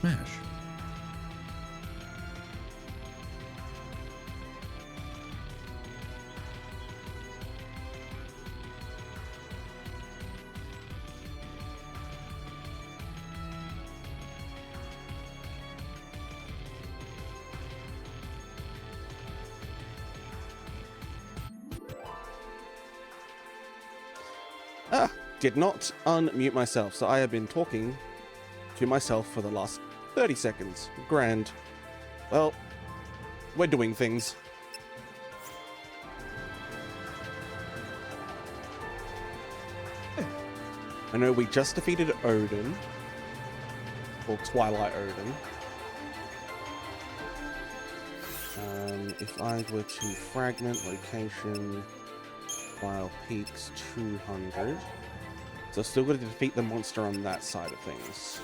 smash. Did not unmute myself, so I have been talking to myself for the last 30 seconds. Grand. Well, we're doing things. I know we just defeated Odin, or Twilight Odin. If I were to fragment location, file peaks 200. So still got to defeat the monster on that side of things.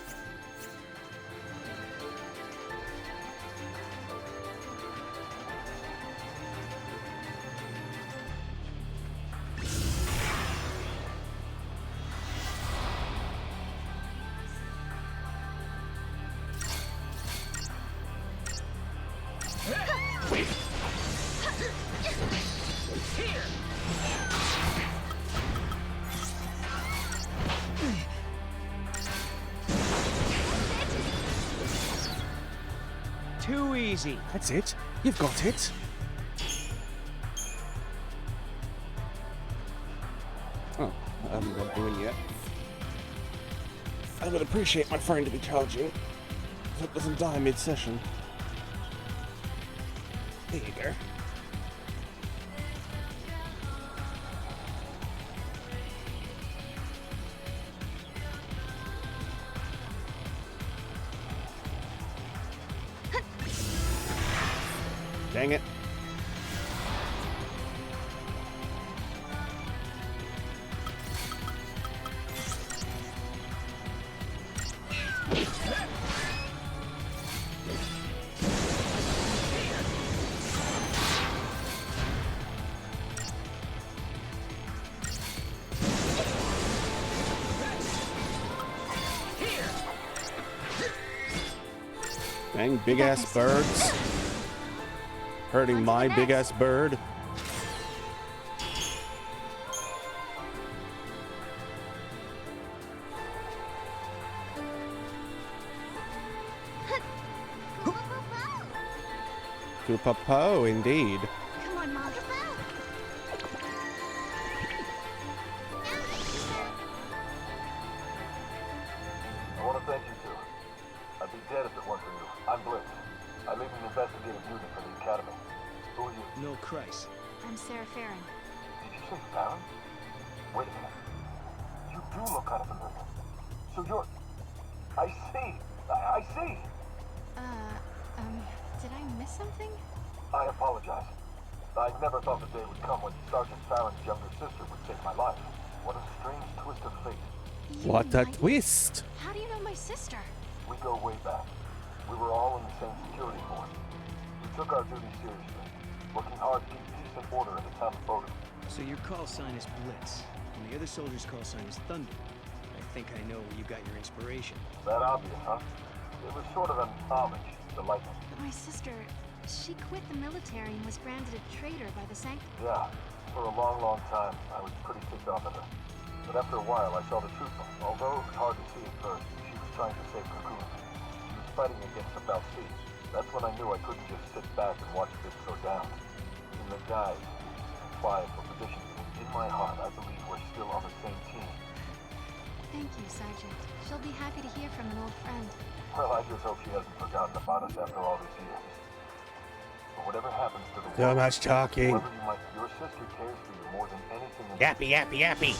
Too easy. That's it. You've got it. Oh, I haven't got doing yet. I would appreciate my phone to be charging, so it doesn't die mid-session. There you go. Dang it. Dang, big-ass birds. Hurting my big-ass bird. Koopa-po, indeed. Come on, Mom. I want to thank you two. I'd be dead if it weren't for you. I'm Blitz. I lead an investigative unit for the Academy. Who are you? No Christ. I'm Sarah Farron. Did you say Farron? Wait a minute. You do look kind of familiar. So you're... I see. I see. Did I miss something? I apologize. I never thought the day would come when Sergeant Farron's younger sister would save my life. What a strange twist of fate. What a twist! How do you know my sister? We go way back. We were all in the same security force. We took our duty seriously, working hard to keep peace and order in the town of Bodom. So your call sign is Blitz, and the other soldier's call sign is Thunder. I think I know where you got your inspiration. That obvious, huh? It was sort of an homage to lightning. My sister, she quit the military and was branded a traitor by the Sanctum. Yeah, for a long, long time, I was pretty ticked off at her. But after a while, I saw the truth. Although it was hard to see at first, she was trying to save Cocoon. She was fighting against the Balsi. That's when I knew I couldn't just sit back and watch this go down. In the guys applied for positions, in my heart, I believe we're still on the same team. Thank you, Sergeant. She'll be happy to hear from an old friend. Well, I just hope she hasn't forgotten about us after all these years. But whatever happens to the So world, much talking. whoever you might, your sister cares for you more than anything in Yappy, yappy, yappy.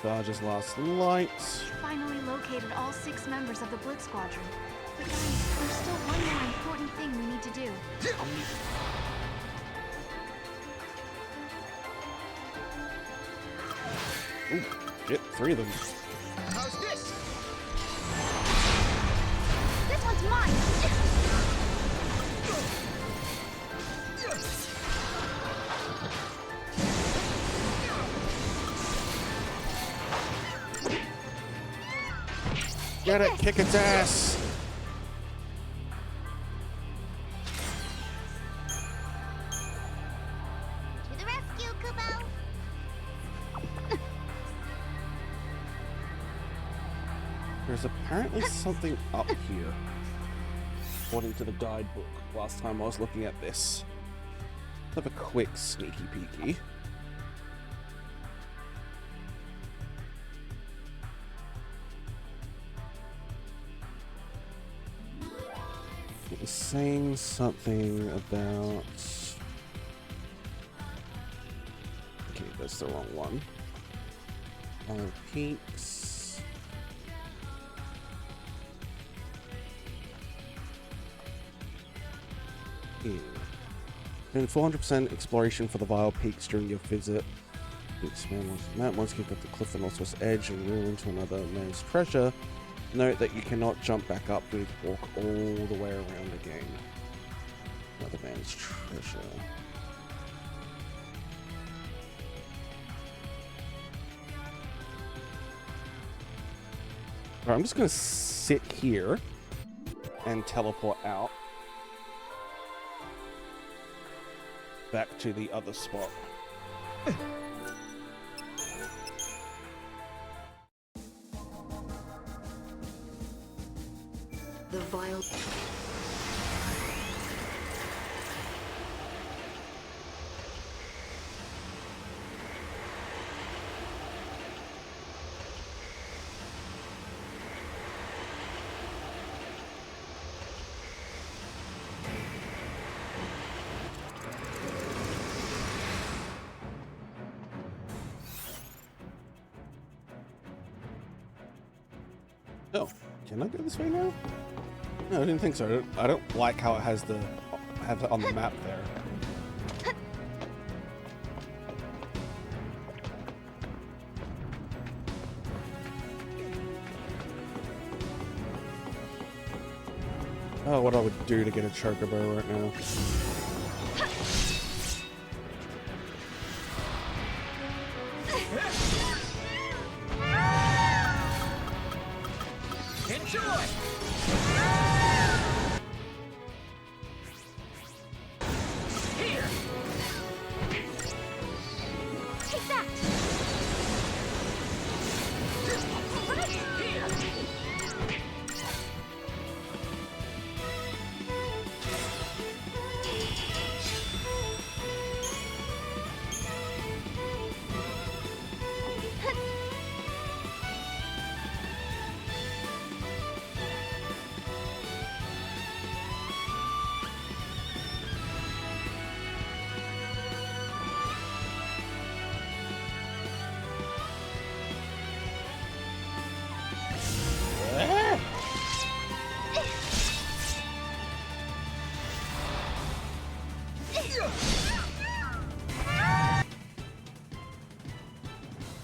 Sarge's last light. Finally located all 6 members of the Blitz Squadron. But guys, there's still one more important thing we need to do. Ooh, shit, 3 of them. How's this? This one's mine! Get it! Kick its ass! To the rescue, Kubo! There's apparently something up here, according to the guidebook. Last time I was looking at this. Let's have a quick sneaky peeky. It was saying something about... Okay, that's the wrong one. Peaks. Here. Then 400% exploration for the Vile Peaks during your visit. Expand once you get the cliff and northwest edge and reel into another man's treasure. Note that you cannot jump back up. You need to walk all the way around again. Another man's treasure. Alright, I'm just gonna sit here and teleport out back to the other spot. The vile... Oh, can I go this way now? No, I didn't think so. I don't like how it has it on the map there. Oh, what I would do to get a chocobo right now.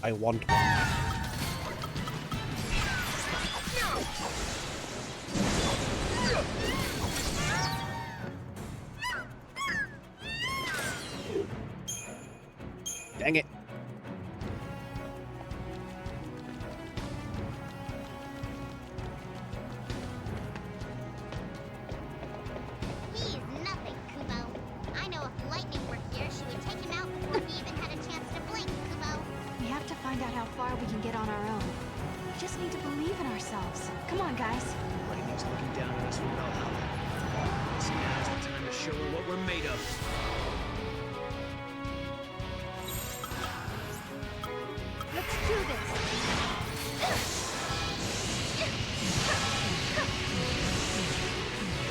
I want one. Dang it. He is nothing, Kubo. I know if Lightning were here, she would take him out before we even had a chance to blink, Kubo. We have to find out how far we can get on our own. We just need to believe in ourselves. Come on, guys. Lightning's looking down on us from Valhalla. So now's the time to show her what we're made of. Let's do this.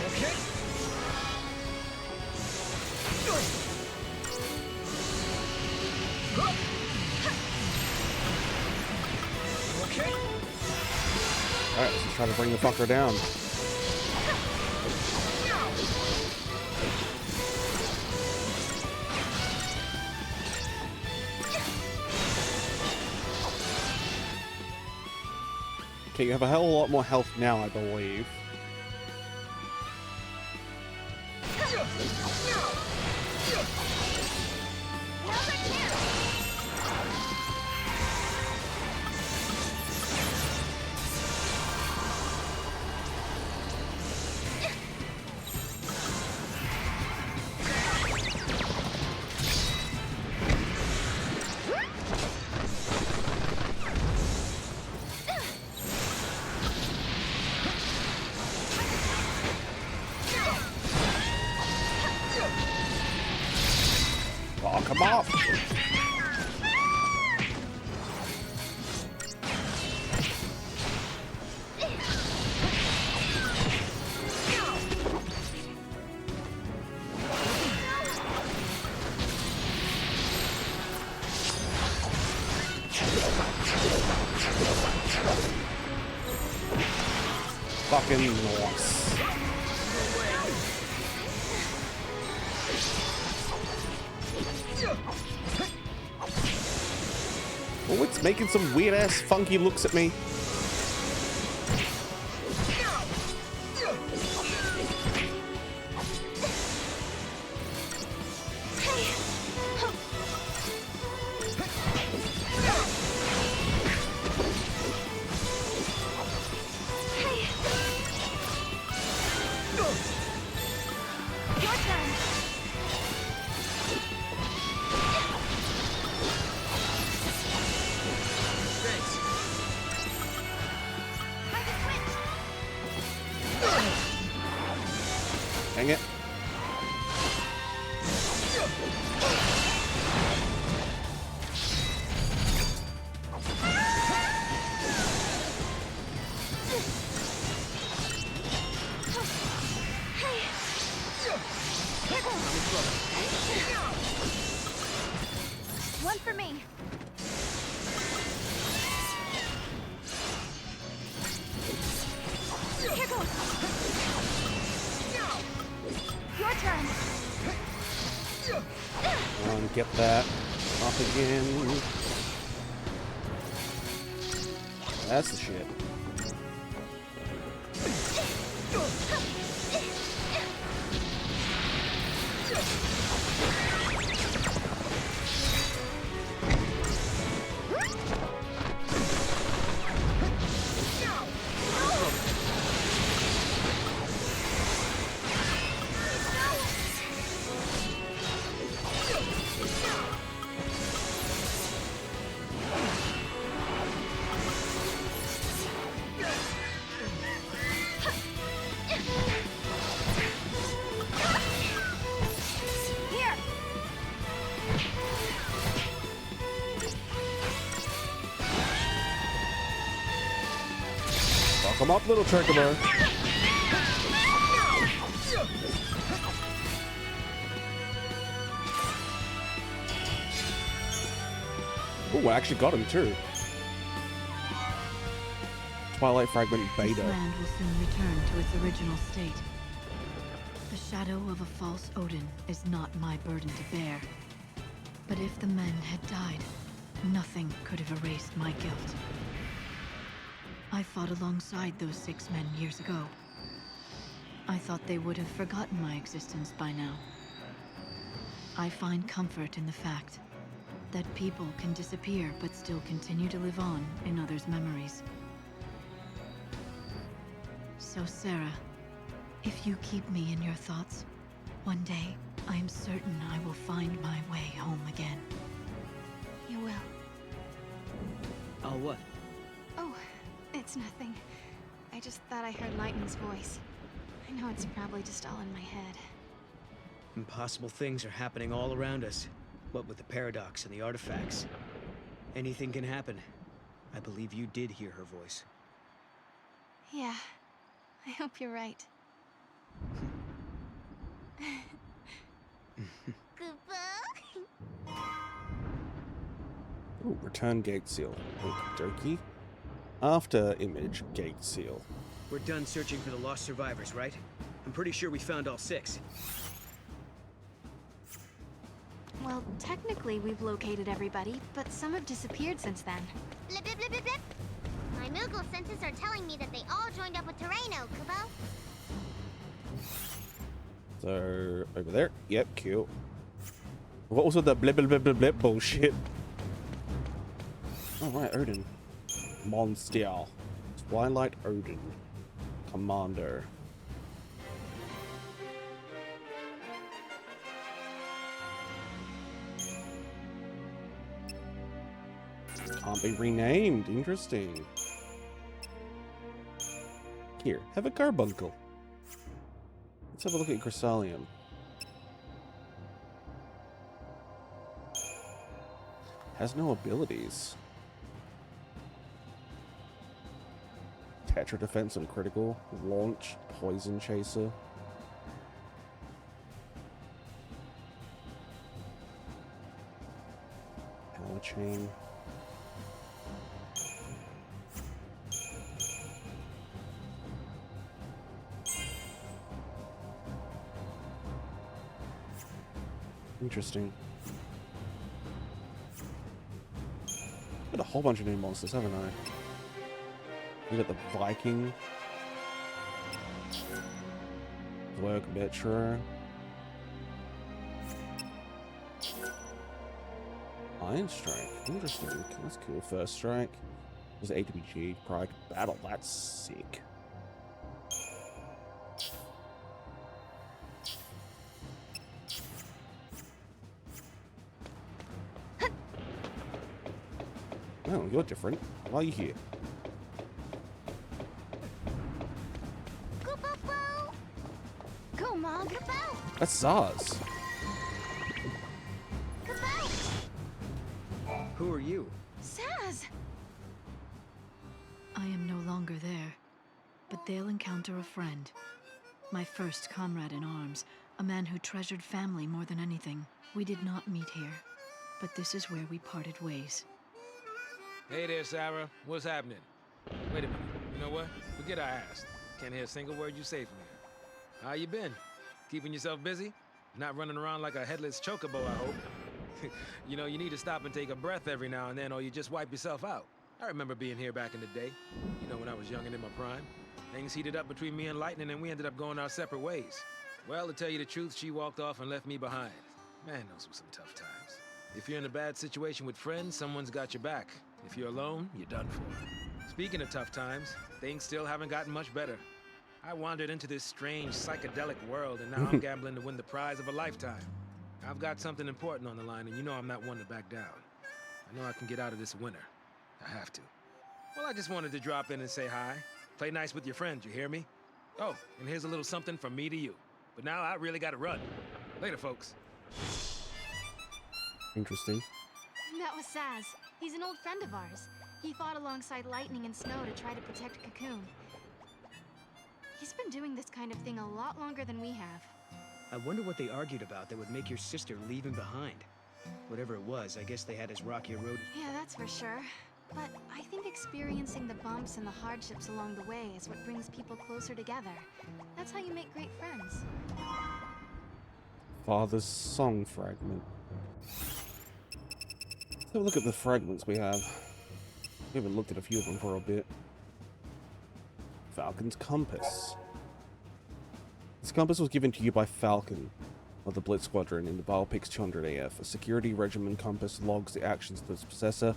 Okay. Okay. Alright, let's try to bring the fucker down. Okay, you have a hell of a lot more health now, I believe. Fuck him up! Fucking nice. Oh, it's making some weird ass funky looks at me. Dang it. One for me. Here goes. Your turn. Come on, get that off again. That's the shit. Here. Fuck 'em up, little Tricobar. Oh, I actually got him too. Twilight Fragment This Beta. land will soon return to its original state. The shadow of a false Odin is not my burden to bear. But if the men had died, nothing could have erased my guilt. I fought alongside those 6 men years ago. I thought they would have forgotten my existence by now. I find comfort in the fact that people can disappear but still continue to live on in others' memories. So, Sarah, if you keep me in your thoughts, one day I am certain I will find my way home again. You will. Oh, what? Oh, it's nothing. I just thought I heard Lightning's voice. I know it's probably just all in my head. Impossible things are happening all around us. What with the paradox and the artifacts. Anything can happen. I believe you did hear her voice. Yeah, I hope you're right. Ooh, return gate seal. Okie dokie. After image gate seal. We're done searching for the lost survivors, right? I'm pretty sure we found all 6. Well, technically we've located everybody, but some have disappeared since then. Blip, blip, blip, blip, blip. My Moogle senses are telling me that they all joined up with Terreno, Kubo. So, over there. Yep, cute. What was all that blip blip blip blip blip bullshit? Alright, Odin. Monster. Twilight Odin. Commander. Can't be renamed. Interesting. Here, have a carbuncle. Let's have a look at Chrysalium. Has no abilities. Tetra defense and critical. Launch, poison chaser. Power chain. Interesting. Got a whole bunch of new monsters, haven't I? We got the Viking. Glurg Metro. Iron Strike. Interesting. That's cool. First Strike. There's AWG. Pride Battle. That's sick. Oh, you're different. Why are you here? Go, Mom. Go. That's Zaz. Who are you? Saz! I am no longer there, but they'll encounter a friend. My first comrade in arms, a man who treasured family more than anything. We did not meet here, but this is where we parted ways. Hey there, Sarah. What's happening? Wait a minute. You know what? Forget I asked. Can't hear a single word you say from here. How you been? Keeping yourself busy? Not running around like a headless chocobo, I hope. You know, you need to stop and take a breath every now and then, or you just wipe yourself out. I remember being here back in the day. You know, when I was young and in my prime. Things heated up between me and Lightning, and we ended up going our separate ways. Well, to tell you the truth, she walked off and left me behind. Man, those were some tough times. If you're in a bad situation with friends, someone's got your back. If you're alone, you're done for. Speaking of tough times, things still haven't gotten much better. I wandered into this strange psychedelic world, and now I'm gambling to win the prize of a lifetime. I've got something important on the line, and you know I'm not one to back down. I know I can get out of this winner. I have to. Well, I just wanted to drop in and say hi. Play nice with your friends, you hear me? Oh, and here's a little something from me to you. But now I really gotta run. Later, folks. Interesting. That was Saz. He's an old friend of ours. He fought alongside Lightning and Snow to try to protect Cocoon. He's been doing this kind of thing a lot longer than we have. I wonder what they argued about that would make your sister leave him behind. Whatever it was, I guess they had as rocky a road. Yeah, that's for sure. But I think experiencing the bumps and the hardships along the way is what brings people closer together. That's how you make great friends. Father's song fragment. Let's have a look at the fragments we have. We haven't looked at a few of them for a bit. Falcon's Compass. This compass was given to you by Falcon of the Blitz Squadron in the Biopics 200 AF. A security regimen compass logs the actions of its possessor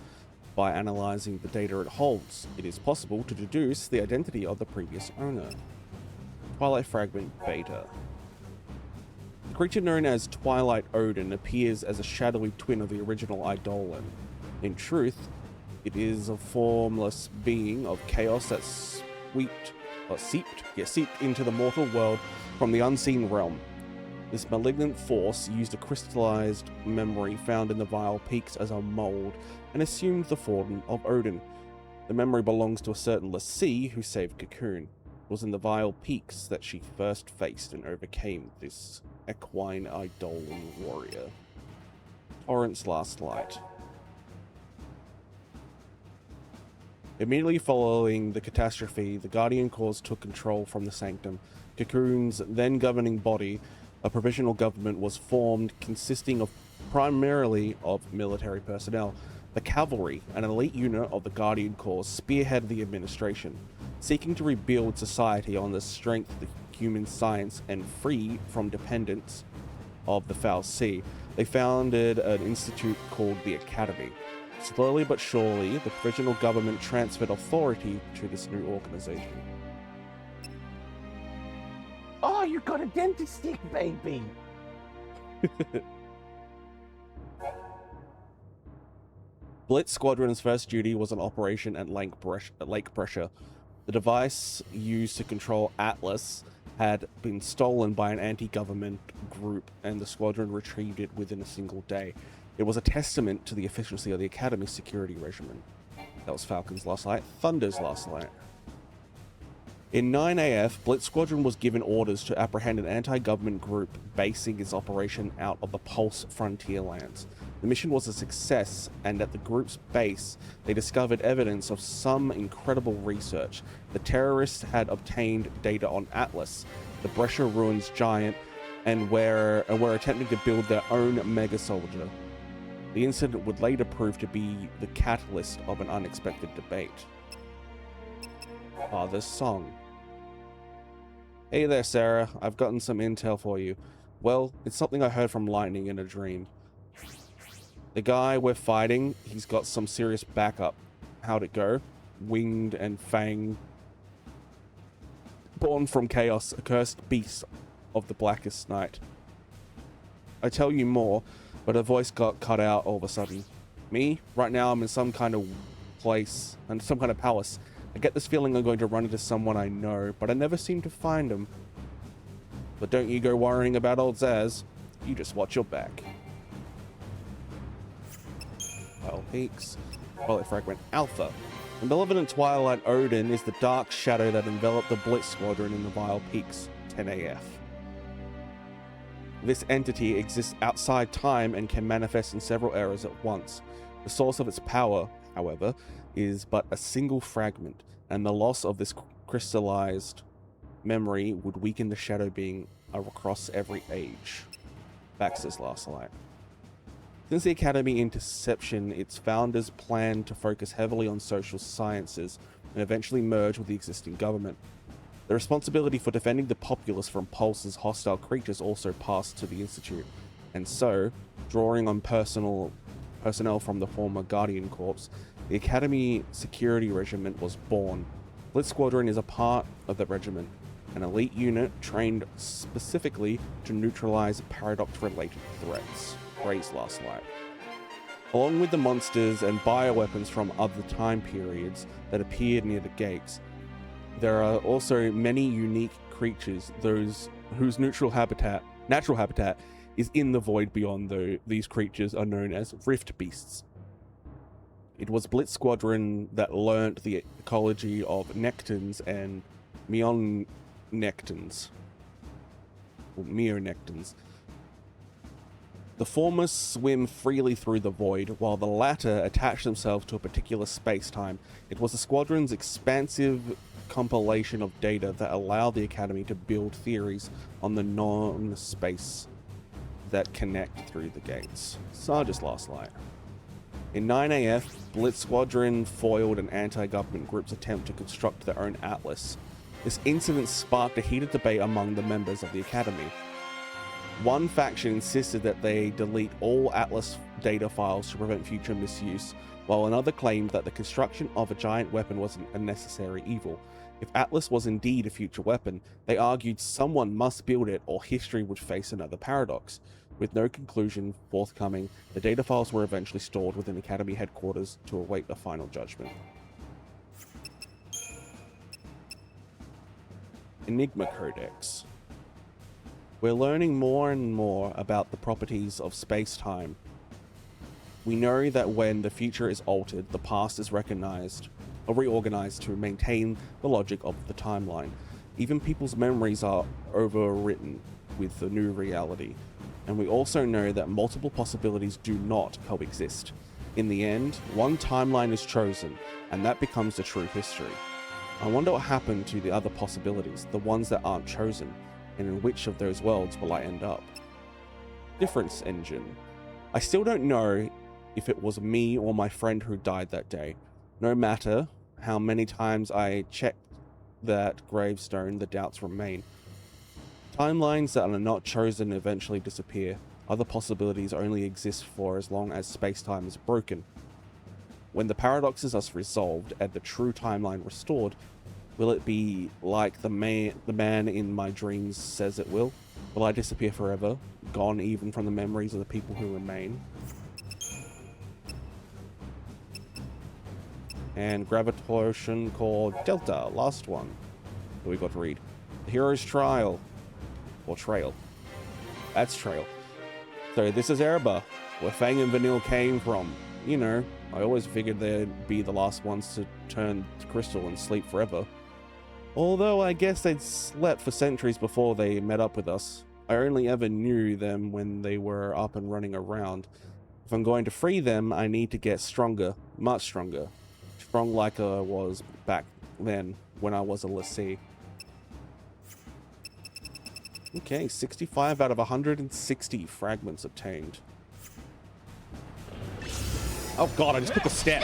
by analyzing the data it holds. It is possible to deduce the identity of the previous owner. Twilight Fragment Beta. The creature known as Twilight Odin appears as a shadowy twin of the original Eidolon. In truth, it is a formless being of chaos that seeped into the mortal world from the unseen realm. This malignant force used a crystallized memory found in the Vile Peaks as a mold and assumed the form of Odin. The memory belongs to a certain Lassie who saved Cocoon. It was in the Vile Peaks that she first faced and overcame this equine Eidolon warrior. Torrent's Last Light. Immediately following the catastrophe, the Guardian Corps took control from the Sanctum. Cocoon's then governing body, a provisional government, was formed consisting primarily of military personnel. The Cavalry, an elite unit of the Guardian Corps, spearheaded the administration, seeking to rebuild society on the strength of the human science and free from dependence of the Foul Sea. They founded an institute called the Academy. Slowly but surely, the provisional government transferred authority to this new organization. Oh, you got a dentist stick, baby! Blitz Squadron's first duty was an operation at Lake Pressure. The device used to control Atlas had been stolen by an anti-government group, and the squadron retrieved it within a single day. It was a testament to the efficiency of the Academy's security regimen. That was Falcon's last light. Thunder's last light. In 9AF, Blitz Squadron was given orders to apprehend an anti-government group basing its operation out of the Pulse frontier lands. The mission was a success, and at the group's base, they discovered evidence of some incredible research. The terrorists had obtained data on Atlas, the Brescia Ruins giant, and were attempting to build their own mega soldier. The incident would later prove to be the catalyst of an unexpected debate. Father's Song. Hey there, Sarah. I've gotten some intel for you. Well, it's something I heard from Lightning in a dream. The guy we're fighting, he's got some serious backup. How'd it go? Winged and fanged. Born from chaos, a cursed beast of the blackest night. I tell you more, but her voice got cut out all of a sudden. Me? Right now I'm in some kind of place, and some kind of palace. I get this feeling I'm going to run into someone I know, but I never seem to find him. But don't you go worrying about old Zaz. You just watch your back. Vile Peaks. Twilight Fragment Alpha. The malevolent Twilight Odin is the dark shadow that enveloped the Blitz Squadron in the Vile Peaks, 10AF. This entity exists outside time and can manifest in several eras at once. The source of its power, however, is but a single fragment, and the loss of this crystallized memory would weaken the shadow being across every age. Baxter's last light. Since the Academy interception, its founders planned to focus heavily on social sciences and eventually merge with the existing government. The responsibility for defending the populace from Pulse's hostile creatures also passed to the Institute, and so, drawing on personnel from the former Guardian Corps, the Academy Security Regiment was born. Blitz Squadron is a part of the regiment, an elite unit trained specifically to neutralize paradox-related threats. Gray's last light. Along with the monsters and bioweapons from other time periods that appeared near the gates, there are also many unique creatures, those whose natural habitat is in the void beyond. These creatures are known as Rift Beasts. It was Blitz Squadron that learnt the ecology of Nectans and Meonectans. Or Meonectans. The former swim freely through the void, while the latter attach themselves to a particular space-time. It was the Squadron's expansive compilation of data that allowed the Academy to build theories on the non-space that connect through the gates. Sarge's last light. In 9AF, Blitz Squadron foiled an anti-government group's attempt to construct their own atlas. This incident sparked a heated debate among the members of the Academy. One faction insisted that they delete all Atlas data files to prevent future misuse, while another claimed that the construction of a giant weapon was a necessary evil. If Atlas was indeed a future weapon, they argued someone must build it or history would face another paradox. With no conclusion forthcoming, the data files were eventually stored within Academy headquarters to await a final judgment. Enigma Codex. We're learning more and more about the properties of space-time. We know that when the future is altered, the past is recognized or reorganized to maintain the logic of the timeline. Even people's memories are overwritten with the new reality. And we also know that multiple possibilities do not coexist. In the end, one timeline is chosen, and that becomes the true history. I wonder what happened to the other possibilities, the ones that aren't chosen, and in which of those worlds will I end up? Difference engine. I still don't know if it was me or my friend who died that day. No matter how many times I checked that gravestone, the doubts remain. Timelines that are not chosen eventually disappear. Other possibilities only exist for as long as space-time is broken. When the paradoxes are resolved and the true timeline restored, will it be like the man in my dreams says it will? Will I disappear forever, gone even from the memories of the people who remain? And Gravitation Core Delta, last one that we got to read. The Hero's Trial. Or Trail. That's Trail. So this is Erebor, where Fang and Vanille came from. You know, I always figured they'd be the last ones to turn to crystal and sleep forever. Although I guess they'd slept for centuries before they met up with us. I only ever knew them when they were up and running around. If I'm going to free them, I need to get stronger, much stronger. Strong like I was back then, when I was a lessee. Okay, 65 out of 160 fragments obtained. Oh god, I just took a step.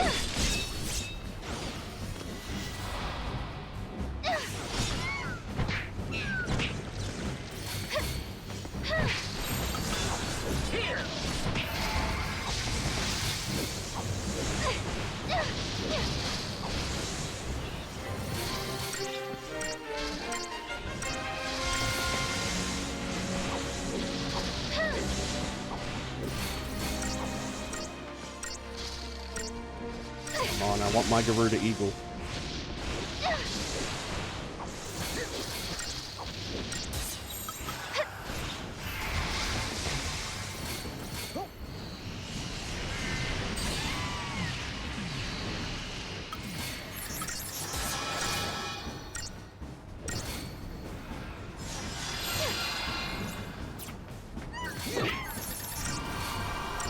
I want my Garuda Eagle.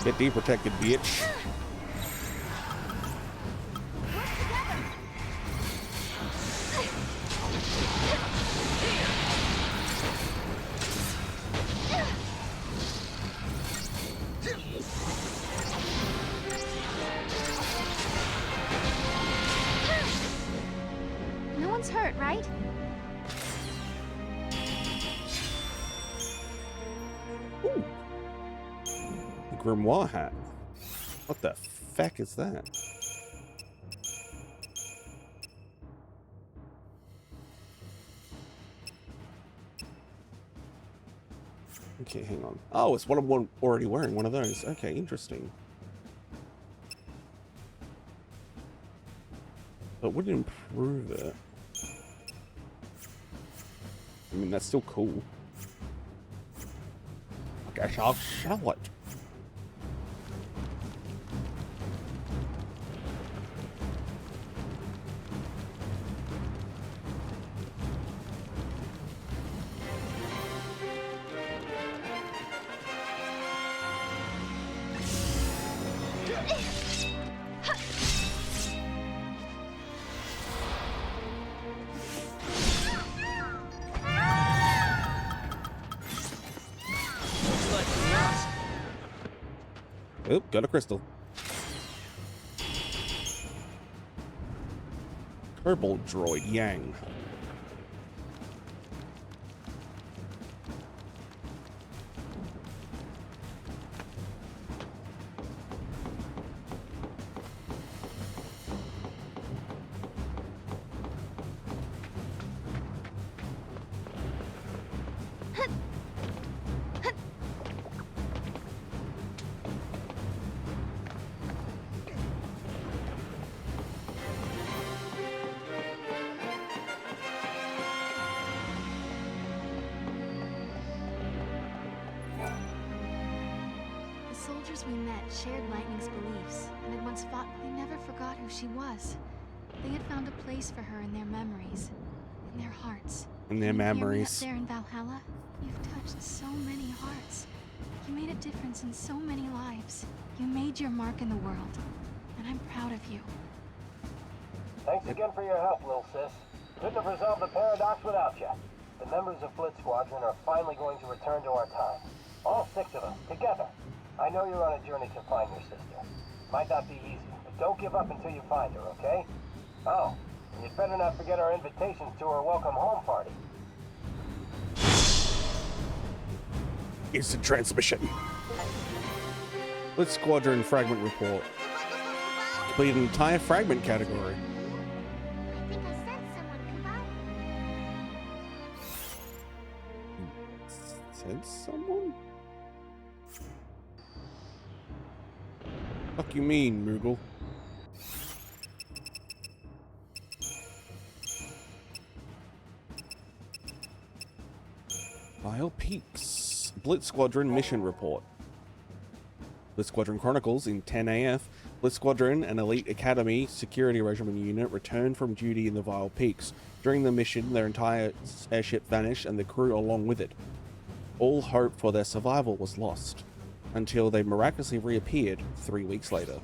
Get deprotected, bitch. No one's hurt, right? Ooh. Grimoire hat. What the feck is that? Okay, hang on. Oh, it's what I'm already wearing, one of those. Okay, interesting. But would it improve it? I mean, that's still cool. I guess I'll sell it. Oop, got a crystal. Kerbal droid Yang. We met shared Lightning's beliefs, and had once fought. They never forgot who she was. They had found a place for her in their memories, in their hearts. In their Can you hear me memories. up there in Valhalla, you've touched so many hearts. You made a difference in so many lives. You made your mark in the world, and I'm proud of you. Thanks again for your help, little sis. Couldn't have resolved the paradox without you. The members of Blitz Squadron are finally going to return to our time. All 6 of them, together. I know you're on a journey to find your sister. Might not be easy, but don't give up until you find her, okay? Oh, and you'd better not forget our invitations to our welcome home party. Instant transmission. Blitz Squadron fragment report. Complete an entire fragment category. I think I sent someone, Kubo. Said someone? Fuck you mean, Moogle? Vile Peaks. Blitz Squadron mission report. Blitz Squadron Chronicles in 10 AF, Blitz Squadron, an elite academy security regiment unit, returned from duty in the Vile Peaks. During the mission, their entire airship vanished and the crew along with it. All hope for their survival was lost, until they miraculously reappeared 3 weeks later.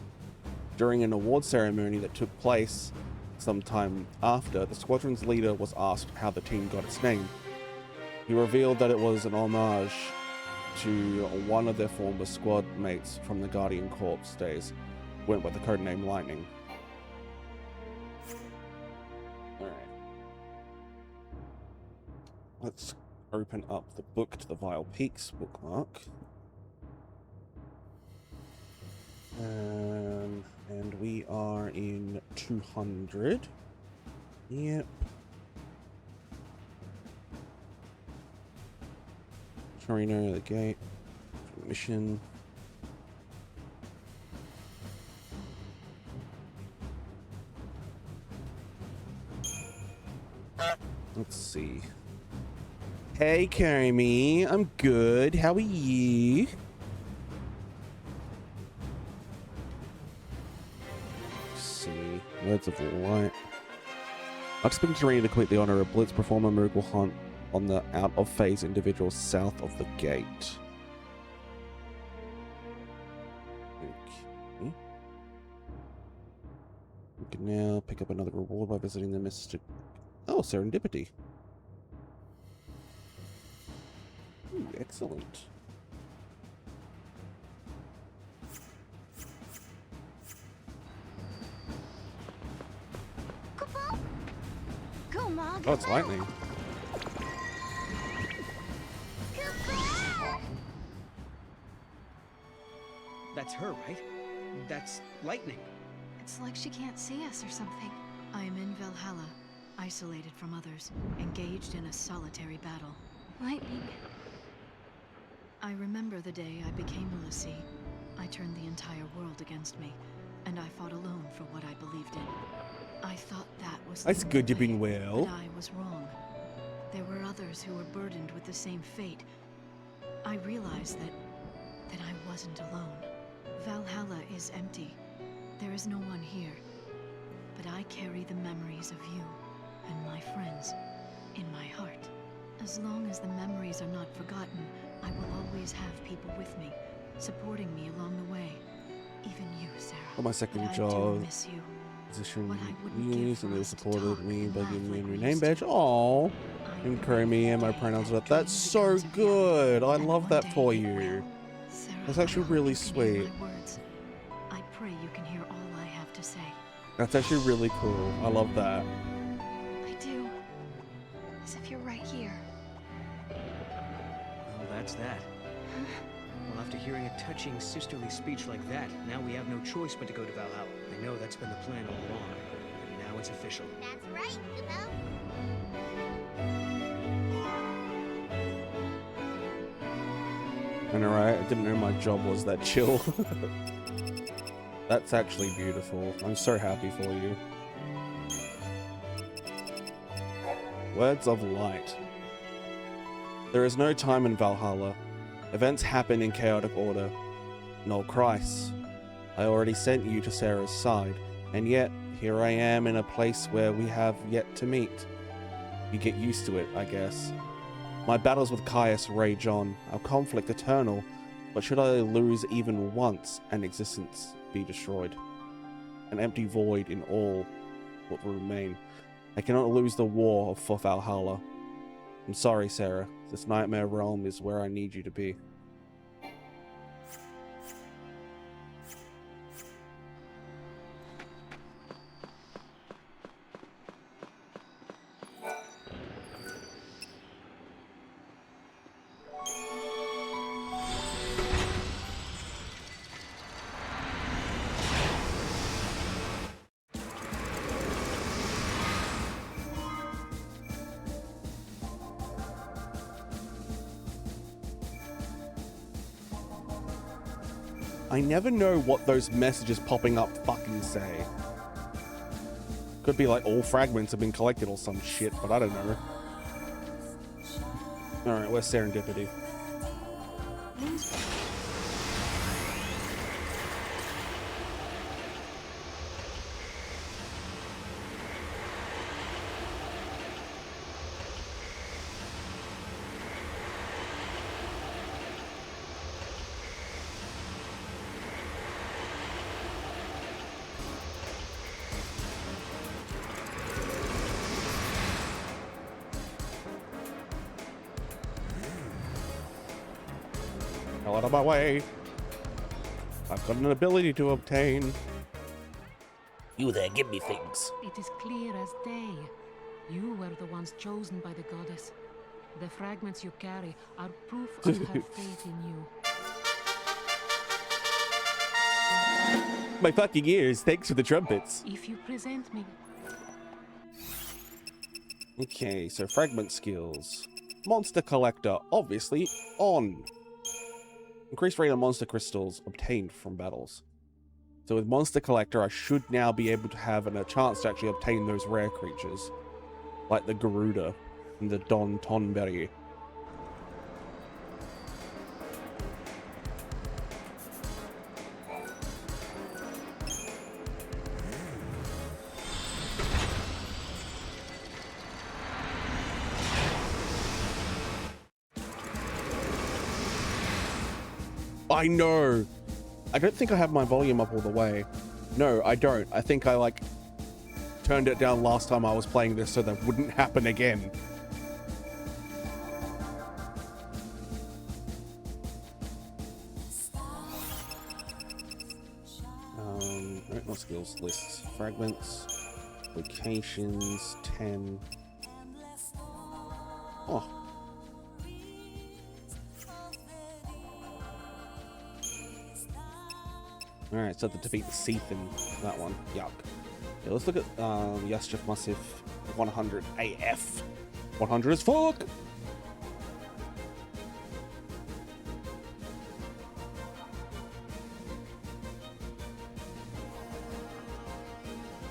During an award ceremony that took place sometime after, the squadron's leader was asked how the team got its name. He revealed that it was an homage to one of their former squad mates from the Guardian Corps days, went by the codename Lightning. Alright. Let's open up the book to the Vile Peaks bookmark. And we are in 200. Yep. Torino, the gate. Mission. Let's see. Hey, Kermie. I'm good. How are you? Words of Light. I expect Terrain to complete the honor of Blitz, perform a miracle hunt on the out-of-phase individuals south of the gate. Okay. We can now pick up another reward by visiting the Mystic... Oh, Serendipity. Ooh, excellent. Oh, it's lightning. That's her, right? That's lightning. It's like she can't see us or something. I am in Valhalla, isolated from others, engaged in a solitary battle. Lightning. I remember the day I became a Lassie. I turned the entire world against me, and I fought alone for what I believed in. I thought that was That's the good, you've way, been well. but I was wrong. There were others who were burdened with the same fate. I realized that I wasn't alone. Valhalla is empty. There is no one here. But I carry the memories of you and my friends in my heart. As long as the memories are not forgotten, I will always have people with me, supporting me along the way. Even you, Sarah. On my second But I job. do miss you. Position What I wouldn't give used, for and they us to supported talk me and by laugh giving me a like new we name used badge. to. Aww. I And pray me and my that pronouns day up. that That's dream so becomes a reality, good. I and love one that day for it you. will. Sarah, That's actually I really hope you can hear sweet. my words. I pray you can hear all I have to say. That's actually really cool. I love that. I do. As if you're right here. Well, that's that. Well, after hearing a touching sisterly speech like that, now we have no choice but to go to Valhalla. I know that's been the plan all along, but now it's official. That's right, Kubo. I know, right? I didn't know my job was that chill. That's actually beautiful. I'm so happy for you. Words of Light. There is no time in Valhalla. Events happen in chaotic order. No Christ. I already sent you to Sarah's side, and yet here I am in a place where we have yet to meet. You get used to it, I guess. My battles with Caius rage on, our conflict eternal, but should I lose even once, an existence be destroyed. An empty void in all what will remain. I cannot lose the war for Valhalla. I'm sorry, Sarah. This nightmare realm is where I need you to be. I never know what those messages popping up fucking say. Could be like all fragments have been collected or some shit, but I don't know. Alright, where's Serendipity? hell out of my way. I've got an ability to obtain. You there, give me things. It is clear as day. You were the ones chosen by the goddess. The fragments you carry are proof of her faith in you. My fucking ears, thanks for the trumpets. If you present me... Okay, so fragment skills. Monster collector, obviously on. Increased rate of monster crystals obtained from battles. So with monster collector, I should now be able to have a chance to actually obtain those rare creatures. Like the Garuda and the Don Tonberry. I know. I don't think I have my volume up all the way. No, I don't. I think I like turned it down last time I was playing this so that wouldn't happen again. Not skills, lists, fragments, locations, 10. Oh. Alright, so to defeat the Seathan, that one. Yuck. Okay, let's look at Yasjif Massif 100 AF. 100 as fuck!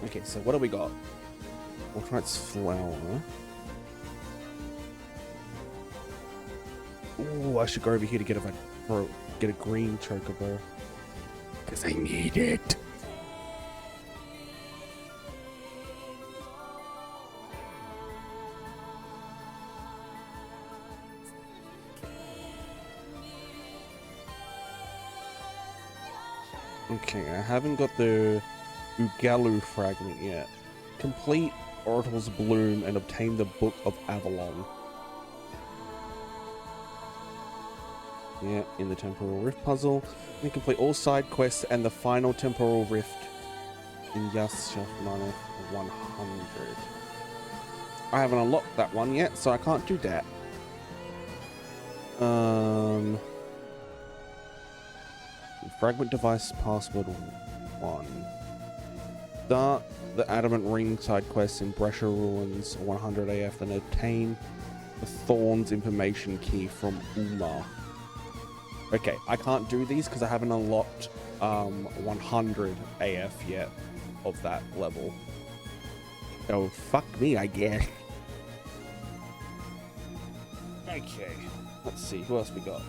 Okay, so what do we got? Ultright's Flower. Ooh, I should go over here to get a green chocobo. Because I need it. Okay, I haven't got the Ugalu fragment yet. Complete Oracle's Bloom and obtain the Book of Avalon. Yeah, in the Temporal Rift puzzle. And complete all side quests and the final Temporal Rift in Yasjif Massif 100. I haven't unlocked that one yet, so I can't do that. Fragment device password 1. Start the Adamant Ring side quest in Brescia Ruins 100 AF, then obtain the Thorns information key from Uma. Okay, I can't do these because I haven't unlocked 100 AF yet of that level. Oh, fuck me, I guess. Okay, let's see, who else we got?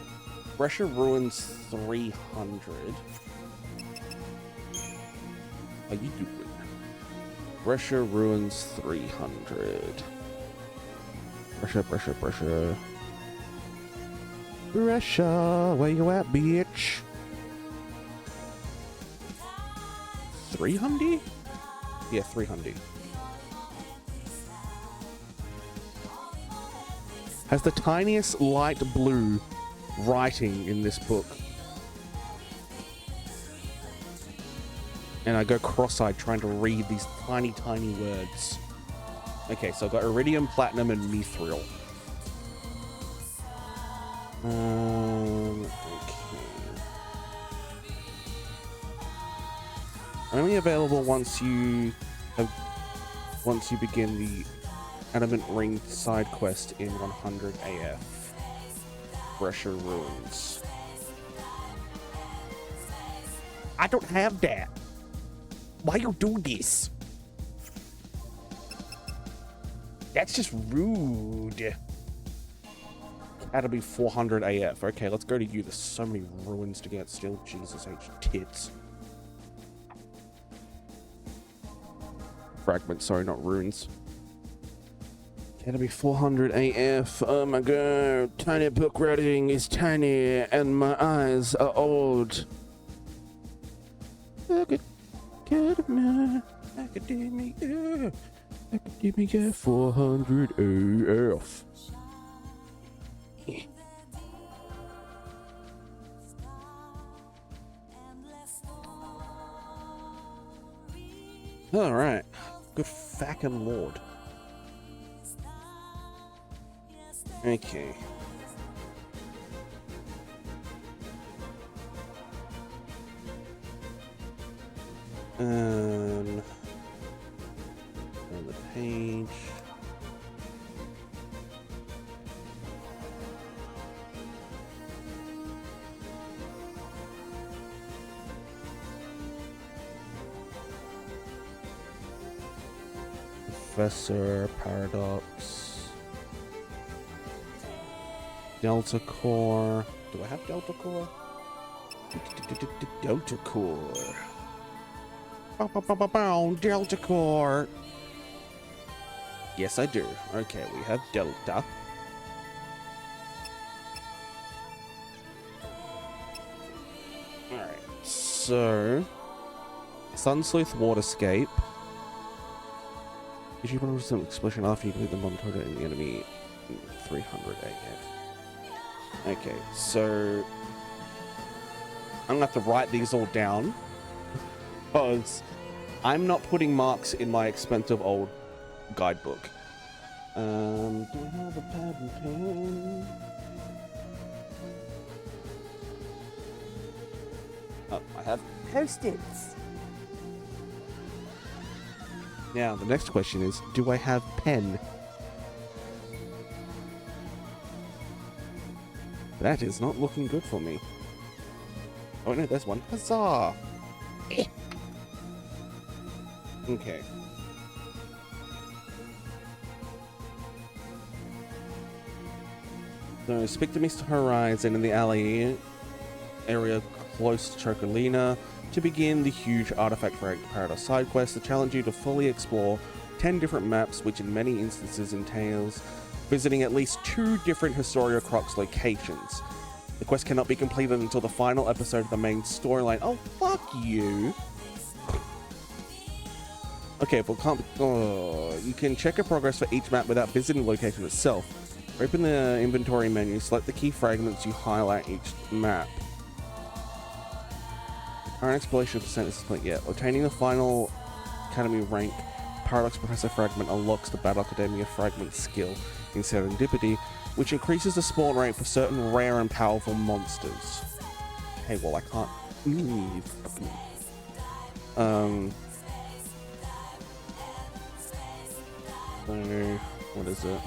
Brescia Ruins 300. How you doing? Brescia Ruins 300. Brescia. Brescia, where you at, bitch? 300? Yeah, 300. Has the tiniest light blue writing in this book. And I go cross-eyed trying to read these tiny, tiny words. Okay, so I've got Iridium, Platinum, and Mithril. Okay. Only available once you begin the Adamant Ring side quest in 100 AF. Brescia Ruins. I don't have that. Why you do this? That's just rude. That'll be 400 AF. Okay, let's go to you. There's so many ruins to get still. Jesus H. Tits. Fragments, sorry, not runes. That'll be 400 AF. Oh my god. Tiny book writing is tiny and my eyes are old. Academia 400 AF. Alright. Good fucking lord. Okay. On the page. Professor, Paradox, Delta Core. Do I have Delta Core? Delta Core. Delta Core. Yes, I do. Okay, we have Delta. Alright, so Sun Sleuth Waterscape. If you produce an explosion after you complete the bomb target and the enemy 300 AF. Okay, so I'm gonna have to write these all down because I'm not putting marks in my expensive old guidebook. Do I have a pad and pen? Oh, I have Post-its. Now, the next question is, do I have pen? That is not looking good for me. Oh no, there's one. Huzzah! Okay. So, speak to Mr. Horizon in the alley area close to Chocolina to begin the huge Artifact Paradise side quest that challenge you to fully explore 10 different maps, which in many instances entails visiting at least 2 different Historia Crocs locations. The quest cannot be completed until the final episode of the main storyline. Oh, fuck you! Okay, well, you can check your progress for each map without visiting the location itself. Open the inventory menu, select the key fragments you highlight each map. Current exploration percent is split yet. Obtaining the final Academy rank Paradox Professor fragment unlocks the Battle Academia fragment skill in Serendipity, which increases the spawn rate for certain rare and powerful monsters. Hey, well, I can't. So, what is it?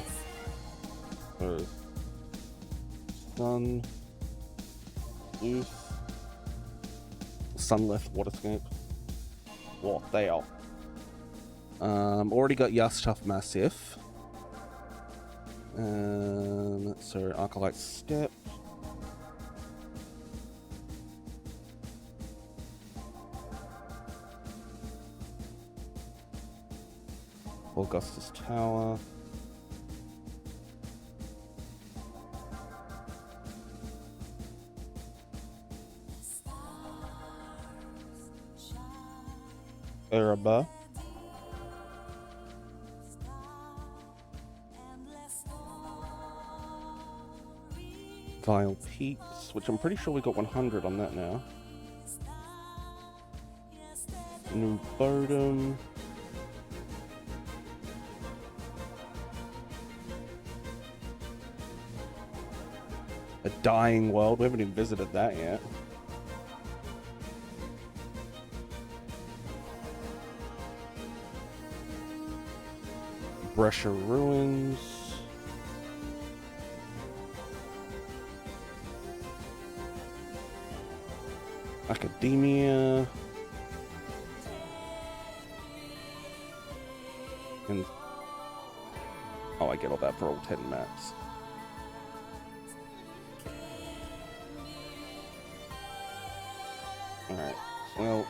Sun, Youth, Sunleth Waterscape. What they are. Already got Yastuf Massif. So Arcalite Step. Augustus Tower. Erebor. Vile Peaks, which I'm pretty sure we got 100 on that now. New Bodum. A Dying World, we haven't even visited that yet. Brescia Ruins. Academia. And oh, I get all that for all 10 maps. Alright. Well,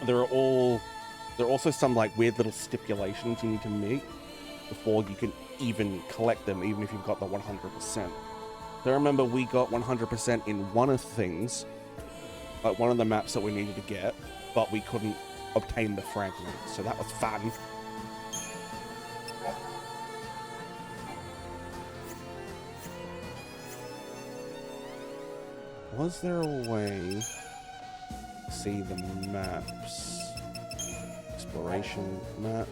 there are also some like weird little stipulations you need to meet before you can even collect them, even if you've got the 100%. So I remember we got 100% in one of the things, like one of the maps that we needed to get, but we couldn't obtain the fragment, so that was fun. Was there a way to see the maps? exploration map.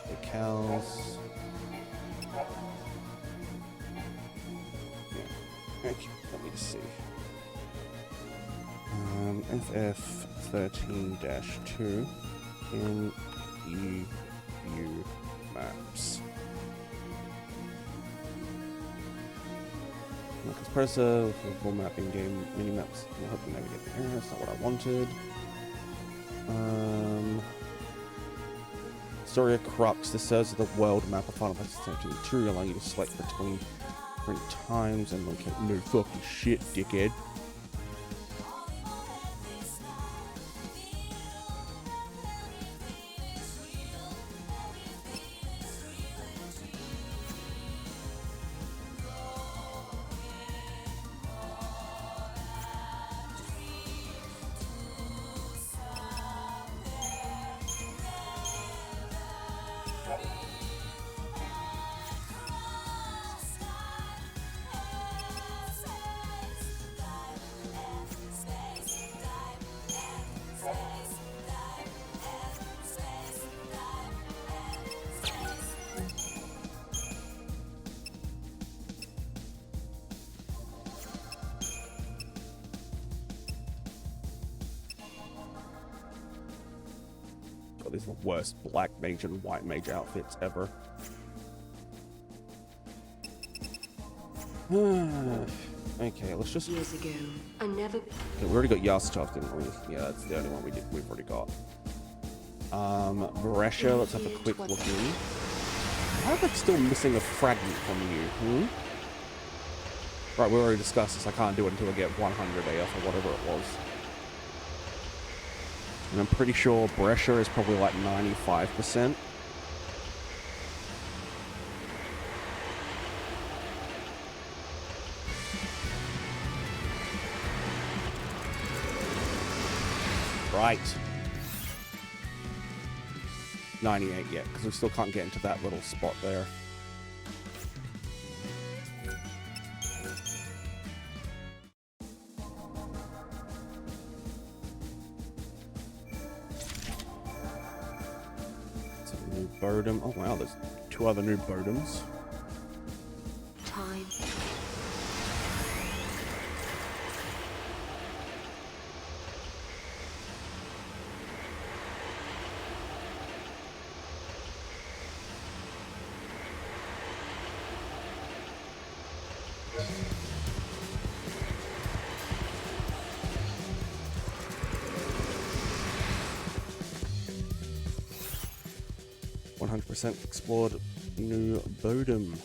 The cows. Yeah. Okay, let me see. FF13-2. Can you view maps? Marcus Presser for full mapping game mini maps. I hope we navigate there. That's not what I wanted. Story of Crux. This serves as the world map of Final Fantasy XIII-2, allowing you to select between different times and locate no fucking shit, dickhead. These are the worst black mage and white mage outfits ever. Okay, let's just. Years ago, I never. Okay, we already got Yasachov, didn't we? Yeah, that's the only one we've already got. Brescia, let's have a quick look in. Why am I still missing a fragment from you? Right, we already discussed this. I can't do it until I get 100 AF or whatever it was. And I'm pretty sure Brescia is probably like 95%. Right. 98 yet, because we still can't get into that little spot there. Bodum. Oh wow, there's 2 other new Bodums. Time. Explored new Bodum.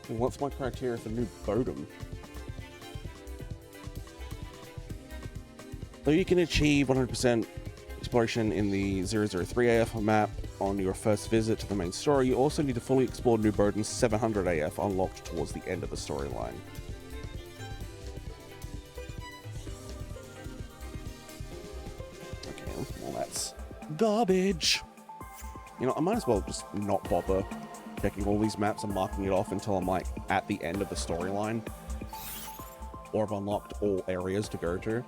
What's my criteria for new Bodum? Though you can achieve 100% exploration in the 003 AF map on your first visit to the main story, you also need to fully explore New Bodum's 700 AF unlocked towards the end of the storyline. Garbage. You know, I might as well just not bother checking all these maps and marking it off until I'm like at the end of the storyline, or I've unlocked all areas to go to.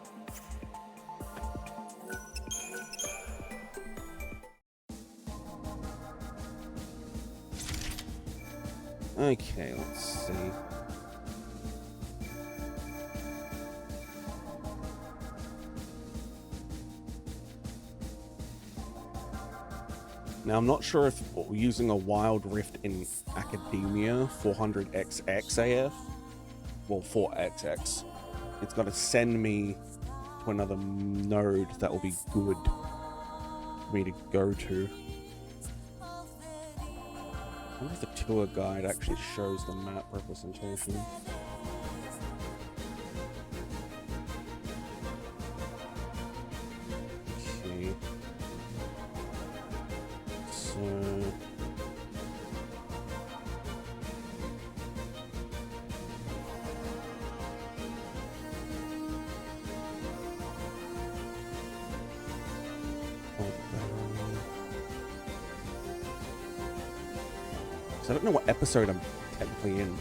Okay, let's see. Now, I'm not sure if using a Wild Rift in Academia 400XX AF, well, 4XX, it's going to send me to another node that will be good for me to go to. I wonder if the tour guide actually shows the map representation. Okay. So... So I don't know what episode I'm technically in.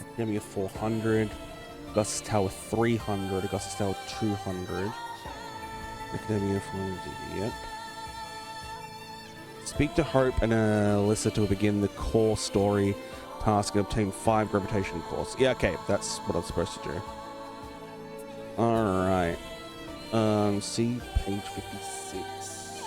Academia 400, Augustus Tower 300, Augustus Tower 200, Academia 400, yep. Speak to Hope and Alyssa to begin the core story task and obtain 5 gravitation cores. Yeah, okay, that's what I'm supposed to do. Alright. See page 56.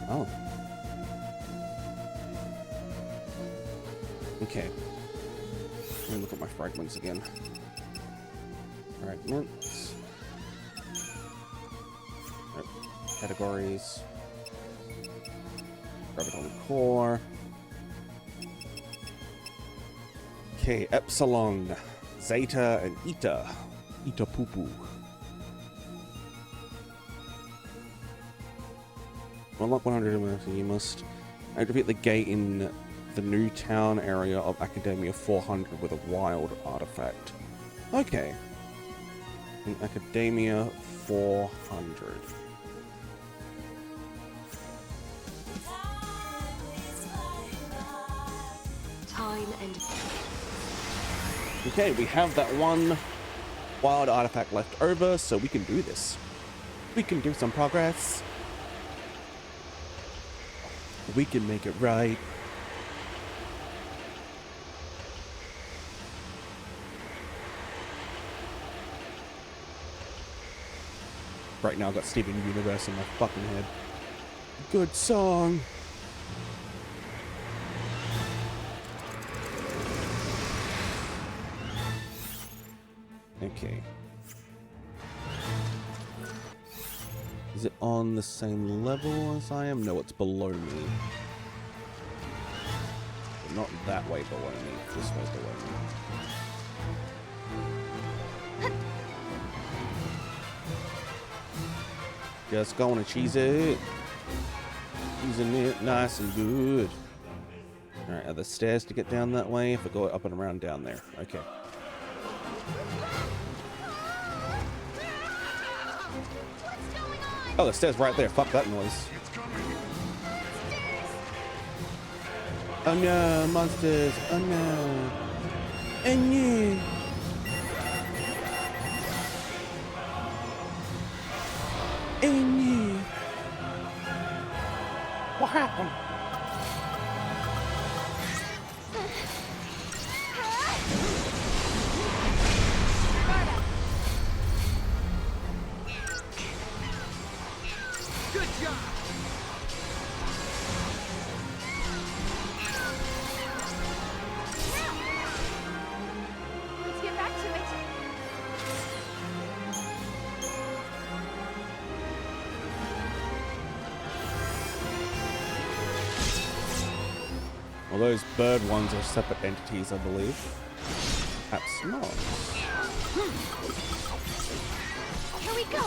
Oh. Okay. Let me look at my fragments again. Fragments. Categories. Graviton core. Okay, Epsilon, Zeta, and Eta. Eta Poo-Poo. Unlock 100, you must activate the gate in the new town area of Academia 400 with a wild artifact. Okay. In Academia 400. Time and... Okay, we have that one wild artifact left over, so we can do this. We can do some progress. We can make it right. Right now I've got Steven Universe in my fucking head. Good song. Okay. Is it on the same level as I am? No, it's below me. But not that way below me. This way below me. Just gonna cheese it. Cheesing it nice and good. Alright, are there stairs to get down that way? If I go up and around down there. Okay. Oh, the stairs right there. Fuck that noise. Oh no, monsters. Oh no. Oh no. Oh no. What happened? Well, those bird ones are separate entities, I believe. Perhaps not. Here we go.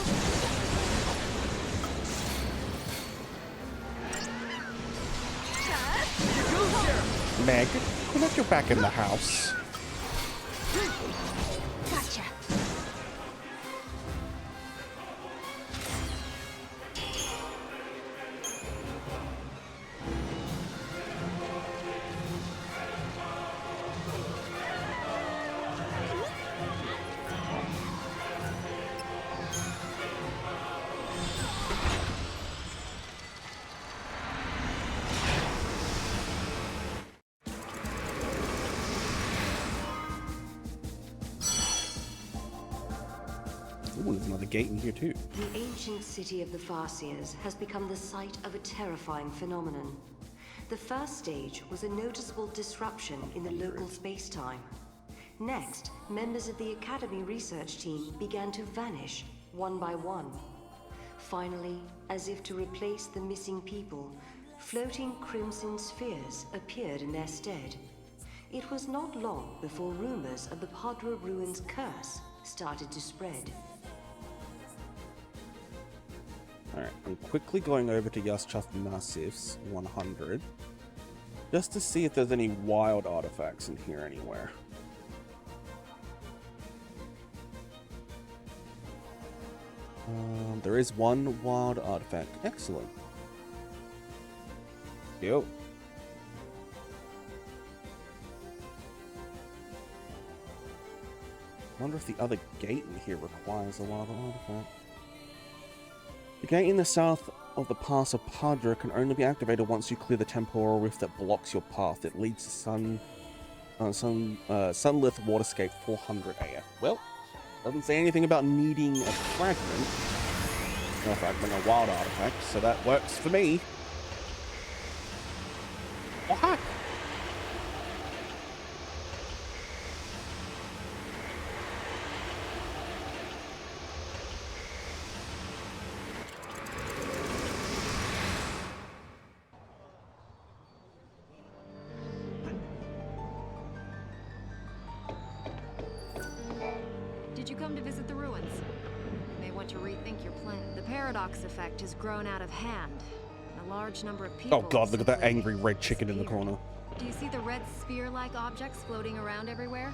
Meg, why not you back in the house? Gotcha. Ooh, there's another gate in here too. The ancient city of the Farseers has become the site of a terrifying phenomenon. The first stage was a noticeable disruption in the local space-time. Next, members of the Academy research team began to vanish, one by one. Finally, as if to replace the missing people, floating crimson spheres appeared in their stead. It was not long before rumors of the Padra Ruins curse started to spread. Alright, I'm quickly going over to Yaschath Massifs 100 just to see if there's any wild artifacts in here anywhere. There is one wild artifact. Excellent. Yo. Wonder if the other gate in here requires a wild artifact. The gate in the south of the Pass of Padra can only be activated once you clear the temporal rift that blocks your path. It leads to Sunlith Waterscape 400 AF. Well, doesn't say anything about needing a fragment. No fragment, a wild artifact, so that works for me. Oh, heck. Did you come to visit the ruins? You may want to rethink your plan. The paradox effect has grown out of hand. A large number of people. Oh god, look at that angry red chicken in the corner. Do you see the red sphere-like objects floating around everywhere?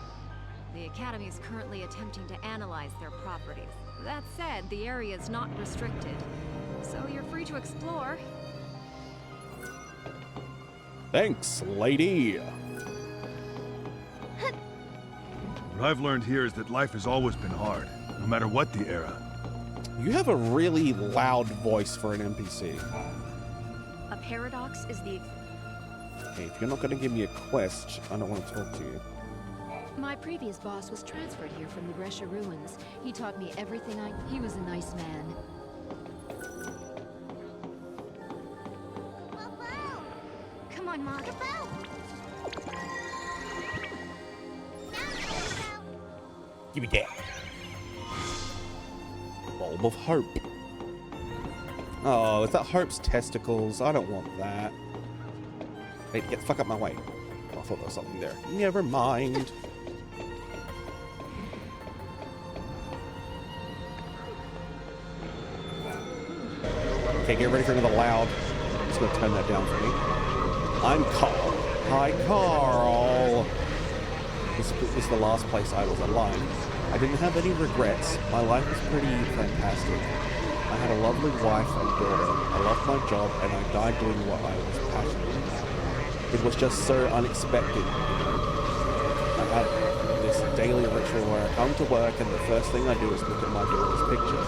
The Academy is currently attempting to analyze their properties. That said, the area is not restricted, so you're free to explore. Thanks, lady. What I've learned here is that life has always been hard, no matter what the era. You have a really loud voice for an NPC. A paradox is the... Hey, if you're not going to give me a quest, I don't want to talk to you. My previous boss was transferred here from the Brescia ruins. He taught me everything He was a nice man. Come on, Mom. Give me that. Bulb of Hope. Oh, is that Hope's testicles? I don't want that. Hey, get the fuck up my way. Oh, I thought there was something there. Never mind. Okay, get ready for another loud. I'm just gonna turn that down for me. I'm Carl. Hi, Carl. This is the last place I was alive. I didn't have any regrets. My life was pretty fantastic. I had a lovely wife and daughter. I loved my job, and I died doing what I was passionate about. It was just so unexpected, you know. I have this daily ritual where I come to work, and the first thing I do is look at my daughter's picture.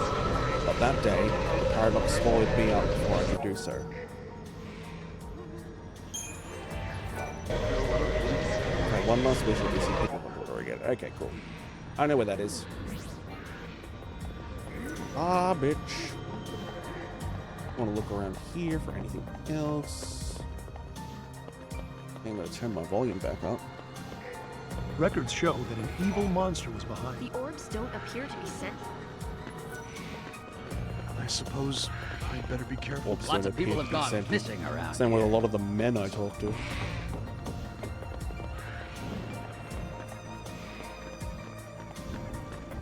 But that day, the paradox swallowed me up before I could do so. Okay, one last wish will be see pick up my daughter again. Okay, cool. I know where that is. Ah, bitch. I want to look around here for anything else. I'm going to turn my volume back up. Records show that an evil monster was behind. The orbs don't appear to be sent. I suppose I'd better be careful. Lots of people have gone missing around. Same with a lot of the men I talk to.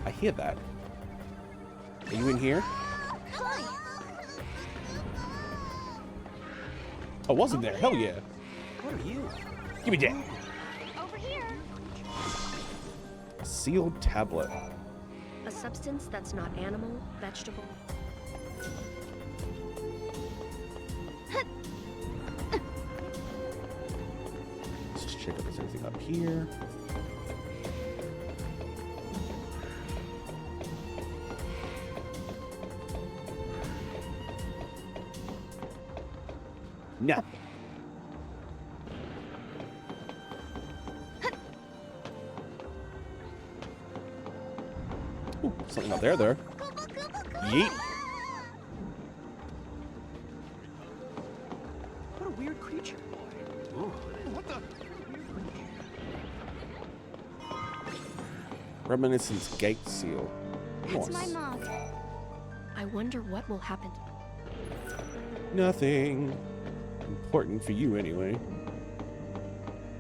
I hear that. Are you in here? I wasn't there. Hell yeah. What are you? Give me that. Over here. A sealed tablet. A substance that's not animal, vegetable. Let's just check if there's anything up here. No. Ooh, something up there, though. Yeet. What a weird creature. Ooh, what the? Reminiscence gate seal. That's Nice. my mom. I wonder what will happen. Nothing. Important for you, anyway.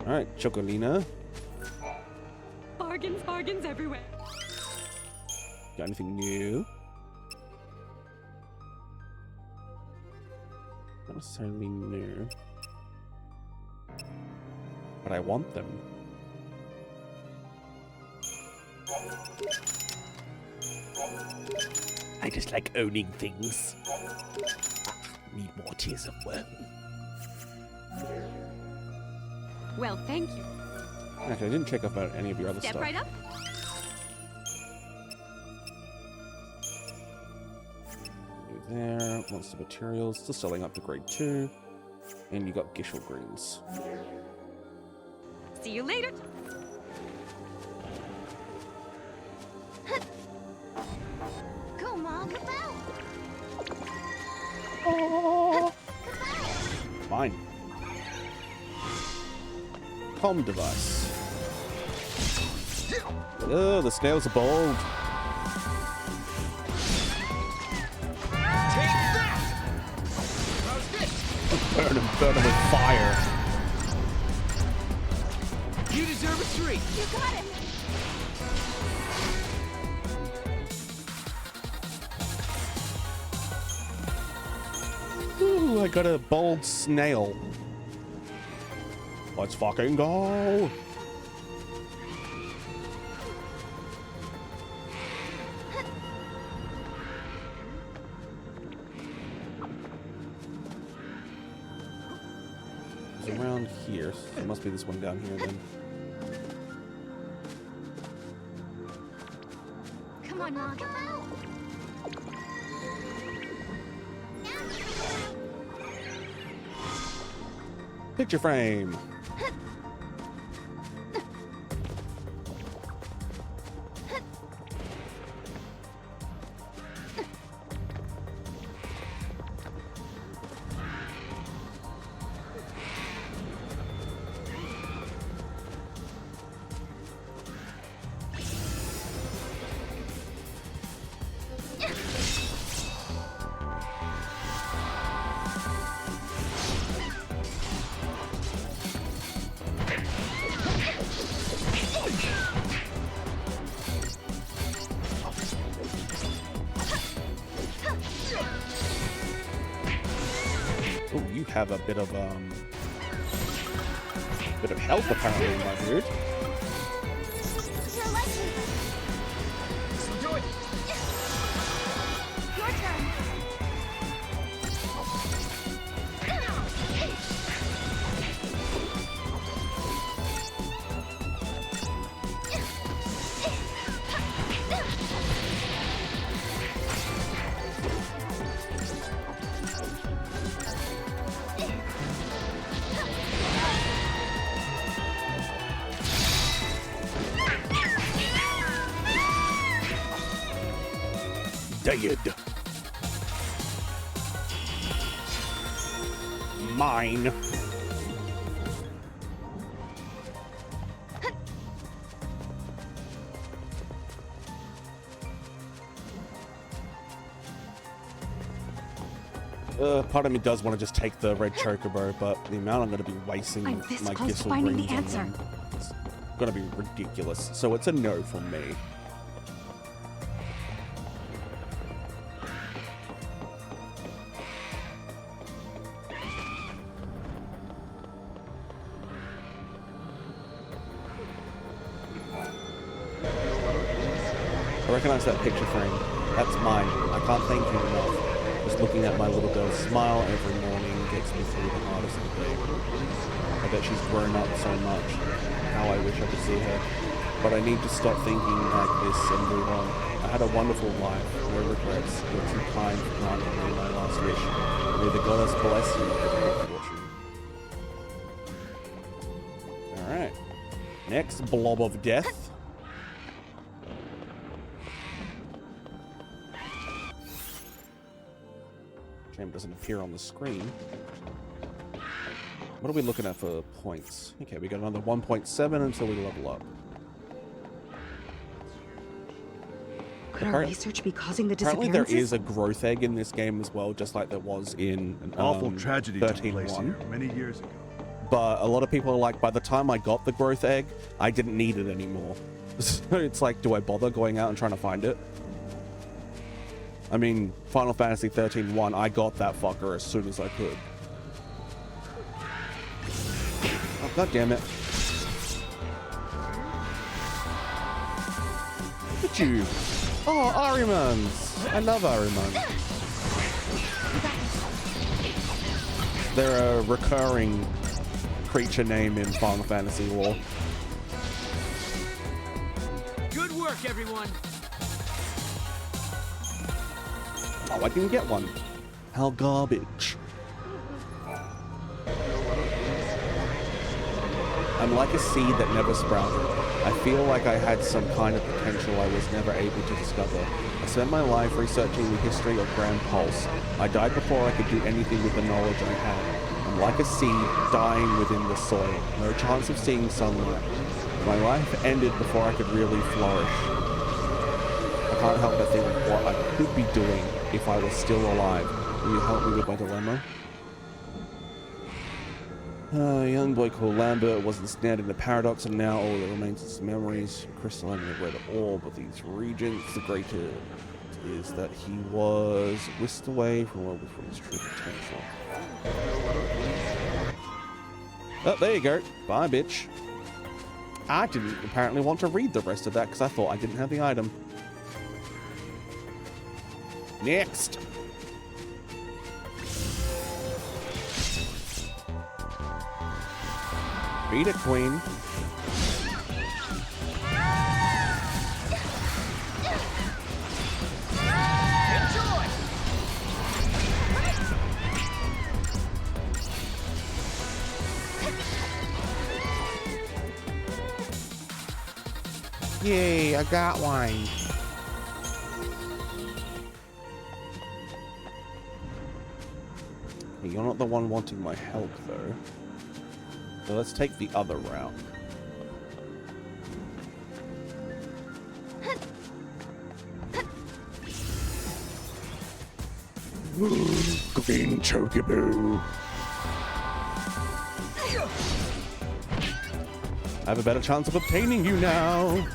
Alright, Chocolina. Bargains, bargains everywhere. Got anything new? Not necessarily new. But I want them. I just like owning things. Need more tears of woe. Well, thank you. Actually, I didn't check about any of your other Step stuff. right up. There, monster materials, still selling up to grade 2. And you got Gishel greens. See you later. Come on, Kabal! Oh. Fine. Comm device. Oh, the snails are bold. Burn him with fire. You deserve a treat. You got it! Ooh, I got a bold snail. Let's fucking go. It's around here. So it must be this one down here then. Come on, Kabal! Picture frame. Oh, you have a bit of health apparently, my dude. Your lightning! Do it. Your turn! Dead. Mine. Part of me does want to just take the red chocobo, but the amount I'm going to be wasting I'm this my close to Gissel finding the greens on answer. them, it's going to be ridiculous. So it's a no from me. I recognize that picture frame. That's mine. I can't thank you enough. Just looking at my little girl's smile every morning gets me through the hardest of the day. I bet she's grown up so much. How I wish I could see her. But I need to stop thinking like this and move on. I had a wonderful life. No regrets. You're too kind for granting me my last wish. May the goddess bless you with good fortune. Alright. Next blob of death. Shame it doesn't appear on the screen. What are we looking at for points? Okay, we got another 1.7 until we level up. Could our research be causing the Apparently disappearances? there is a growth egg in this game as well, just like there was in An awful tragedy took 13-1. place here many years ago. But a lot of people are like, by the time I got the growth egg, I didn't need it anymore. So it's like, do I bother going out and trying to find it? I mean, Final Fantasy XIII-1, I got that fucker as soon as I could. God damn it. Look at you. Oh, Arimans. I love Arimans. They're a recurring creature name in Final Fantasy lore. Good work, everyone. Oh, I didn't get one. How garbage. I'm like a seed that never sprouted. I feel like I had some kind of potential I was never able to discover. I spent my life researching the history of Grand Pulse. I died before I could do anything with the knowledge I had. I'm like a seed dying within the soil. No chance of seeing sunlight. My life ended before I could really flourish. I can't help but think of what I could be doing if I was still alive. Will you help me with my dilemma? A young boy called Lambert was ensnared in the paradox, and now all that remains is memories. Crystalline and red orb of these regents. The greater is that he was whisked away from what was his true potential. Oh, there you go. Bye, bitch. I didn't apparently want to read the rest of that because I thought I didn't have the item. Next. Beat it, queen. Yay, I got one. You're not the one wanting my help, though. So let's take the other route. Green Chocobo. I have a better chance of obtaining you now.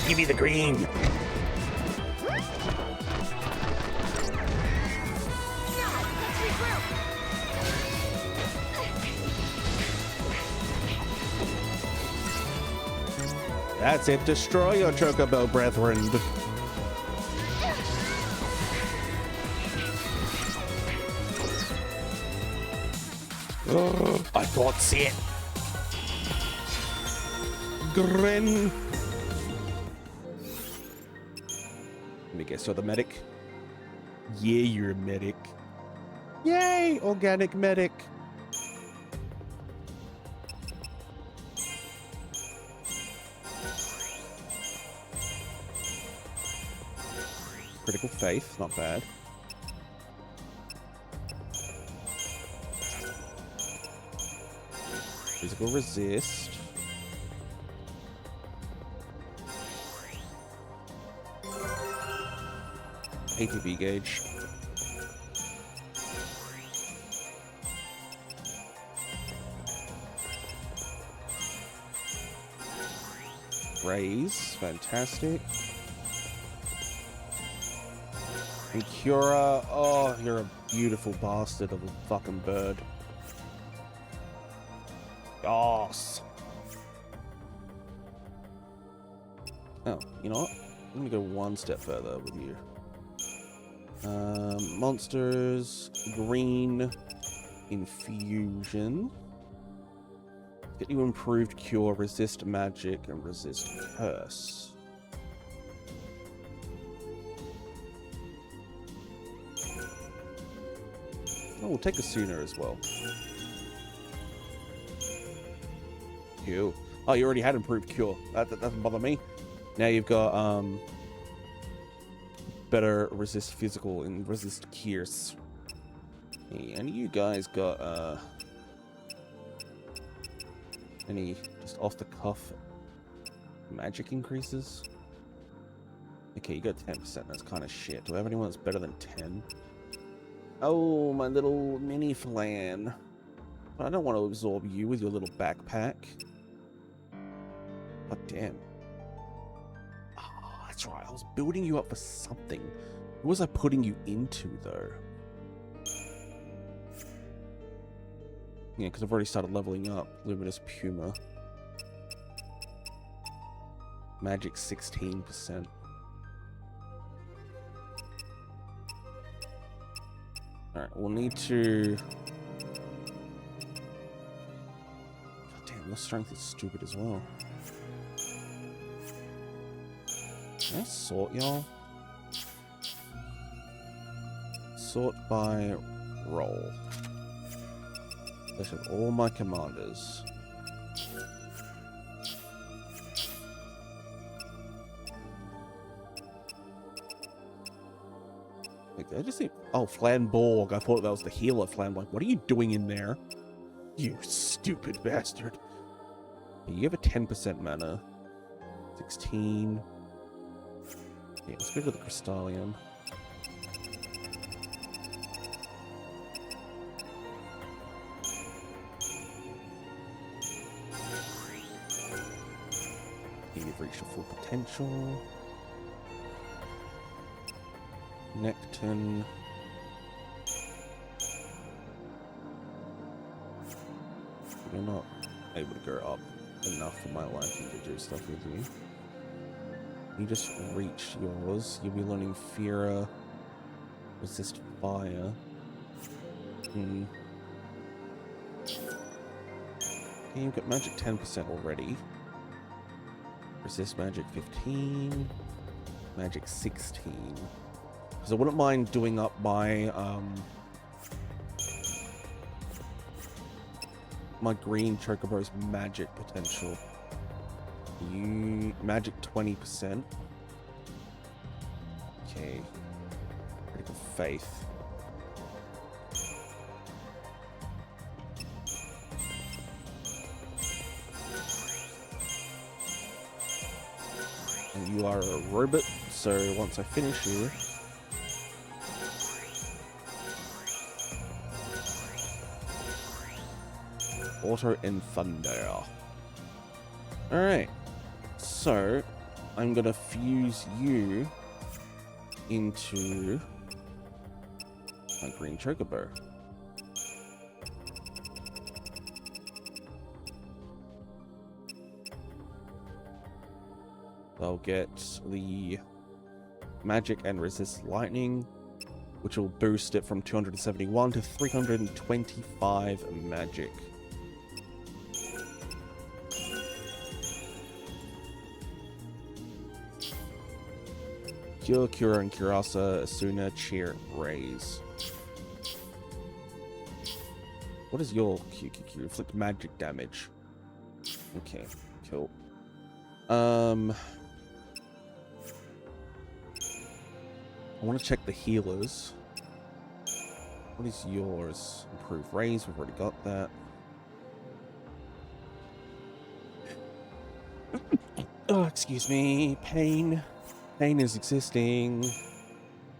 Give me the green. That's it. Destroy your Chocobo, brethren. I thought it. Grin. Let me guess, you're the medic? Yeah, you're a medic. Yay, organic medic. Critical faith, not bad. Physical resist. ATB gauge. Raise, fantastic. And Cura, oh, you're a beautiful bastard of a fucking bird. Yes. Oh, you know what? I'm gonna go one step further with you. Monsters, green, infusion. Get you improved cure, resist magic, and resist curse. Oh, we'll take a sooner as well. Ew. Oh, you already had improved cure. That doesn't bother me. Now you've got better resist physical and resist cures. Yeah, and you guys got any just off the cuff magic increases? Okay, you got 10%. That's kind of shit. Do I have anyone that's better than 10? Oh, my little mini flan. I don't want to absorb you with your little backpack. God damn. Oh, that's right. I was building you up for something. What was I putting you into, though? Yeah, because I've already started leveling up. Luminous Puma. Magic 16%. Alright, we'll need to... God damn, your strength is stupid as well. Can I sort y'all? Sort by role. List of all my commanders. Like, I just think, oh, Flamborg. I thought that was the healer Flamborg. What are you doing in there? You stupid bastard. You have a 10% mana. 16. Yeah, let's go to the Crystallium. You've reached your full potential. Necton. You're not able to go up enough for my liking to do stuff with you. You just reach yours. You'll be learning Fira, resist fire. Okay, you've got magic 10% already. Resist magic 15. Magic 16. Because I wouldn't mind doing up my my green chocobo's magic potential. You magic 20%. Okay. Critical faith. And you are a robot, so once I finish you, auto and thunder. Alright, so I'm gonna fuse you into my green chocobo. I'll get the magic and resist lightning, which will boost it from 271 to 325 magic. Cure, Cura, and Curasa, Asuna, Cheer, Raise. What is your QQQ? Inflict magic damage. Okay, cool. I want to check the healers. What is yours? Improve Raise, we've already got that. Oh, excuse me. Pain. Pain is existing.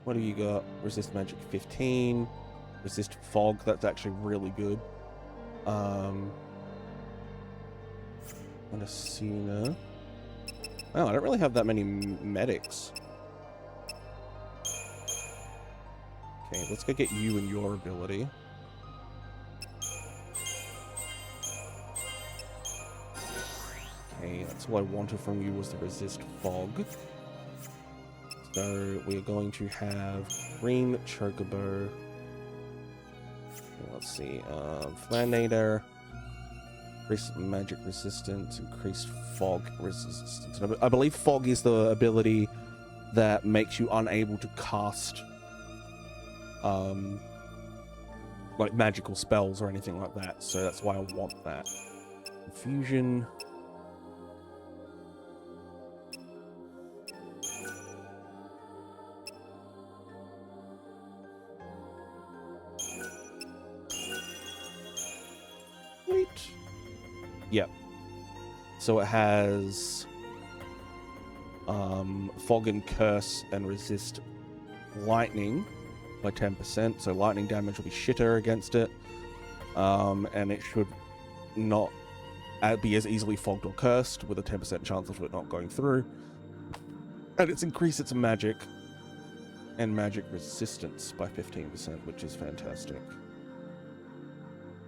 What have you got? Resist magic 15. Resist fog. That's actually really good. And Asuna. Oh, I don't really have that many medics. Okay, let's go get you and your ability. Okay, that's all I wanted from you was the resist fog. So we're going to have green chocobo. Let's see, Flanator, increased magic resistance, increased fog resistance. I believe fog is the ability that makes you unable to cast like magical spells or anything like that. So that's why I want that. Infusion. Yep. So it has Fog and Curse and resist lightning by 10%. So lightning damage will be shitter against it. And it should not be as easily fogged or cursed with a 10% chance of it not going through. And it's increased its magic and magic resistance by 15%, which is fantastic.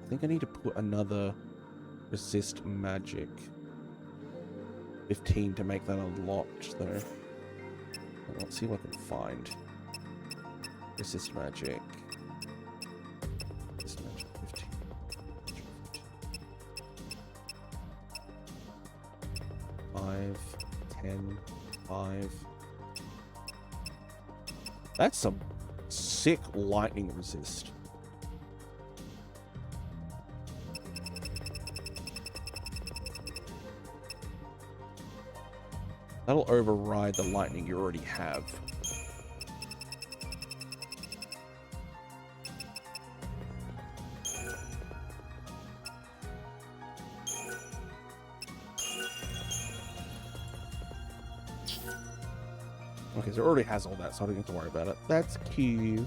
I think I need to put another resist magic 15 to make that unlocked though. Let's see what I can find. Resist magic. Resist magic 15. 5, 10, 5. That's some sick lightning resist. That'll override the lightning you already have. Okay, so it already has all that, so I don't have to worry about it. That's cute.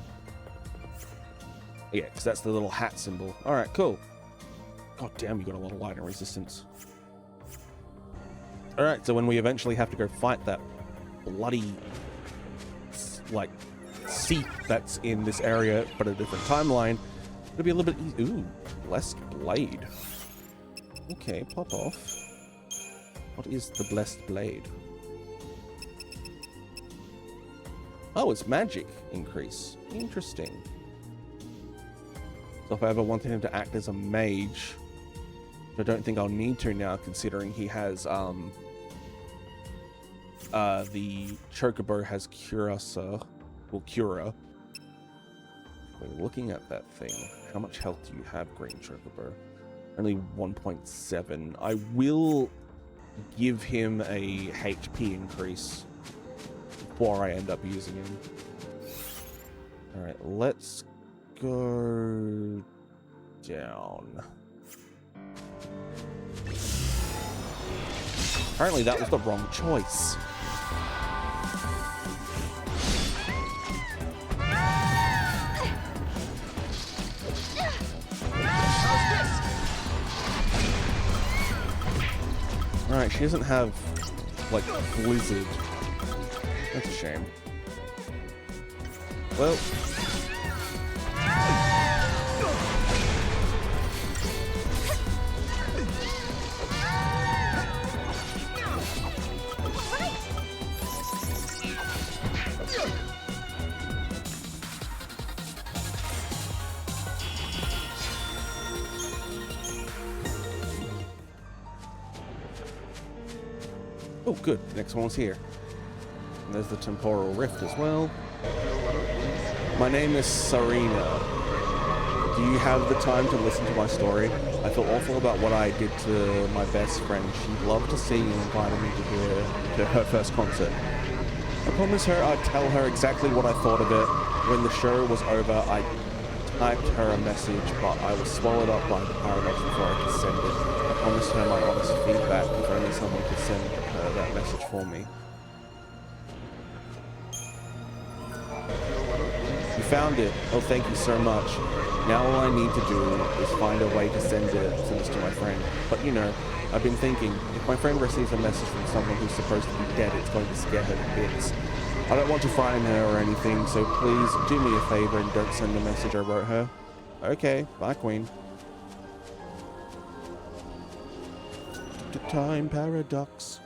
Yeah, because that's the little hat symbol. Alright, cool. God damn, you got a lot of lightning resistance. Alright, so when we eventually have to go fight that bloody, like, seat that's in this area, but a different timeline, it'll be a little bit easy. Ooh, Blessed Blade. Okay, pop off. What is the Blessed Blade? Oh, it's magic increase. Interesting. So if I ever wanted him to act as a mage, I don't think I'll need to now, considering he has, the Chocobo has Curasa, well, Cura. We're looking at that thing. How much health do you have, Green Chocobo? Only 1.7. I will give him a HP increase before I end up using him. Alright, let's go down. Apparently that was the wrong choice. Alright, she doesn't have, like, Blizzard. That's a shame. Well... Oh, good. Next one's here. And there's the temporal rift as well. My name is Serena. Do you have the time to listen to my story? I feel awful about what I did to my best friend. She'd love to see you and invited me to her first concert. I promised her I'd tell her exactly what I thought of it. When the show was over, I typed her a message, but I was swallowed up by the paradox before I could send it. I promised her my honest feedback if only someone could send her that message for me. You found it. Oh, thank you so much. Now all I need to do is find a way to send this to my friend. But you know, I've been thinking, if my friend receives a message from someone who's supposed to be dead, it's going to scare her to bits. I don't want to frighten her or anything, so please do me a favor and don't send the message I wrote her. Okay, bye, Queen. The time paradox.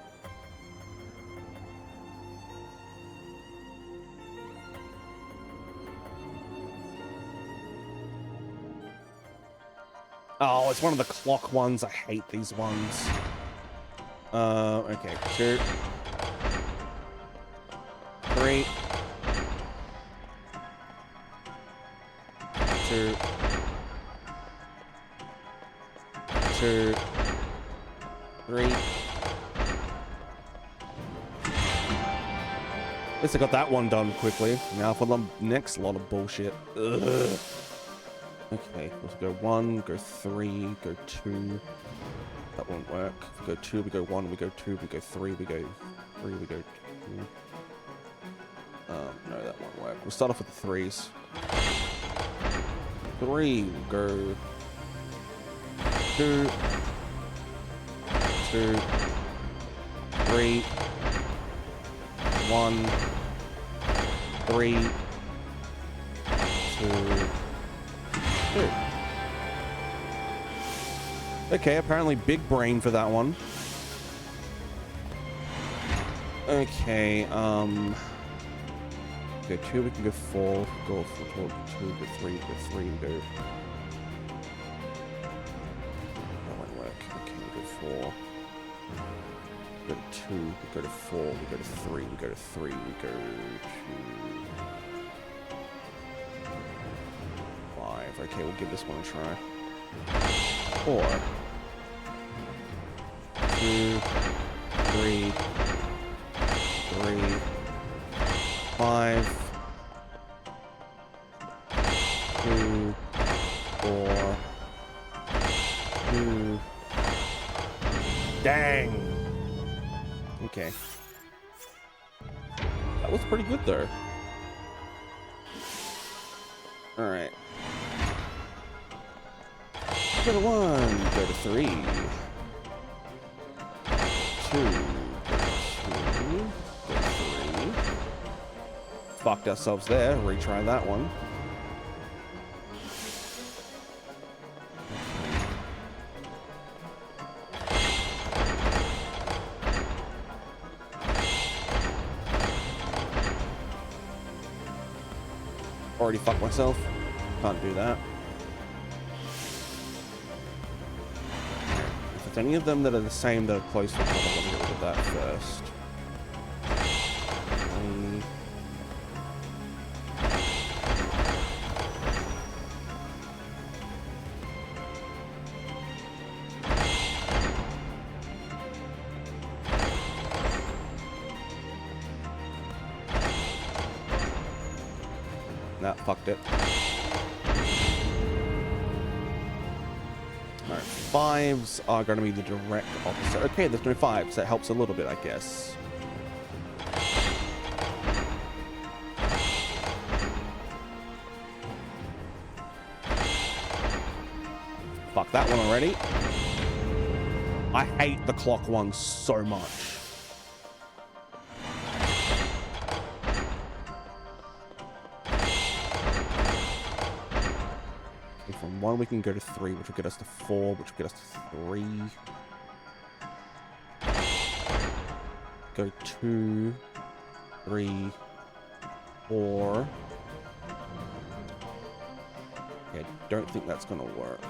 Oh, it's one of the clock ones. I hate these ones. Okay. 2, 3. 2. 2. 3. At least I got that one done quickly. Now for the next lot of bullshit. Ugh. Okay, let's go 1, go 3, go 2. That won't work. If we go 2, we go 1, we go 2, we go 3, we go 3, we go 2. No, that won't work. We'll start off with the 3s. 3, we'll go 2, 2, 3, 1, 3, 2, 2. Okay, apparently big brain for that one. Okay, go 2, we can go 4, go 4, 2, go 3, go 3, and go... That won't work. Okay, we go 4. We go to 2, we go to 4, we go to 3, we go to 3, we go to... 5. Okay, we'll give this one a try. 4. 2, 3, 3, 5, 2, 4, 2. Dang. Okay. That was pretty good though. All right. Go to 1, go to 3, 2, go to 2, go to 3. Fucked ourselves there. Retry that one. Already fucked myself. Can't do that. If it's any of them that are the same that are close to each other, let me get rid of that first. That fucked it. Alright, 5s are going to be the direct opposite. Okay, there's no 5s. That helps a little bit, I guess. Fuck that one already. I hate the clock one so much. From 1 we can go to 3, which will get us to 4, which will get us to 3. Go 2, 3, 4. Okay, I don't think that's gonna work.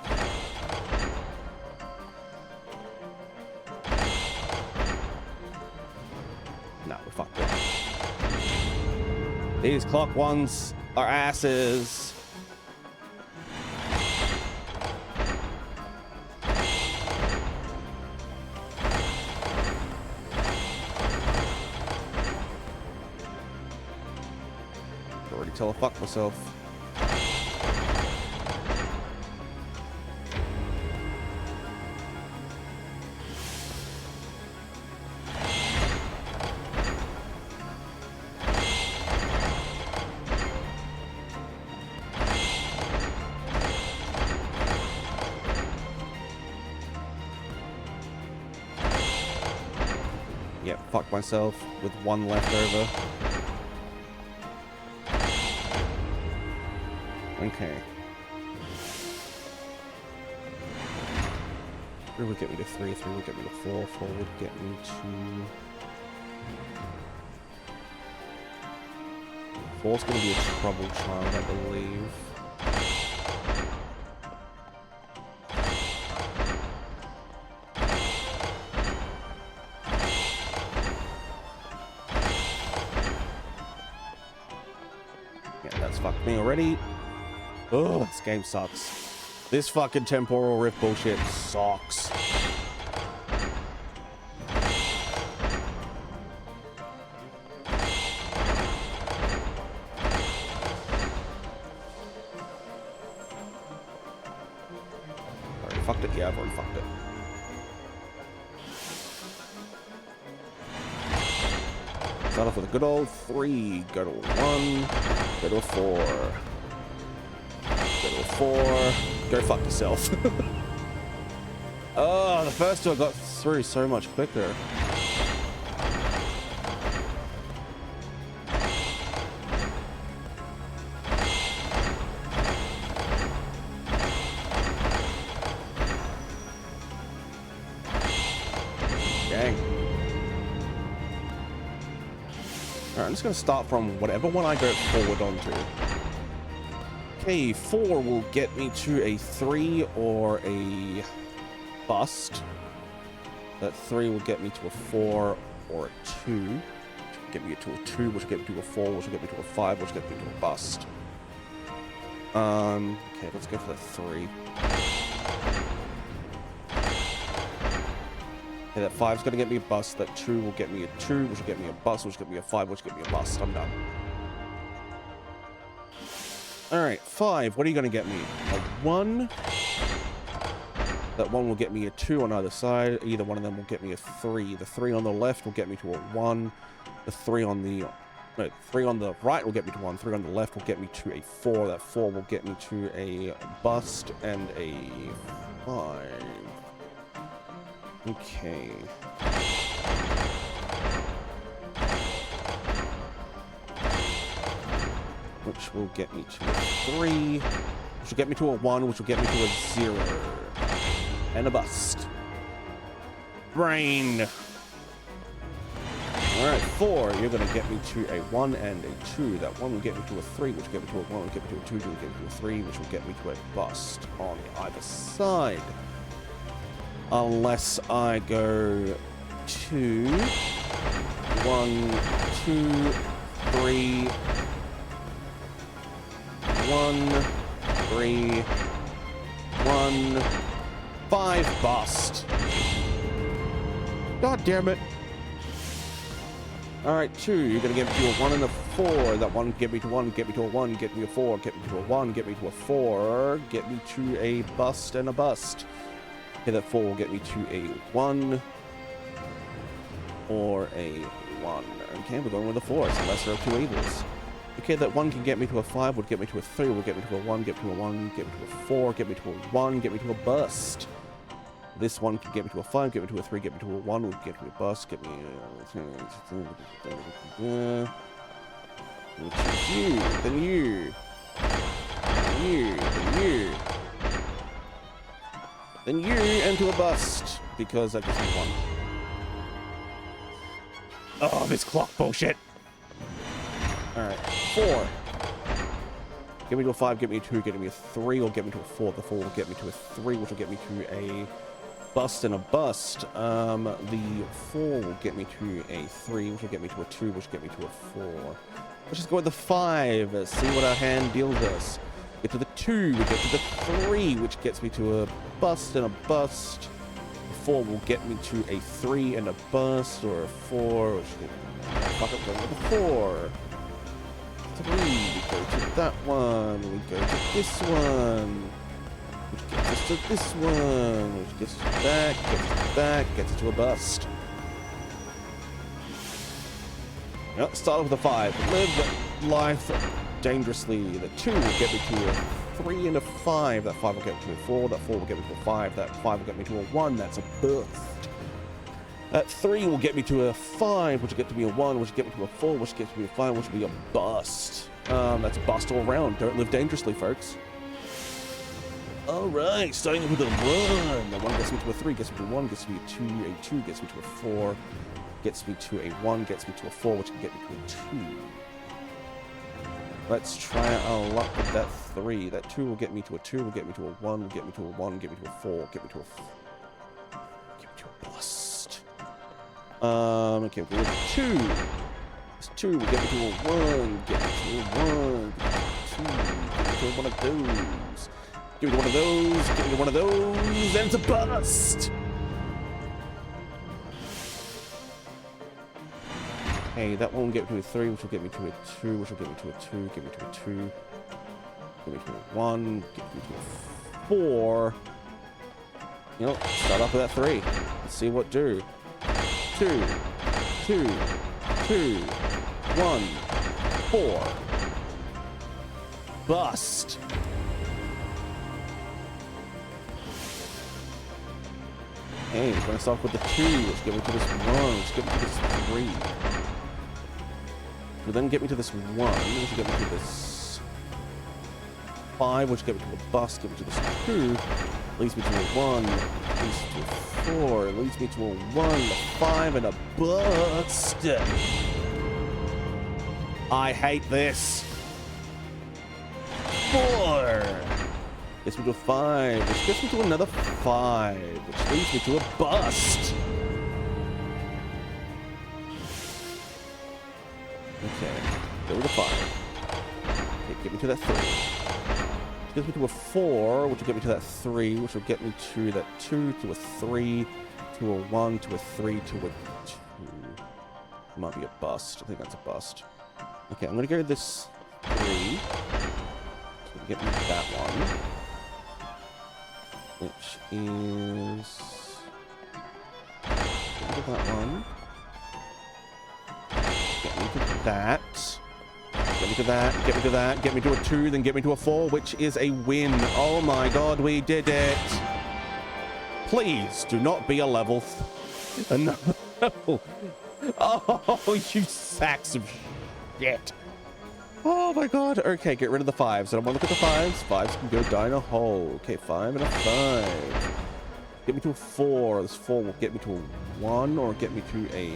No, we're fucked up. These clock ones are asses. Till I fuck myself. Yep, fuck myself with 1 left over. Okay. 3 would get me to 3, 3 would get me to 4, 4 would get me to... 4's gonna be a trouble child, I believe. Yeah, that's fucked me already. Oh, this game sucks. This fucking temporal rift bullshit sucks. Already fucked it? Yeah, I've already fucked it. Start off with a good old 3. Go to a 1. Go to a 4. Go to a 4. Go fuck yourself. Oh, the first two I got through so much quicker. Dang. Alright, I'm just going to start from whatever one I go forward onto. Okay, 4 will get me to a 3 or a bust. That 3 will get me to a 4 or a 2. Which will get me to a 2, which will get me to a 4, which will get me to a 5, which will get me to a bust. Okay, let's go for the 3. Okay, that 5's going to get me a bust. That 2 will get me a 2, which will get me a bust, which will get me a 5, which will get me a bust. I'm done. Alright, 5. What are you going to get me? A 1. That 1 will get me a 2 on either side. Either one of them will get me a 3. The 3 on the left will get me to a 1. The 3 on the... No, 3 on the right will get me to 1. 3 on the left will get me to a 4. That 4 will get me to a bust and a 5. Okay. Which will get me to a 3. Which will get me to a 1. Which will get me to a 0. And a bust. Brain. Alright, 4. You're going to get me to a 1 and a 2. That 1 will get me to a 3, which will get me to a 1, will get me to a 2, which will get me to a 3, which will get me to a bust on either side. Unless I go 2, 1, 2, 3, 1, 3, 1, 5, bust. God damn it. Alright, 2. You're going to get me to a 1 and a 4. That 1 get me to 1, get me to a 1, get me a 4, get me to a 1, get me to a 4, get me to a bust and a bust. Okay, that 4 will get me to a 1 or a 1. Okay, we're going with a 4. It's the lesser of two evils. Okay, that 1 can get me to a 5, would get me to a 3, would get me to a 1, get me to a 1, get me to a 4, get me to a 1, get me to a bust. This 1 can get me to a 5, get me to a 3, get me to a 1, would get me a bust, get me which is you, then you, then you, then you. Then you into a bust, because that gives me 1. Oh, this clock bullshit. Alright, 4. Get me to a 5, get me a 2, get me a 3, or get me to a 4. The 4 will get me to a 3, which will get me to a bust and a bust. The 4 will get me to a 3, which will get me to a 2, which will get me to a 4. Let's just go with the 5, see what our hand deals us. Get to the 2, we get to the 3, which gets me to a bust and a bust. The 4 will get me to a 3 and a bust, or a 4, which fuck up, going with the 4. 3, we go to that one, we go to this one, which gets us to this one, which gets us to that, gets us to that, gets us to a bust. Yep, start off with a 5. Live life dangerously. The 2 will get me to a 3 and a 5. That 5 will get me to a 4. That 4 will get me to a 5. That 5 will get me to a 1. That's a bust. That 3 will get me to a 5, which will get to be a 1, which will get me to a 4, which gets me to a 5, which will be a bust. That's a bust all around. Don't live dangerously, folks. Alright, starting with a 1. The 1 gets me to a 3, gets me to a 1, gets me to a 2 gets me to a 4, gets me to a 1, gets me to a 4, which can get me to a 2. Let's try our luck with that 3. That 2 will get me to a 2, will get me to a 1, will get me to a 1, get me to a 4, get me to a... get me to a bust. Okay, we'll go with 2. This 2 will get me to a 1, get me to a 1, get me to a 2, get me to one of those. Give me to one of those, give me to one of those, and it's a bust! Okay, that one will get me to a 3, which will get me to a 2, which will get me to a 2, get me to a 2, get me to a 1, get me to a 4. You know, start off with that 3. Let's see what do. 2, 2, 2, 1, 4. Bust. Okay, we're going to start with the 2, which get me to this 1, which get me to this 3. Will then get me to this 1, which will get me to this 5, which will get me to a bust, get me to this 2, leads me to a 1, leads me to a 4, leads me to a 1, a 5, and a bust. I hate this. 4. Gets me to a 5, which gets me to another 5, which leads me to a bust. Okay, go with a 5. Okay, get me to that 3. Which gets me to a 4, which will get me to that 3, which will get me to that 2, to a 3, to a 1, to a 3, to a 2. Might be a bust. I think that's a bust. Okay, I'm gonna go to this 3. So get me that one. Which is... Get me to that one. Get me to that. Get me to that. Get me to that. Get me to a 2, then get me to a 4, which is a win. Oh my god, we did it! Please do not be a level... No. Oh, you sacks of shit. Oh my god. Okay, get rid of the 5s. I don't want to look at the 5s. 5s can go die in a hole. Okay, 5 and a 5. Get me to a 4. This 4 will get me to a 1 or get me to a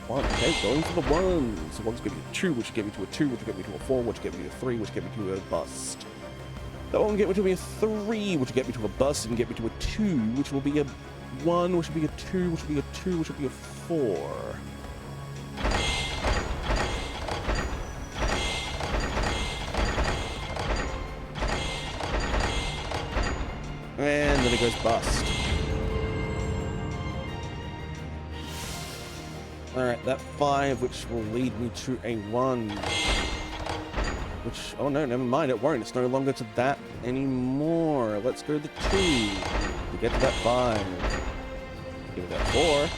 1. Okay, going for the 1. So 1's get me to a 2, which will get me to a 2, which will get me to a 4, which will get me to a 3, which will get me to a bust. That one will get me to a 3, which will get me to a bust, and get me to a 2, which will be a 1, which will be a 2, which will be a 2, which will be a 4. And then it goes bust. Alright, that 5, which will lead me to a 1. Which, oh no, never mind, it won't. It's no longer to that anymore. Let's go to the 2 to get to that 5. Give me that 4.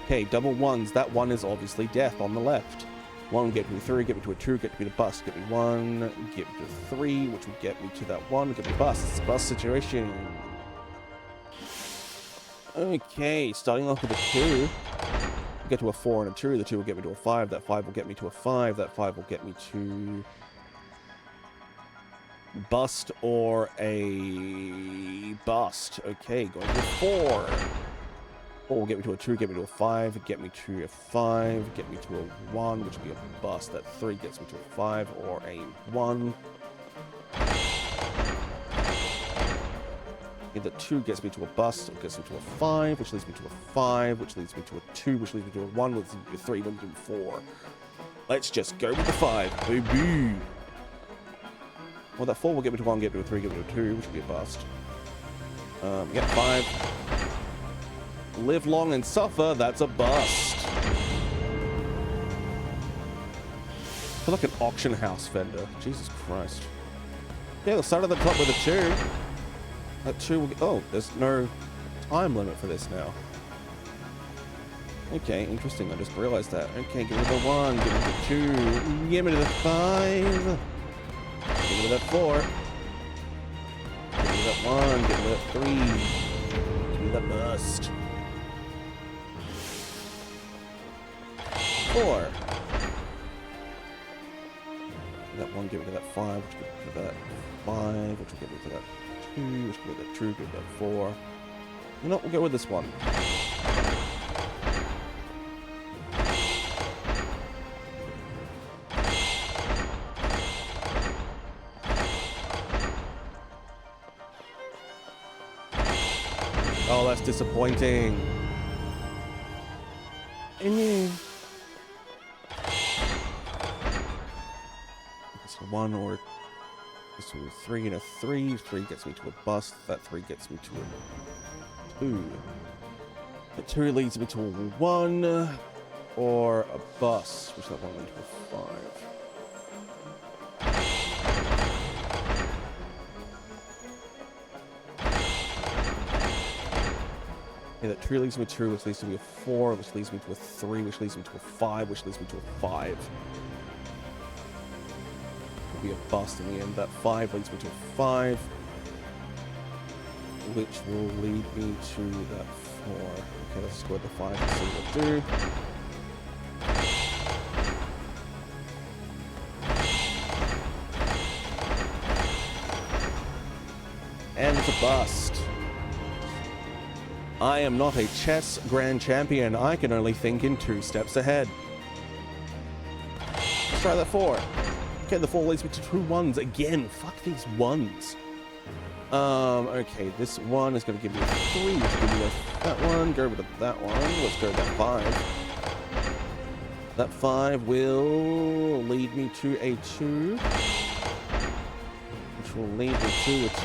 Okay, double 1s. That 1 is obviously death on the left. 1 get me to 3, get me to a 2, get me to bust, get me 1, get me to 3, which will get me to that 1, get me bust. It's a bust situation. Okay, starting off with a 2. Get to a 4 and a 2, the 2 will get me to a 5, that 5 will get me to a 5, that 5 will get me to bust or a bust. Okay, going to a 4. 4 will get me to a 2, get me to a 5, get me to a 5, get me to a 1, which will be a bust. That 3 gets me to a 5 or a 1. The 2 gets me to a bust, it gets me to a 5, which leads me to a 5, which leads me to a 2, which leads me to a 1, which leads me to a 3, which leads me to a 4. Let's just go with the 5, baby. Well, that 4 will get me to 1, get me to a 3, get me to a 2, which will be a bust. Get 5. Live long and suffer, that's a bust. I feel like an auction house vendor. Jesus Christ. Yeah, they'll start at the top with a 2. That 2 will get... Oh, there's no time limit for this now. Okay, interesting. I just realized that. Okay, give me the 1, give me the 2, give me the 5. Give me that 4. Give me that 1, give me that 3. Give me that bust. 4. That 1, give me to that 5, which will get me to that 5, which will get me to that 2, which will get me that 2, give me that 4. You know what, we'll go with this one. Oh, that's disappointing. It's a 1 or it's a 3 and a 3. 3 gets me to a bust. That 3 gets me to a 2. The 2 leads me to a 1 or a bust, which that 1 leads to a 5. Okay, that 2 leads me to 2, which leads me to a 4, which leads me to a 3, which leads me to a 5, which leads me to a 5. Will be a bust in the end. That 5 leads me to a 5, which will lead me to that 4. Okay, let's go with the 5 and see what it'll do. And it's a bust. I am not a chess grand champion. I can only think in 2 steps ahead. Let's try that 4. Okay, the 4 leads me to 2 1s again. Fuck these 1s. Okay, this 1 is going to give me a 3, which will give me that 1. Go rid of that 1. Let's go to that 5. That 5 will lead me to a 2. Which will lead me to a 2,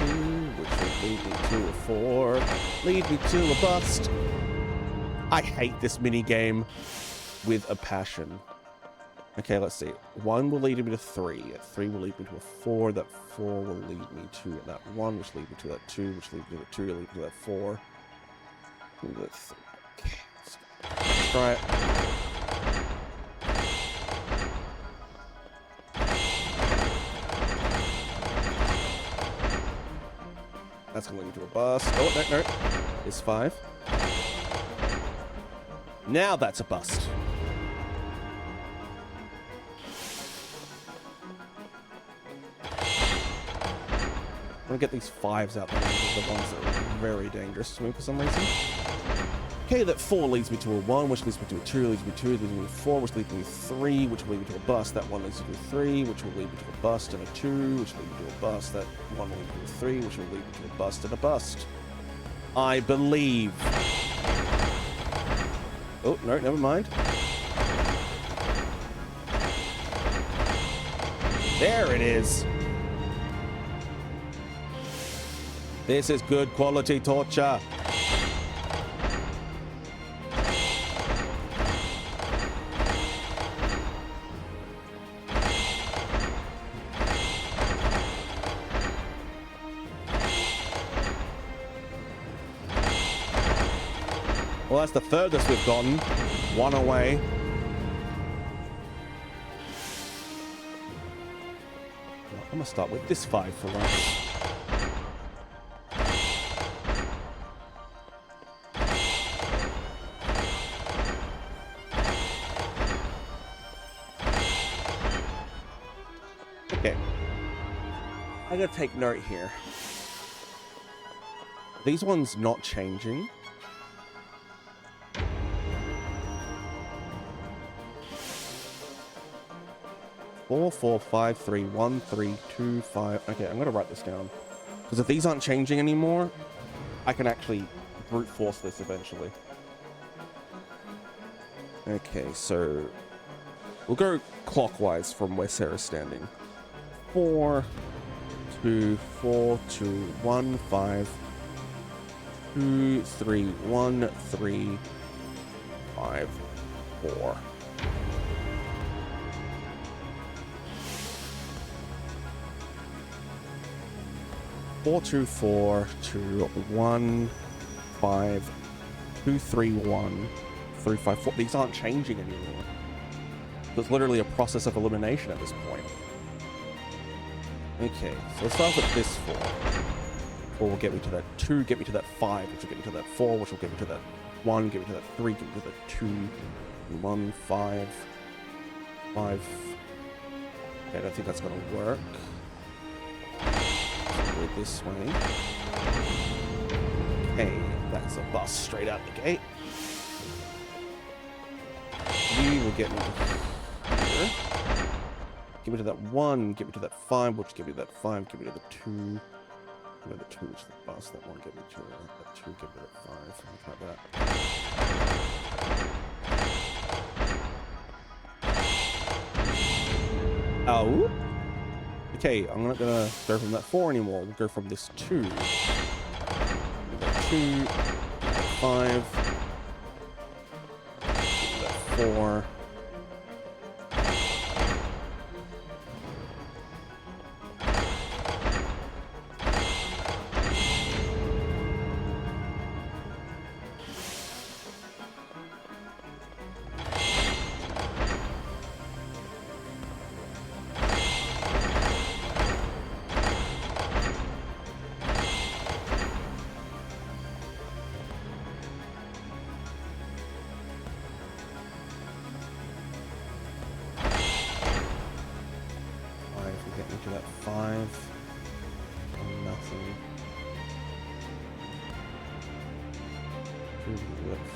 which will lead me to a 4, lead me to a bust. I hate this mini game with a passion. Okay, let's see. 1 will lead me to 3. 3 will lead me to a 4. That 4 will lead me to that 1, which leads me to that 2, which leads me to that 2, lead me to that 4. Okay, let's try it. That's going to lead me to a bust. Oh, no. It's 5. Now that's a bust. I'm going to get these 5s out there because the ones that are very dangerous to me for some reason. Okay, that 4 leads me to a 1, which leads me to a 2, leads me to 2, leads me to a 4, which leads me to 3, which will lead me to a bust. That 1 leads me to a 3, which will lead me to a bust and a 2, which will lead me to a bust. That 1 will lead me to a 3, which will lead me to a bust and a bust. I believe. Oh, no, never mind. There it is. This is good quality torture. Well, that's the furthest we've gotten. 1 away. Well, I'm gonna start with this 5 for once. Okay. I gotta take note here. These ones not changing. 4, 4, 5, 3, 1, 3, 2, 5. Okay, I'm gonna write this down. Because if these aren't changing anymore, I can actually brute force this eventually. Okay, so we'll go clockwise from where Sarah's standing. 4, 2, 4, 2, 1, 5, 2, 3, 1, 3, 5, 4. 4, 2, 4, 2, 1, 5, 2, 3, 1, 3, 5, 4. These aren't changing anymore. It's literally a process of elimination at this point. Okay, so let's start with this 4. 4 will get me to that 2, get me to that 5, which will get me to that 4, which will get me to that 1, get me to that 3, get me to that 2, 1, 5, 5. Okay, I don't think that's going to work. Go this way. Okay, that's a bust straight out the gate. You will get me to here. Get me to that 1, get me to that 5, which get me to that 5, get me to the 2. Get me to the 2, which is the bust. That 1, get me to that 2, get me to that 5. Something like that. Oh. Okay, I'm not gonna go from that 4 anymore. We'll go from this 2. That 2, that 5, that 4.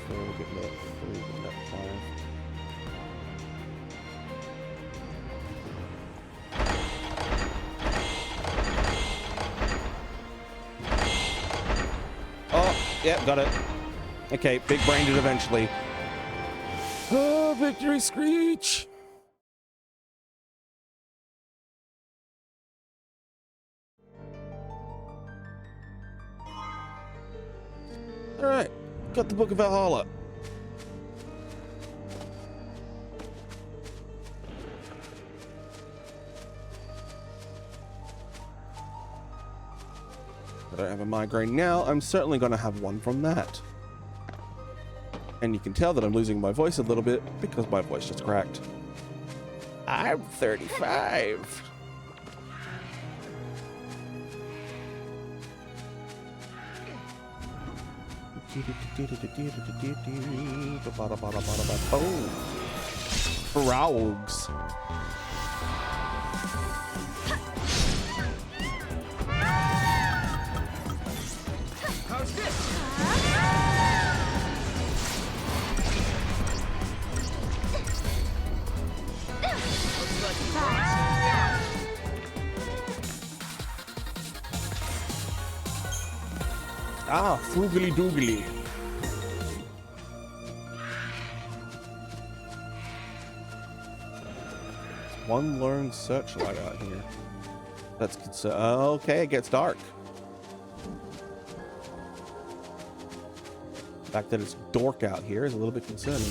4, we'll get that 3, get that 5. Oh, yeah, got it. Okay, big brained it eventually. Oh, victory screech! Alright, got the Book of Valhalla. I don't have a migraine now, I'm certainly going to have one from that. And you can tell that I'm losing my voice a little bit because my voice just cracked. I'm 35. Oh, frogs. How's this? Ah, frugally doogly. One lone searchlight out here. That's okay, it gets dark. The fact that it's dark out here is a little bit concerning.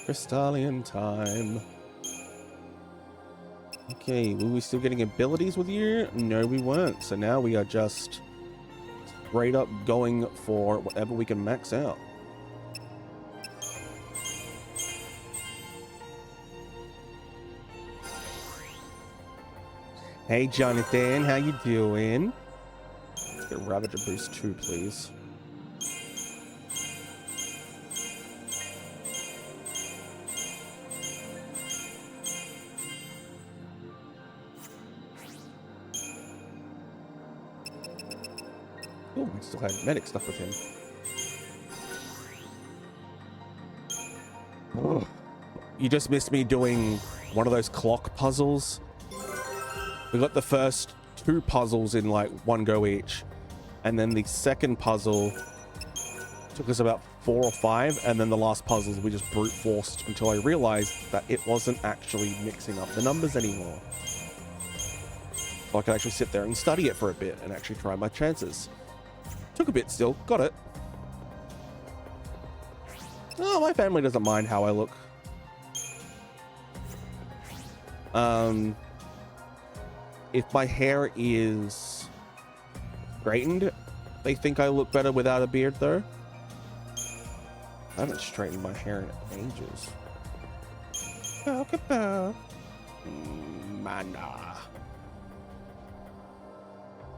Crystallian time. Okay, were we still getting abilities with you? No, we weren't. So now we are just straight up going for whatever we can max out. Hey, Jonathan, how you doing? Let's get Ravager Boost 2, please. Oh, we still had medic stuff with him. Oh, you just missed me doing one of those clock puzzles. We got the first 2 puzzles in like one go each, and then the second puzzle took us about 4 or 5, and then the last puzzles we just brute forced until I realized that it wasn't actually mixing up the numbers anymore. So I could actually sit there and study it for a bit and actually try my chances. Took a bit still, got it. Oh, my family doesn't mind how I look. If my hair is straightened, they think I look better without a beard though. I haven't straightened my hair in ages. Mana.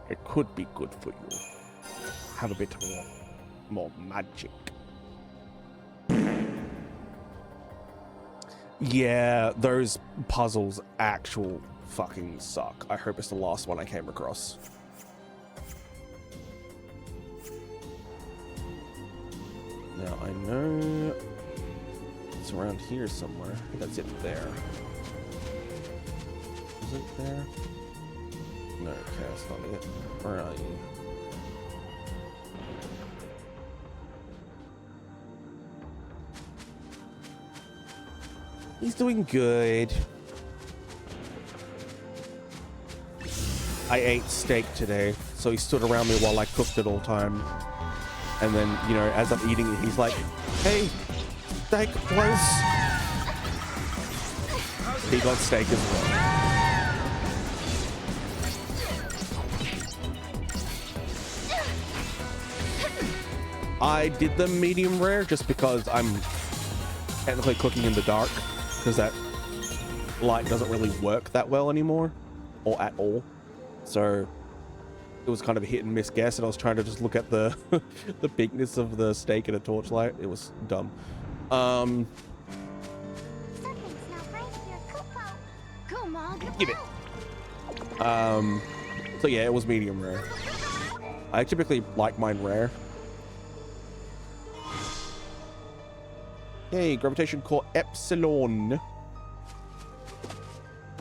It could be good for you. Have a bit more magic. Yeah, those puzzles actual fucking suck. I hope it's the last one I came across. Now I know it's around here somewhere. I think that's it there. Is it there? No, okay, that's not it. Where are you? He's doing good. I ate steak today, so he stood around me while I cooked it all time. And then, you know, as I'm eating it, he's like, hey, steak, please. He got steak as well. I did the medium rare just because I'm technically cooking in the dark, because that light doesn't really work that well anymore, or at all. So it was kind of a hit and miss guess, and I was trying to just look at the the bigness of the stake in a torchlight. It was dumb. Give it. So yeah, it was medium rare. I typically like mine rare. Yay, gravitation core epsilon.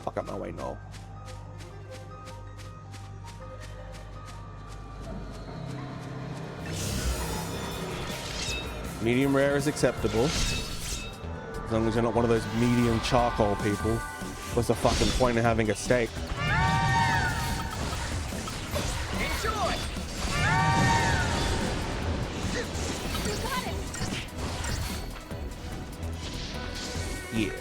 Fuck up my way, no. Medium rare is acceptable. As long as you're not one of those medium charcoal people. What's the fucking point of having a steak? Enjoy. Yeah.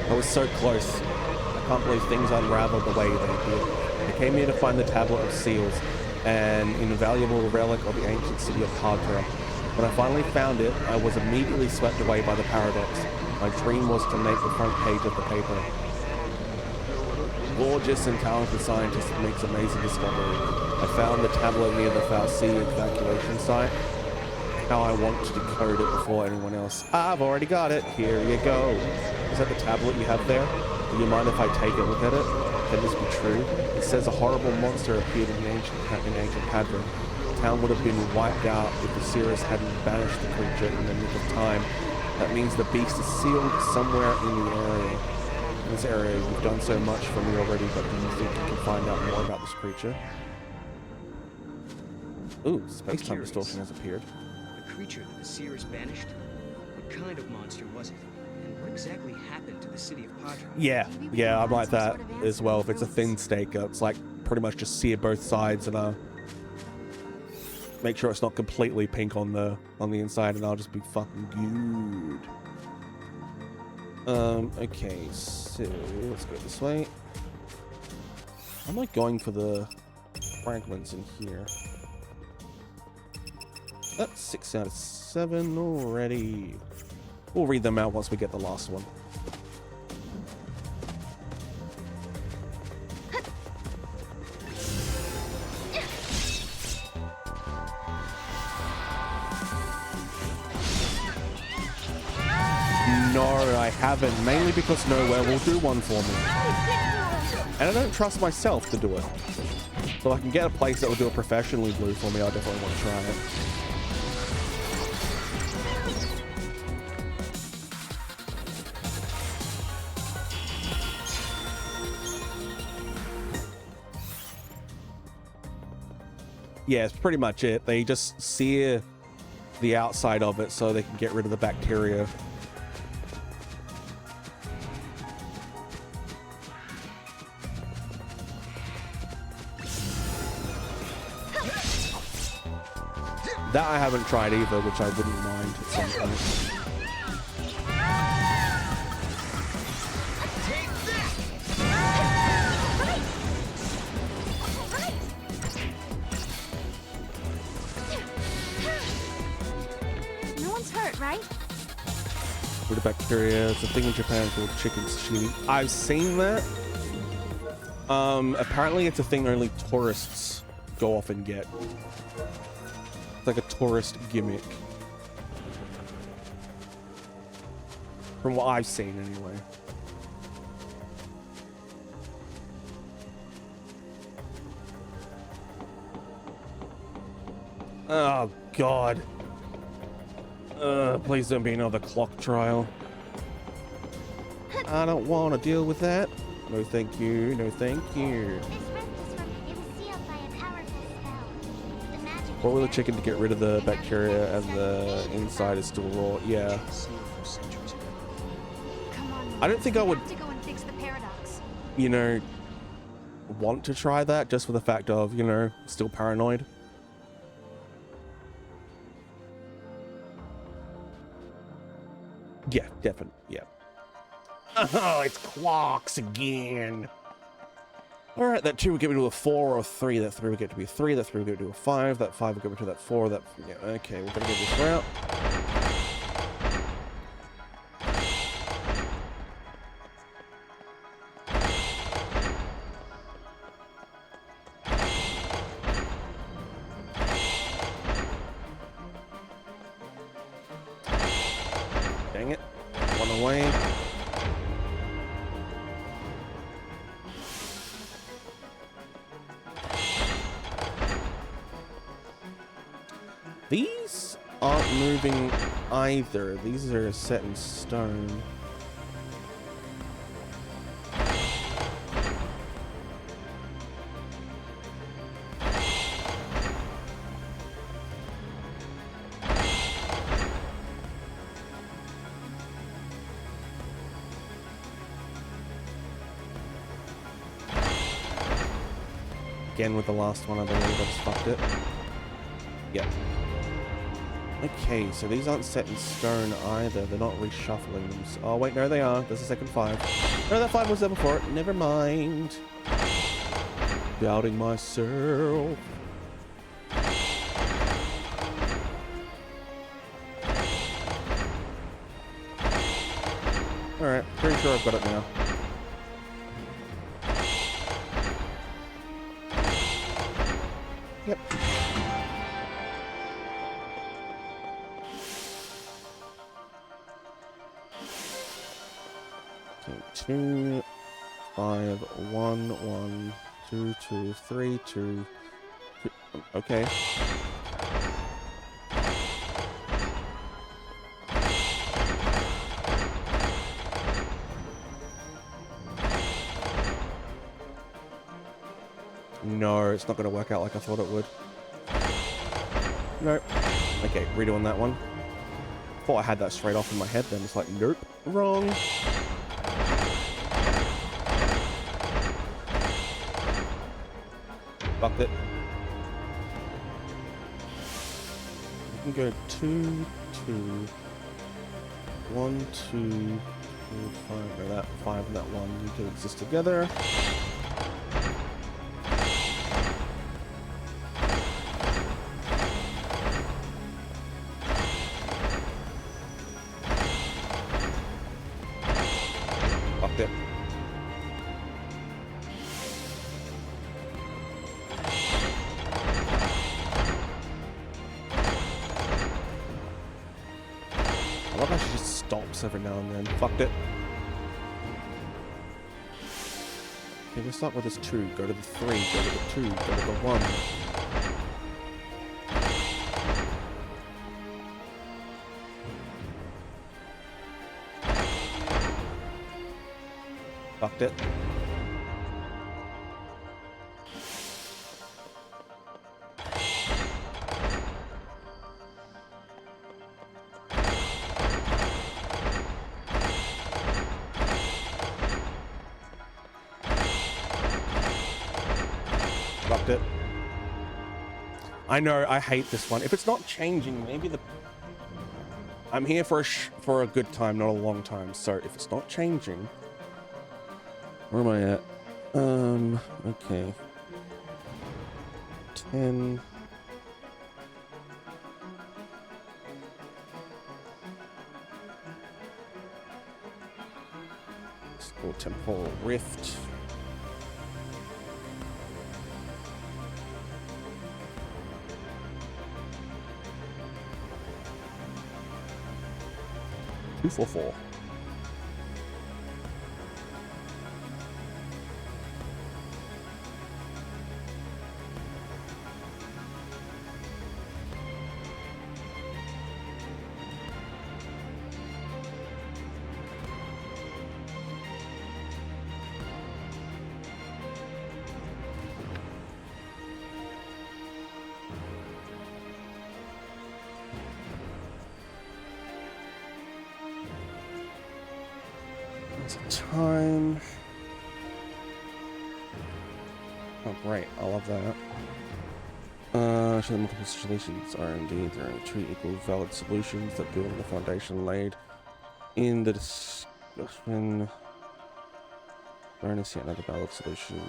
I was so close. I can't believe things unraveled the way they did. I came here to find the Tablet of Seals, an invaluable relic of the ancient city of Padra. When I finally found it, I was immediately swept away by the paradox. My dream was to make the front page of the paper. Gorgeous and talented scientist makes amazing discovery. I found the tablet near the Foul Sea evacuation site. Now I want to decode it before anyone else. I've already got it. Here you go. Is that the tablet you have there? Do you mind if I take a look at it? Can this be true? It says a horrible monster appeared in ancient Padra. The town would have been wiped out if the Cirrus hadn't banished the creature in the nick of time. That means the beast is sealed somewhere in the area. In this area, you've done so much for me already, but do you think you can find out more about this creature? Ooh, space-time distortion has appeared. The creature that the Cirrus banished? What kind of monster was it? And what exactly happened to the city of Padra? Yeah, I'm like that as well. If it's a thin steak, it's like pretty much just sear both sides and make sure it's not completely pink on the inside, and I'll just be fucking good. Okay, so let's go this way. I'm like going for the fragments in here. That's 6 out of 7 already. We'll read them out once we get the last one. No, I haven't. Mainly because nowhere will do one for me. And I don't trust myself to do it. So if I can get a place that will do it professionally blue for me, I definitely want to try it. Yeah, it's pretty much it. They just sear the outside of it so they can get rid of the bacteria. That I haven't tried either, which I wouldn't mind at some point. No one's hurt, right? With the bacteria, it's a thing in Japan called chicken sashimi. I've seen that. Apparently it's a thing only tourists go off and get. Like a tourist gimmick. From what I've seen, anyway. Oh, God. Please don't be another clock trial. I don't want to deal with that. No, thank you. No, thank you. What will the chicken to get rid of the bacteria and the inside is still raw? Yeah. I don't think I would, you know, want to try that just for the fact of, you know, still paranoid. Yeah, definitely. Yeah. Oh, it's clocks again. Alright, that 2 will get me to a 4 or 3. That 3 will get to be a 3. That 3 will get to a 5. That 5 will get me to that 4. That, yeah, okay, we're gonna go this route. Dang it. One away. These aren't moving either. These are set in stone. Again with the last one, I believe I just fucked it. Yep. Okay, so these aren't set in stone either. They're not reshuffling them. Oh wait, no they are. There's a second 5. No, that 5 was there before. Never mind. Doubting myself. Alright, pretty sure I've got it now. Yep. Okay, 2, 5, 1, 1, 2, 2, 3, 2. Okay. No, it's not going to work out like I thought it would. Nope. Okay, redoing that one. Thought I had that straight off in my head, then it's like, nope, wrong. Fucked it. We can go 2, 2, 1, 2, 2, 5, no, that 5 and that 1 need to exist together. Fucked it. I love how she just stops every now and then. Fucked it. Okay, we'll start with this 2. Go to the 3. Go to the 2. Go to the 1. Fucked it. Fucked it. I know, I hate this one. If it's not changing, maybe the... I'm here for a good time, not a long time. So if it's not changing... Where am I at? Okay. 10. Let's go temporal rift. Two, 4, 4. Time. Oh, great. I love that. Show the multiple solutions are indeed there are 2 equal valid solutions that build on the foundation laid in the discussion. Learn to see another valid solution.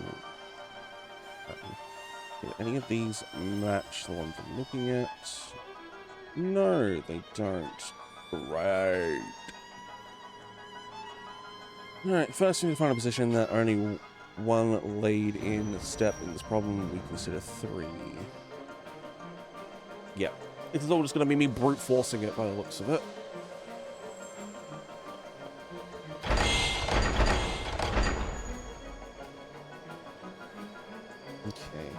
Do any of these match the ones I'm looking at? No, they don't. Great. Alright, first we need to find a position that only one lead in step in this problem we consider 3. Yep. It's all just going to be me brute forcing it by the looks of it. Okay.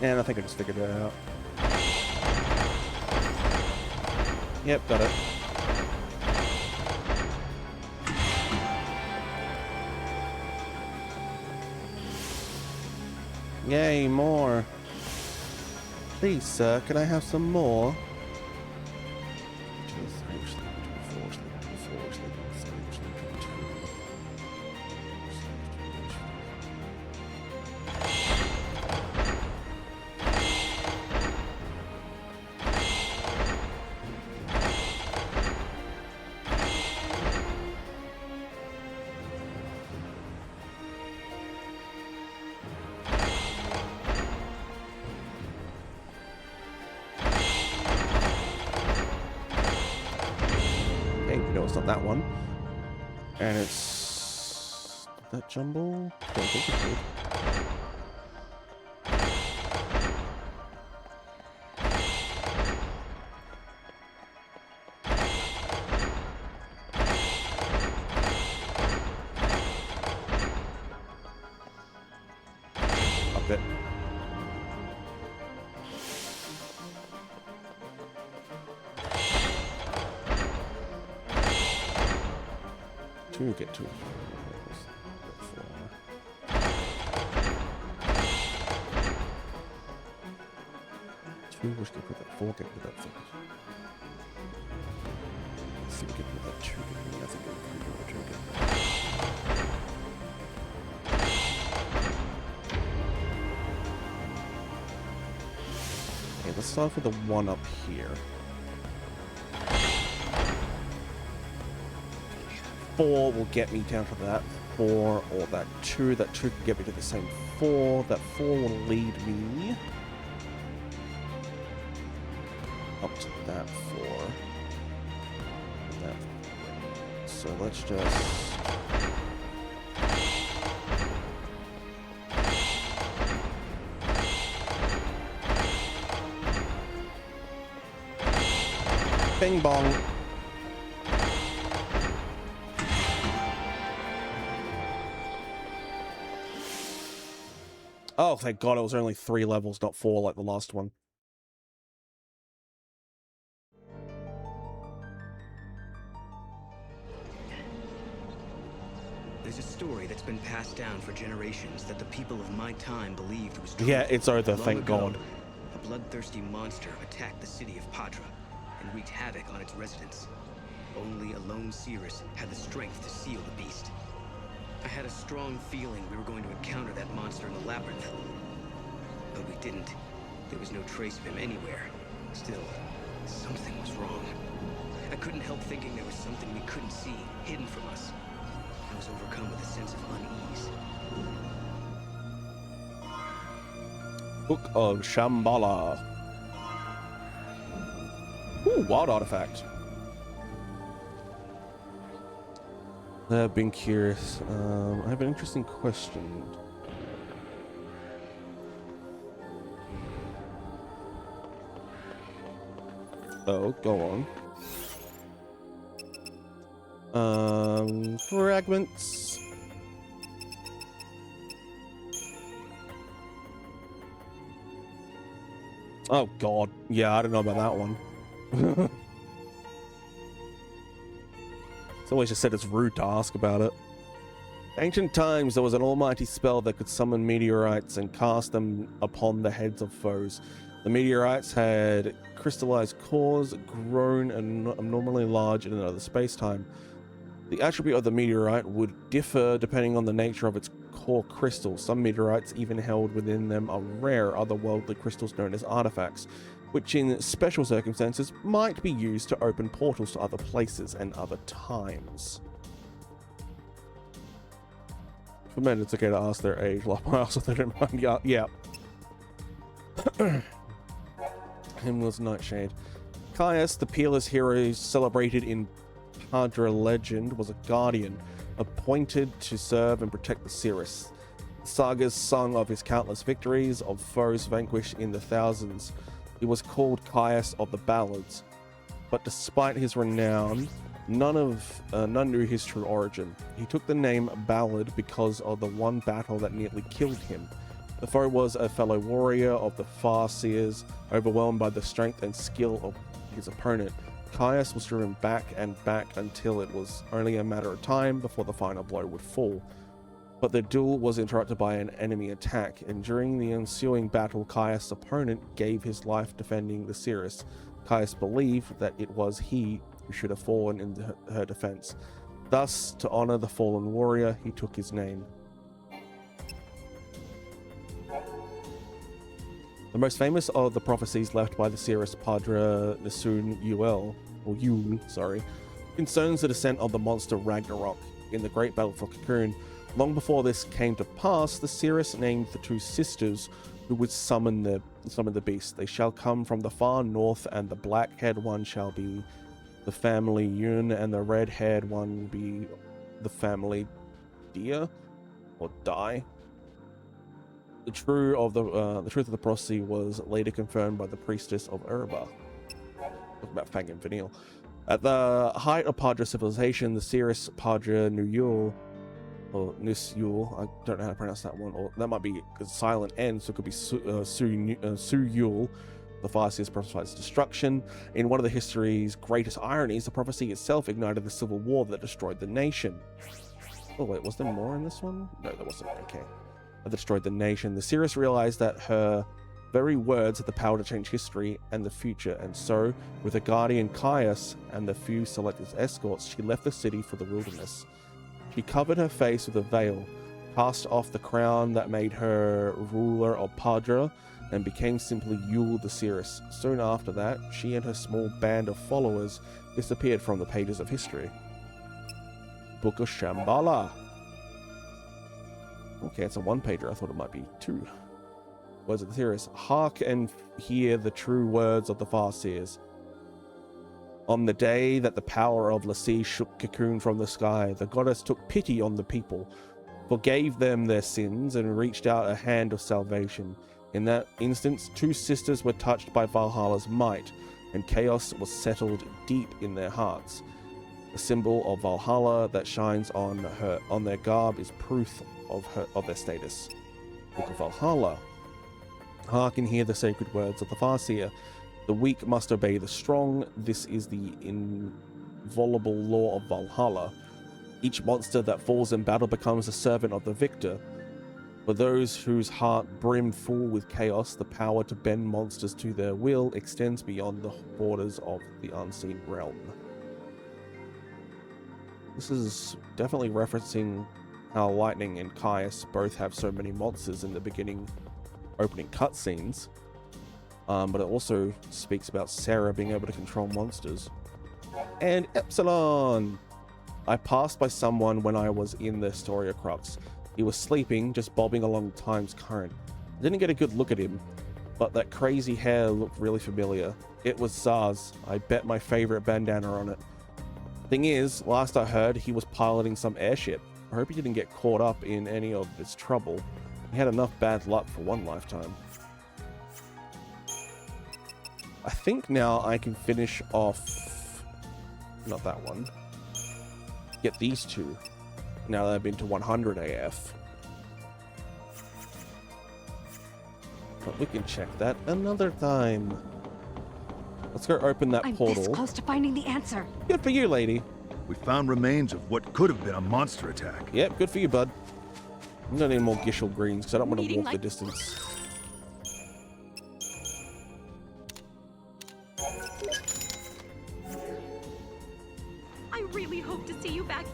And I think I just figured it out. Yep, got it. Yay, more. Please, sir, can I have some more? It's not that one. And it's that jumble? I don't think it did. Up it. Get 2. 2, which can put that 4, get put that 5. 3, get put that 2, get me nothing, get 3, okay, let's start with the 1 up here. 4 will get me down to that 4, or that 2. That 2 can get me to the same 4. That 4 will lead me up to that 4. And that 3. So let's just... Bing bong. Oh, thank God, it was only 3 levels, not 4 like the last one. There's a story that's been passed down for generations that the people of my time believed was true. Yeah, it's over, Long thank ago, God. A bloodthirsty monster attacked the city of Padra and wreaked havoc on its residents. Only a lone Cirrus had the strength to seal the beast. I had a strong feeling we were going to encounter that monster in the labyrinth. But we didn't. There was no trace of him anywhere. Still, something was wrong. I couldn't help thinking there was something we couldn't see, hidden from us. I was overcome with a sense of unease. Book of Shambhala. Ooh, wild artifact. I've been curious. I have an interesting question. Oh, go on. Fragments. Oh God, yeah, I don't know about that one. It's always just said it's rude to ask about it. Ancient times, there was an almighty spell that could summon meteorites and cast them upon the heads of foes. The meteorites had crystallized cores, grown abnormally large in another space-time. The attribute of the meteorite would differ depending on the nature of its core crystal. Some meteorites even held within them are rare, otherworldly crystals known as artifacts. which in special circumstances might be used to open portals to other places and other times. For men, it's okay to ask their age. Like I also don't mind. Yeah. Him was Nightshade. Caius, the peerless hero celebrated in Padra legend, was a guardian appointed to serve and protect the Cirrus. The sagas sung of his countless victories, of foes vanquished in the thousands. He was called Caius of the Ballads, but despite his renown, none knew his true origin. He took the name Ballad because of the one battle that nearly killed him. The foe was a fellow warrior of the Farseers, overwhelmed by the strength and skill of his opponent. Caius was driven back and back until it was only a matter of time before the final blow would fall. But the duel was interrupted by an enemy attack, and during the ensuing battle, Caius' opponent gave his life defending the Cirrus. Caius believed that it was he who should have fallen in her defense. Thus, to honor the fallen warrior, he took his name. The most famous of the prophecies left by the Cirrus Padra Nisun Yule, concerns the descent of the monster Ragnarok in the great battle for Cocoon. Long before this came to pass, the Cirrus named the two sisters who would summon the beast. They shall come from the far north, and the black-haired one shall be the family Yun, and the red-haired one be the family Dia or Dai. The truth of the prophecy was later confirmed by the priestess of Urba. Talk about Fang and Vanille. At the height of Padra civilization, the Cirrus Padra Nuyul, or Nisyul, I don't know how to pronounce that one, or that might be a silent N, so it could be Suyul. The Farseers prophesied destruction. In one of the history's greatest ironies, the prophecy itself ignited the civil war that destroyed the nation. Oh wait, was there more in this one? No, there wasn't. Okay. That destroyed the nation. The Cirrus realized that her very words had the power to change history and the future, and so, with her guardian Caius and the few selected escorts, she left the city for the wilderness. She covered her face with a veil, cast off the crown that made her ruler of Padra, and became simply Yule the Cirrus. Soon after that, she and her small band of followers disappeared from the pages of history. Book of Shambhala. Okay, it's a one-pager. I thought it might be two. Words of the Cirrus. Hark and hear the true words of the Farseers. On the day that the power of Lassie shook Cocoon from the sky, the goddess took pity on the people, forgave them their sins, and reached out a hand of salvation. In that instance, two sisters were touched by Valhalla's might, and chaos was settled deep in their hearts. The symbol of Valhalla that shines on their garb is proof of their status. Book of Valhalla. Hark and hear the sacred words of the Farseer. The weak must obey the strong. This is the inviolable law of Valhalla. Each monster that falls in battle becomes a servant of the victor. For those whose heart brimmed full with chaos, the power to bend monsters to their will extends beyond the borders of the unseen realm. This is definitely referencing how Lightning and Caius both have so many monsters in the beginning opening cutscenes. But it also speaks about Sarah being able to control monsters. And Epsilon! I passed by someone when I was in the Storia Crux. He was sleeping, just bobbing along time's current. I didn't get a good look at him, but that crazy hair looked really familiar. It was Zaz. I bet my favorite bandana on it. Thing is, last I heard, he was piloting some airship. I hope he didn't get caught up in any of this trouble. He had enough bad luck for one lifetime. I think now I can finish off... not that one. Get these two. Now that I've been to 100 AF. But we can check that another time. Let's go open that portal. I'm this close to finding the answer. Good for you, lady. We found remains of what could have been a monster attack. Yep, good for you, bud. I'm gonna need more Gishel greens because I don't want to walk the distance. I really hope to see you back.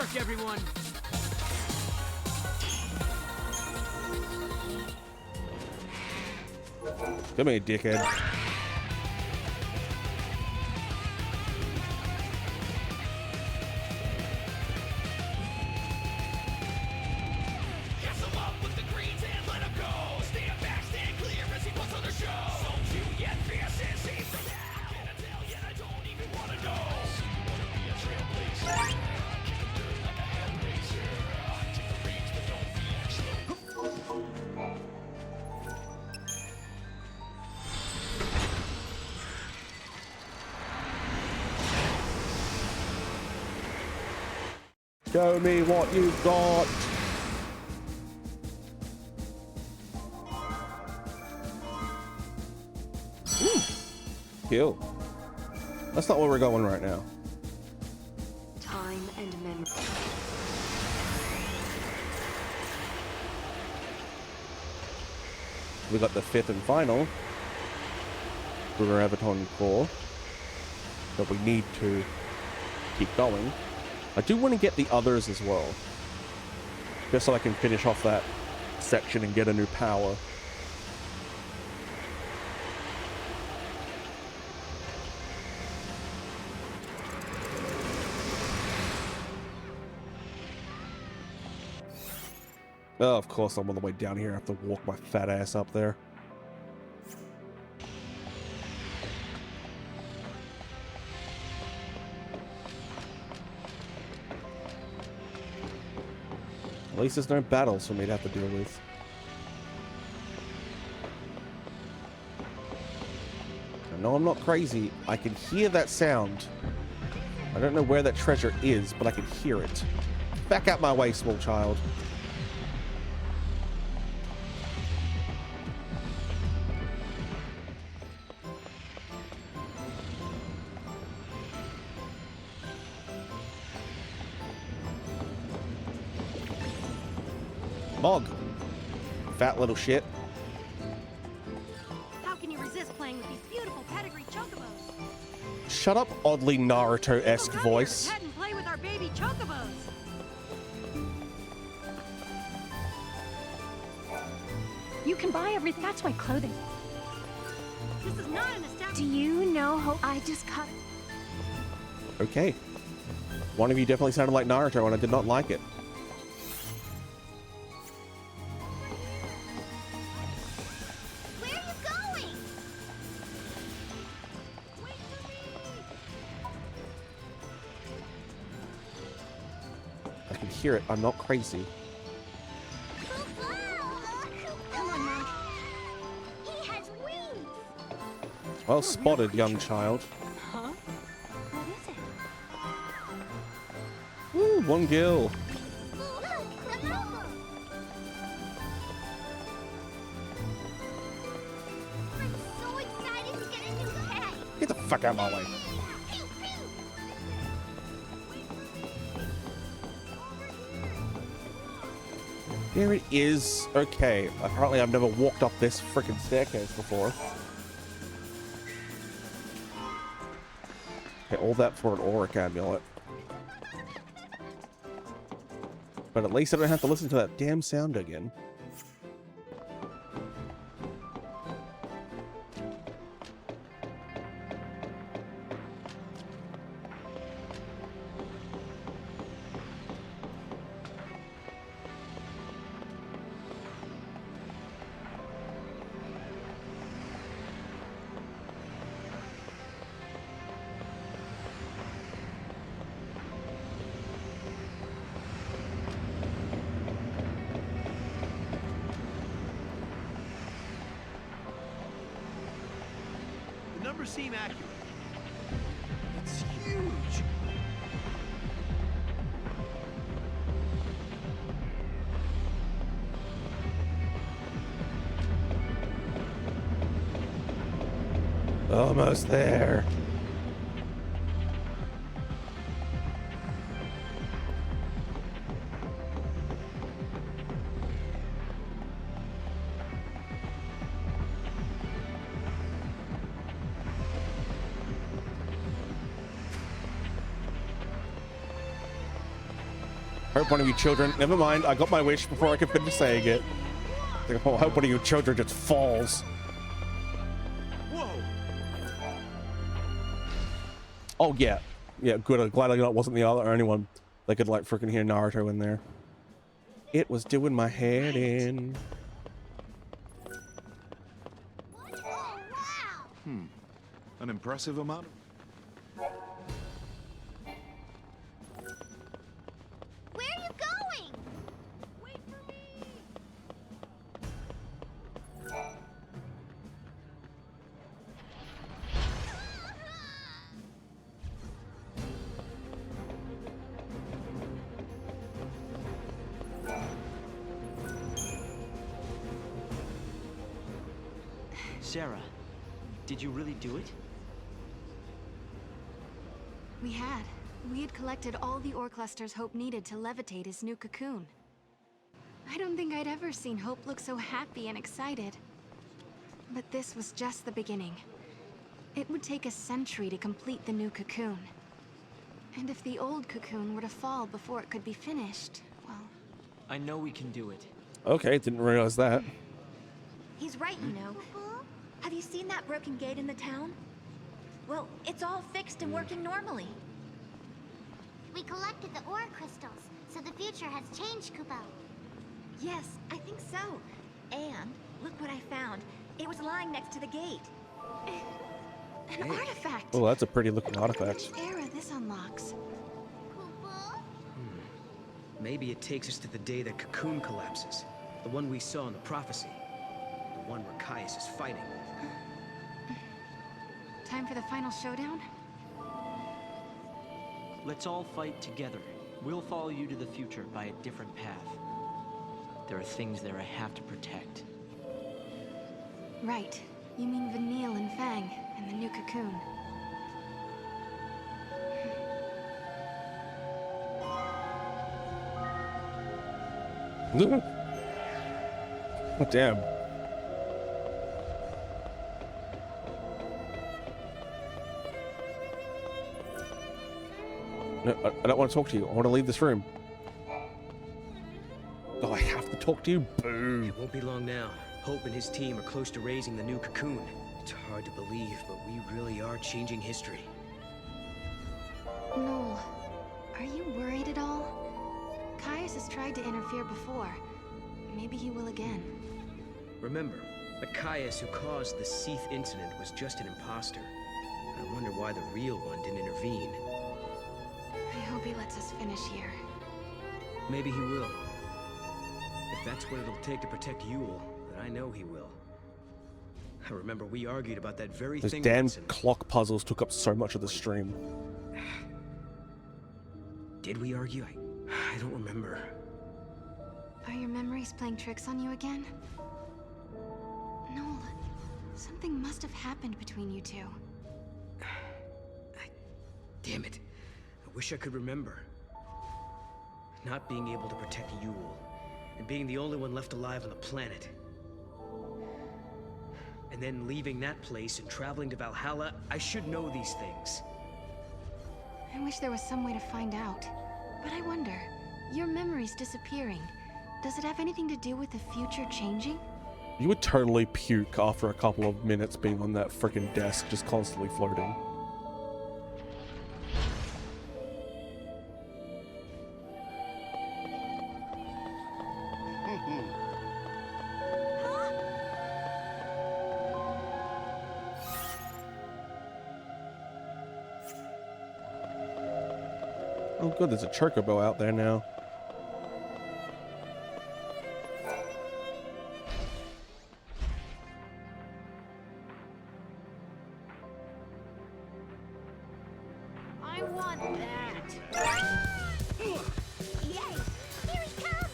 work, everyone. Come here, dickhead. Show me what you've got. Ooh. Kill. That's not where we're going right now. Time and memory. We got the 5th and final River Avaton core, but we need to keep going. I do want to get the others as well, just so I can finish off that section and get a new power. Oh, of course I'm all the way down here. I have to walk my fat ass up there. At least there's no battles for me to have to deal with. I know I'm not crazy. I can hear that sound. I don't know where that treasure is, but I can hear it. Back out my way, small child. Mog. Fat little shit. How can you resist playing with these beautiful pedigree chocobos? Shut up, oddly Naruto-esque Go voice. ahead and play with our baby chocobos. You can buy everything. That's why clothing. This is not an establishment. Do you know how I just cut? Okay. One of you definitely sounded like Naruto, and I did not like it. Where are you going? Wait for me. I can hear it. I'm not crazy. Come on now. He has wings. Well spotted, young child. Huh? What is it? Woo, one kill. I'm so excited to get a new pet. Get the fuck out of my way. Pew, pew. There it is. Okay. Apparently I've never walked up this freaking staircase before. Okay, all that for an auric amulet. But at least I don't have to listen to that damn sound again. The numbers seem accurate. It's huge. Almost there. Hope one of you children. Never mind. I got my wish before I could finish saying it. I hope one of you children just falls. Whoa! Oh yeah, yeah. Good. I'm glad I wasn't the only one that could like freaking hear Naruto in there. It was doing my head in. An impressive amount. Where are you going? Wait for me! Sarah, did you really do it? We had. We had collected all the ore clusters Hope needed to levitate his new cocoon. I don't think I'd ever seen Hope look so happy and excited. But this was just the beginning. It would take a century to complete the new cocoon. And if the old cocoon were to fall before it could be finished, well... I know we can do it. Okay, didn't realize that. He's right, you know. Have you seen that broken gate in the town? Well, it's all fixed and working normally. We collected the ore crystals, so the future has changed, Kupo. Yes, I think so. And look what I found. It was lying next to the gate. An artifact! Oh, that's a pretty looking artifact. Which era this unlocks? Maybe it takes us to the day that Cocoon collapses. The one we saw in the prophecy. The one where Caius is fighting. Time for the final showdown? Let's all fight together. We'll follow you to the future by a different path. There are things there I have to protect. Right. You mean Vanille and Fang, and the new cocoon. Damn. No, I don't want to talk to you. I want to leave this room. Oh, I have to talk to you? Boo. It won't be long now. Hope and his team are close to raising the new cocoon. It's hard to believe, but we really are changing history. Noel, are you worried at all? Caius has tried to interfere before. Maybe he will again. Remember, the Caius who caused the XIII incident was just an imposter. I wonder why the real one didn't intervene. I hope he lets us finish here. Maybe he will. If that's what it'll take to protect Yule, then I know he will. I remember we argued about that very Those thing. damn Watson. clock puzzles took up so much of the stream. Did we argue? I don't remember. Are your memories playing tricks on you again? Noel, something must have happened between you two. Damn it. I wish I could remember. Not being able to protect Yule, and being the only one left alive on the planet. And then leaving that place and traveling to Valhalla, I should know these things. I wish there was some way to find out. But I wonder, your memories disappearing, does it have anything to do with the future changing? You would totally puke after a couple of minutes being on that freaking desk, just constantly floating. Oh good, there's a chocobo out there now. I want that. Yay! Here he comes!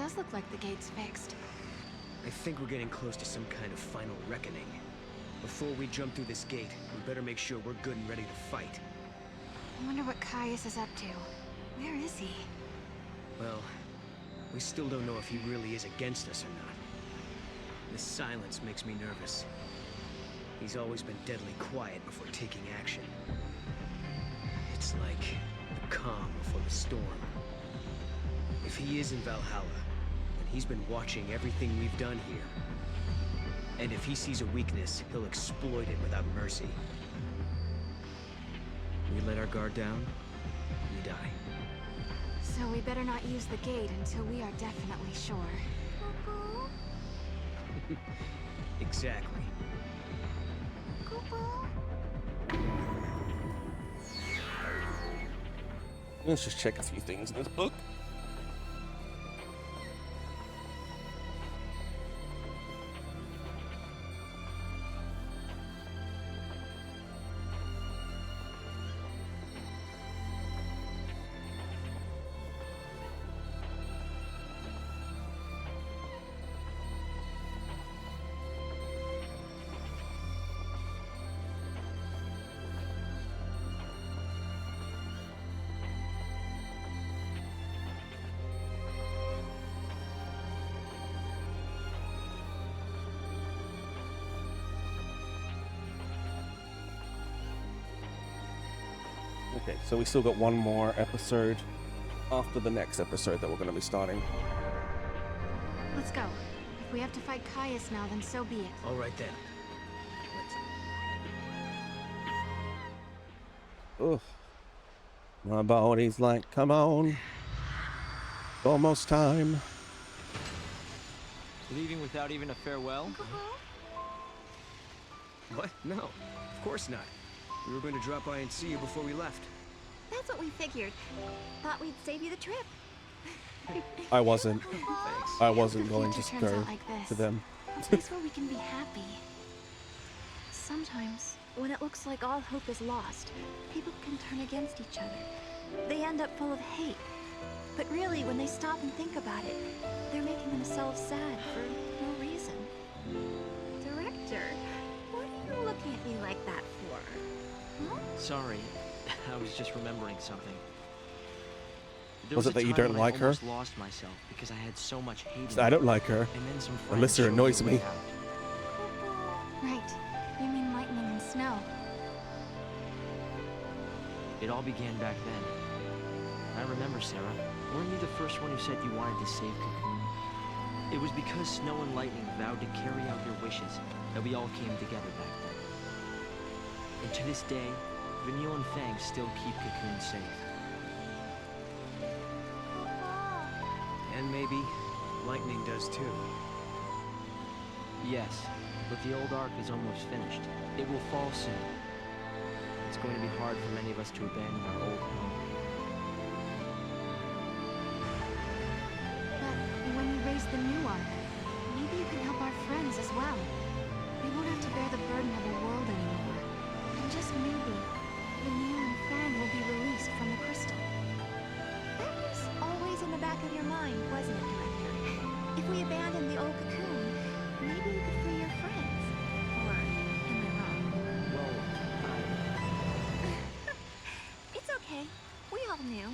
does look like the gate's fixed. I think we're getting close to some kind of final reckoning. Before we jump through this gate, we better make sure we're good and ready to fight. I wonder what Caius is up to. Where is he? Well, we still don't know if he really is against us or not. This silence makes me nervous. He's always been deadly quiet before taking action. It's like the calm before the storm. If he is in Valhalla, then he's been watching everything we've done here. And if he sees a weakness, he'll exploit it without mercy. We let our guard down, we die. So we better not use the gate until we are definitely sure. Exactly. Let's just check a few things in this book. Okay, so we still got one more episode after the next episode that we're going to be starting. Let's go. If we have to fight Caius now, then so be it. All right then. Ugh. My body's like, come on. It's almost time. Leaving without even a farewell? What? No, of course not. We were going to drop by and see you before we left. That's what we figured. Thought we'd save you the trip. I wasn't. Thanks. I wasn't The going to future turns go out like this. to them. A place where we can be happy. Sometimes, When it looks like all hope is lost, people can turn against each other. They end up full of hate. But really, when they stop and think about it, they're making themselves sad for no reason. Director, what are you looking at me like that for? Huh? Sorry, I was just remembering something. There Was it a that you time don't when like I her? almost lost myself because I had so much hate. I don't like her. And then some Unless friends her showed annoys a way me. out. right. You mean lightning and snow. It all began back then. I remember, Sarah. Weren't you the first one who said you wanted to save Cocoon? It was because Snow and Lightning vowed to carry out your wishes that we all came together back then. And to this day, Vanille and Fang still keep Cocoon safe. And maybe Lightning does too. Yes, but the old arc is almost finished. It will fall soon. It's going to be hard for many of us to abandon our old home. But when we raise the new ark, maybe you can help our friends as well. We won't have to bear the burden of a world anymore. And just maybe, Vanille and Fang will be released from the crystal. That was always in the back of your mind, wasn't it, Director? If we abandon the old cocoon, maybe you could free your friends. Or am I wrong? Well, It's okay. We all knew.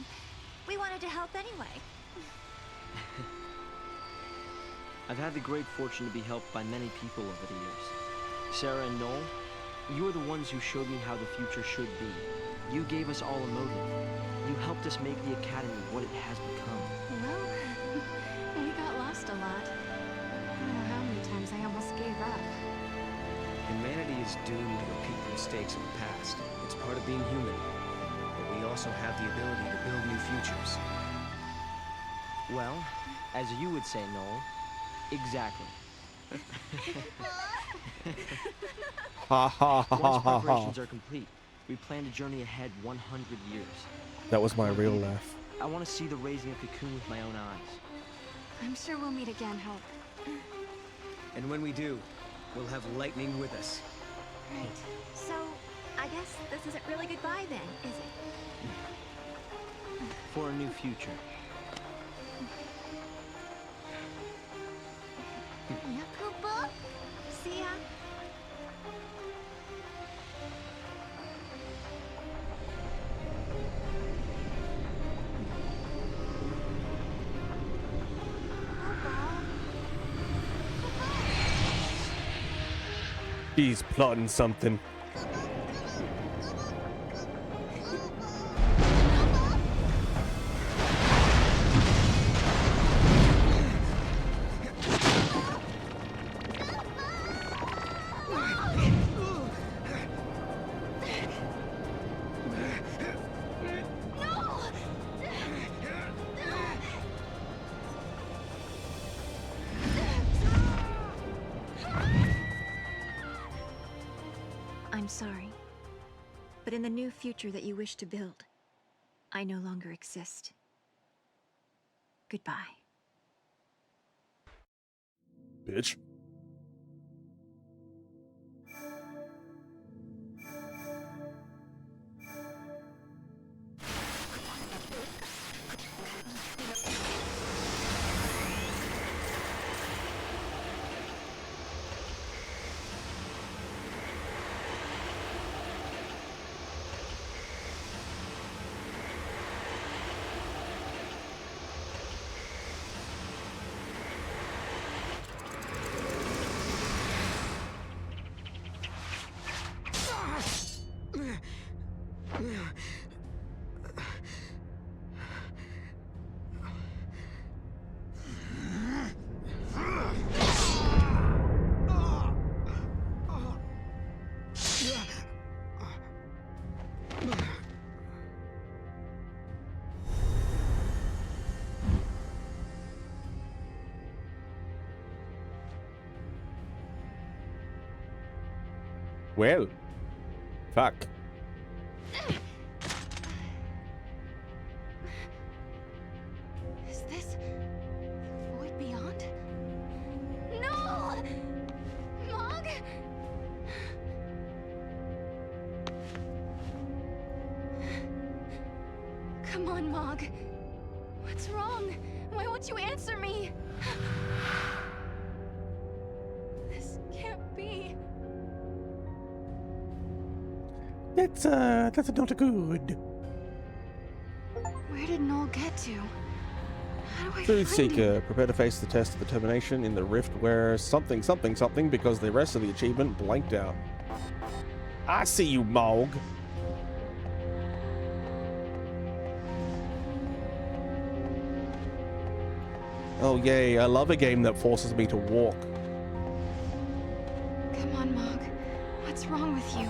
We wanted to help anyway. I've had the great fortune to be helped by many people over the years. Sarah and Noel, you are the ones who showed me how the future should be. You gave us all a motive. You helped us make the Academy what it has become. Well, we got lost a lot. I don't know how many times I almost gave up. Humanity is doomed to repeat the mistakes of the past. It's part of being human. But we also have the ability to build new futures. Well, as you would say, Noel, exactly. Ha ha ha Once ha ha. preparations are complete, we plan to journey ahead 100 years. That was my real laugh. I want to see the raising of Cocoon with my own eyes. I'm sure we'll meet again, Hope. And when we do, we'll have Lightning with us. Right. So, I guess this isn't really goodbye then, is it? For a new future. He's plotting something. I'm sorry. But in the new future that you wish to build, I no longer exist. Goodbye. Bitch. Well, fuck. Is this the void beyond? No! Mog! Come on, Mog. What's wrong? Why won't you answer me? This can't be. That's not good. Where did Noel get to? How do I Food find him? Seeker, prepare to face the test of determination in the rift where something because the rest of the achievement blanked out. I see you, Mog. Oh yay, I love a game that forces me to walk. Come on, Mog. What's wrong with you?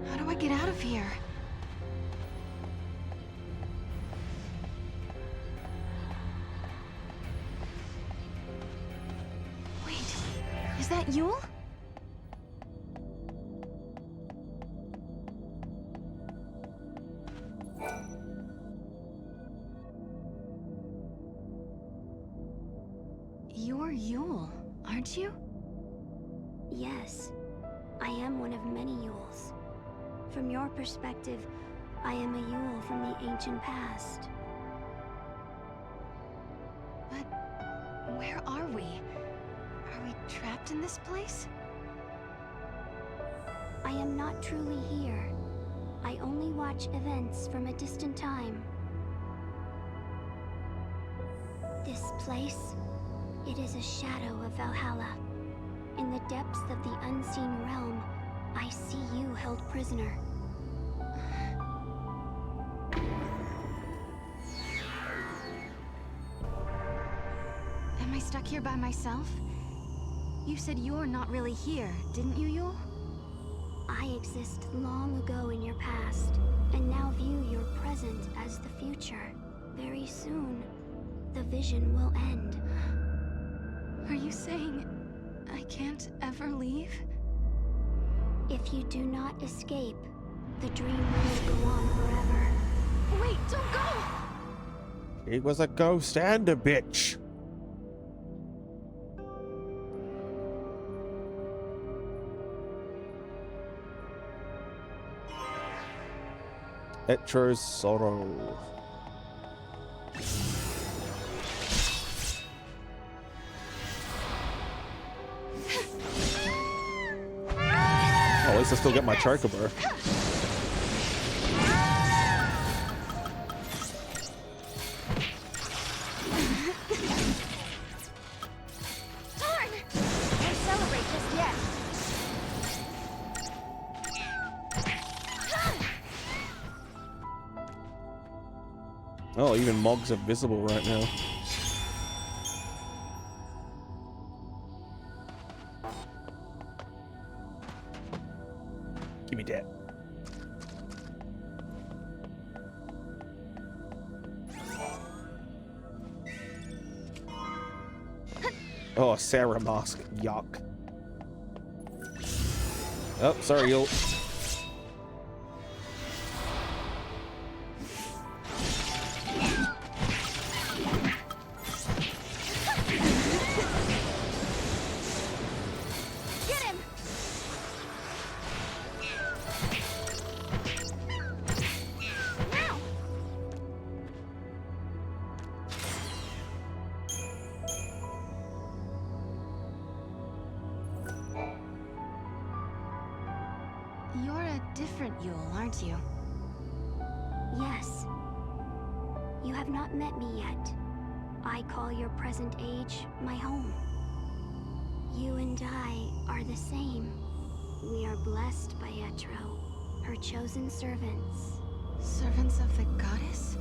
How do I get out of here? Wait, is that Yule? You're Yule, aren't you? Yes, I am one of many Yules. From your perspective, I am a Yule from the ancient past. But where are we? Are we trapped in this place? I am not truly here. I only watch events from a distant time. This place, it is a shadow of Valhalla. In the depths of the unseen realm, I see you held prisoner. Am I stuck here by myself? You said you're not really here, didn't you, Yule? I exist long ago in your past, and now view your present as the future. Very soon, the vision will end. Are you saying I can't ever leave? If you do not escape, the dream will go on forever. Wait, don't go! He was a ghost and a bitch. Etro's sorrow. Oh, at least I still get my chocobo. Oh, even Mogs are visible right now. Give me that. Oh, Sarah mask. Yuck. Oh, sorry, you'll... You're a different Yule, aren't you? Yes. You have not met me yet. I call your present age my home. You and I are the same. We are blessed by Etro, her chosen servants. Servants of the goddess?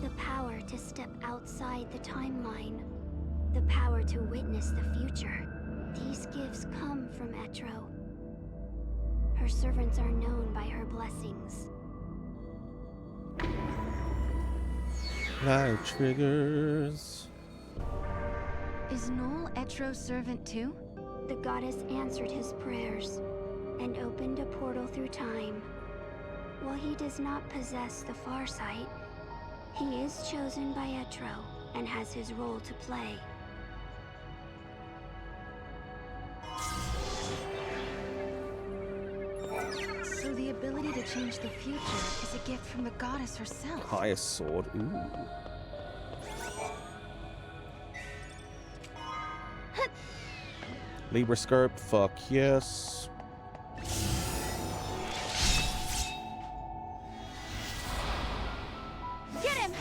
The power to step outside the timeline. The power to witness the future. These gifts come from Etro. Her servants are known by her blessings. Light triggers. Is Noel Etro's servant too? The goddess answered his prayers and opened a portal through time. While he does not possess the Farsight, he is chosen by Etro and has his role to play. So the ability to change the future is a gift from the goddess herself. Highest sword. Ooh. Libra scope. Fuck yes. Get him!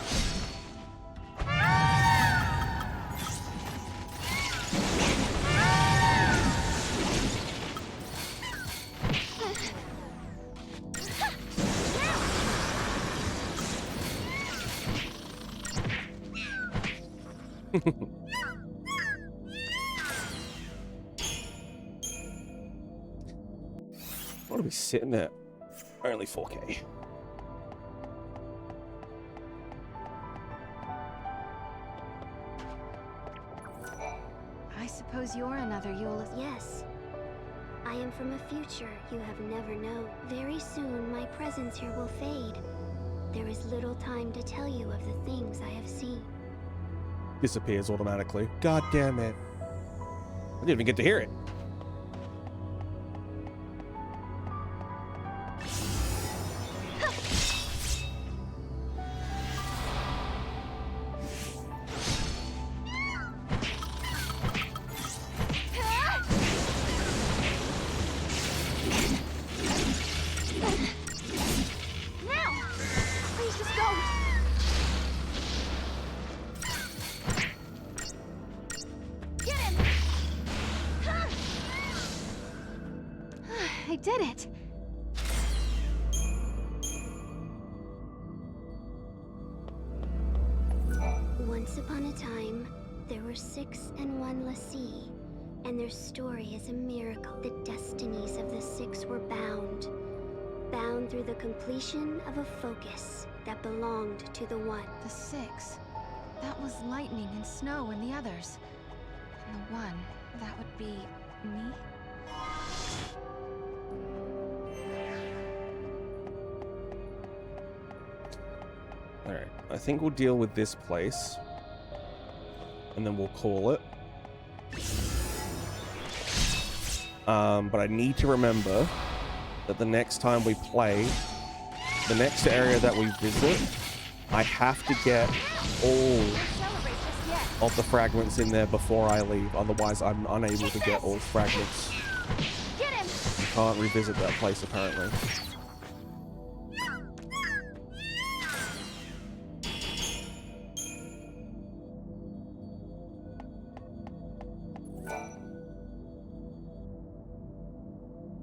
What are we sitting at? Only 4K. I suppose you're another Yule. Yes. I am from a future you have never known. Very soon, my presence here will fade. There is little time to tell you of the things I have seen. Disappears automatically. God damn it. I didn't even get to hear it. I did it! Once upon a time, there were 6 and 1 Lassie, and their story is a miracle. The destinies of the 6 were bound. Bound through the completion of a focus that belonged to the 1. The 6. That was Lightning and Snow and the others. And the 1, that would be me? Alright, I think we'll deal with this place. And then we'll call it. But I need to remember that the next time we play, the next area that we visit, I have to get all of the fragments in there before I leave. Otherwise, I'm unable to get all fragments. I can't revisit that place, apparently.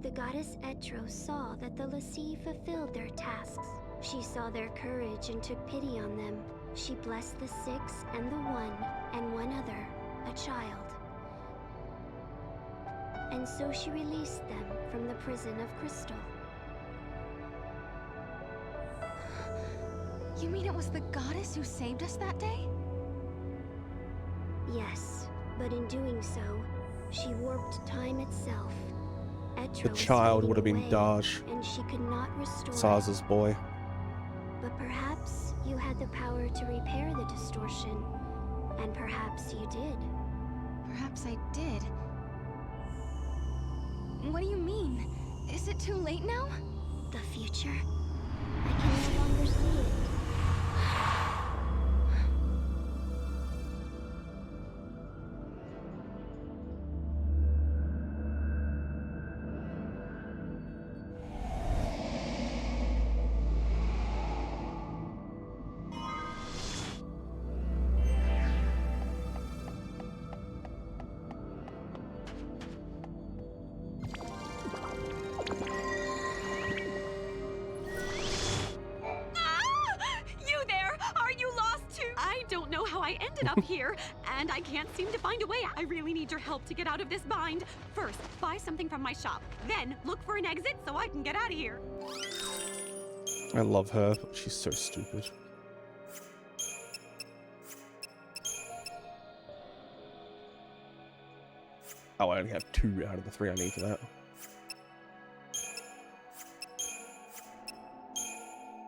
The goddess Etro saw that the Lassie fulfilled their tasks. She saw their courage and took pity on them. She blessed the 6 and the 1 and one other, a child. And so she released them from the prison of crystal. You mean it was the goddess who saved us that day? Yes, but in doing so, she warped time itself. The child would have been Daj, and she could not restore Saza's boy. But perhaps you had the power to repair the distortion, and perhaps you did. Perhaps I did. What do you mean? Is it too late now? The future? I can no longer see it. Up here, and I can't seem to find a way. I really need your help to get out of this bind. First, buy something from my shop. Then, look for an exit so I can get out of here. I love her, but she's so stupid. Oh, I only have 2 out of the 3 I need for that.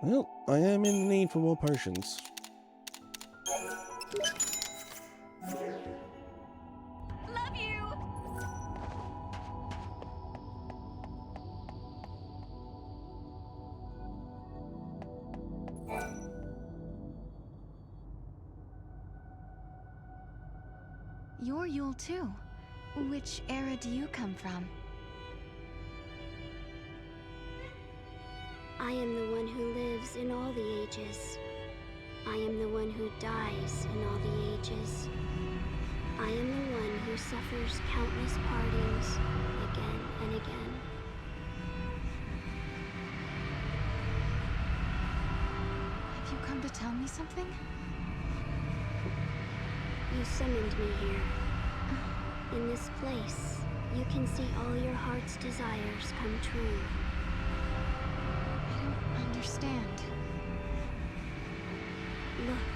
Well, I am in need for more potions. Love you. You're Yule too. Which era do you come from? I am the one who lives in all the ages. I am the one who dies in all the ages. I am the one who suffers countless partings again and again. Have you come to tell me something? You summoned me here. In this place, you can see all your heart's desires come true. I don't understand. Look,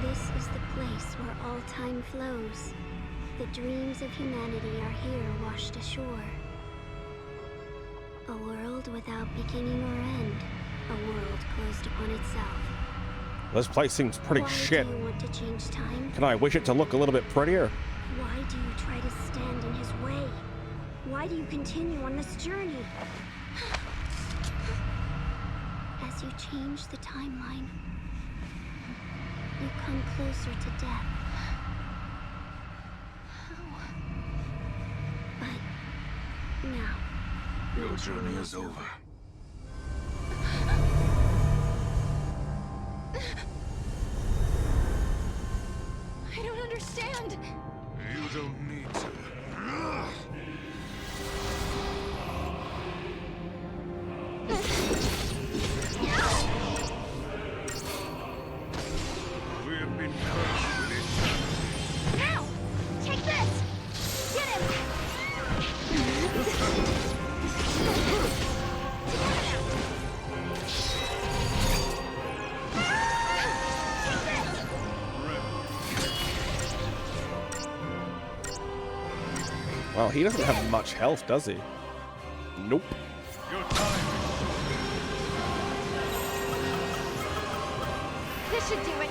this is the place where all time flows. The dreams of humanity are here washed ashore. A world without beginning or end. A world closed upon itself. This place seems pretty Why shit. do you want to change time? Can I wish it to look a little bit prettier? Why do you try to stand in his way? Why do you continue on this journey? As you change the timeline, you come closer to death. But now, your journey is over. I don't understand. You don't need to. We have been cursed with eternity. Now! Take this! Get him! Well, he doesn't have much health, does he? Nope. Your time. This should do it.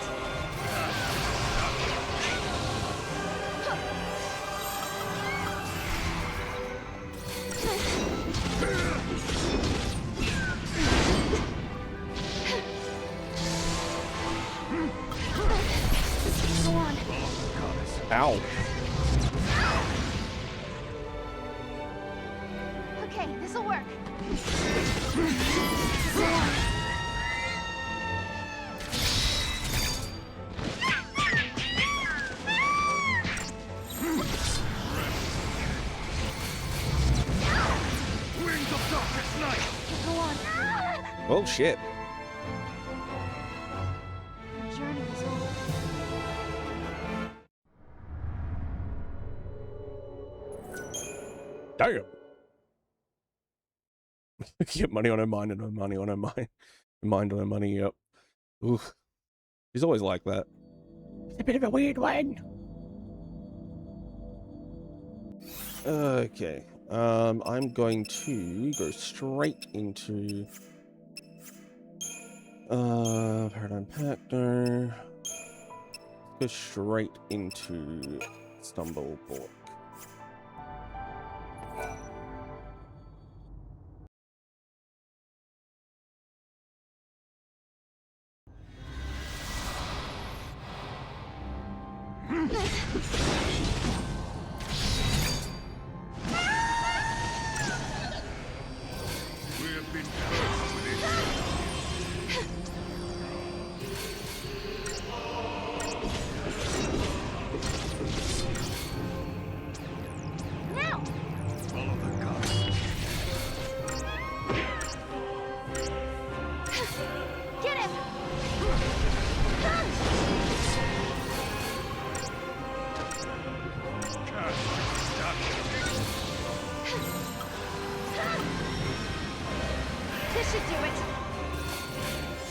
go on. Ow. Okay, this'll work. Wings of darkest night. Go on. Oh shit. The journey Damn. Get money on her mind and her money on her mind. Mind on her money, yep. Ooh. She's always like that. It's a bit of a weird one. Okay. I'm going to go straight into Paradigm Pactor. Go straight into Stumblebook.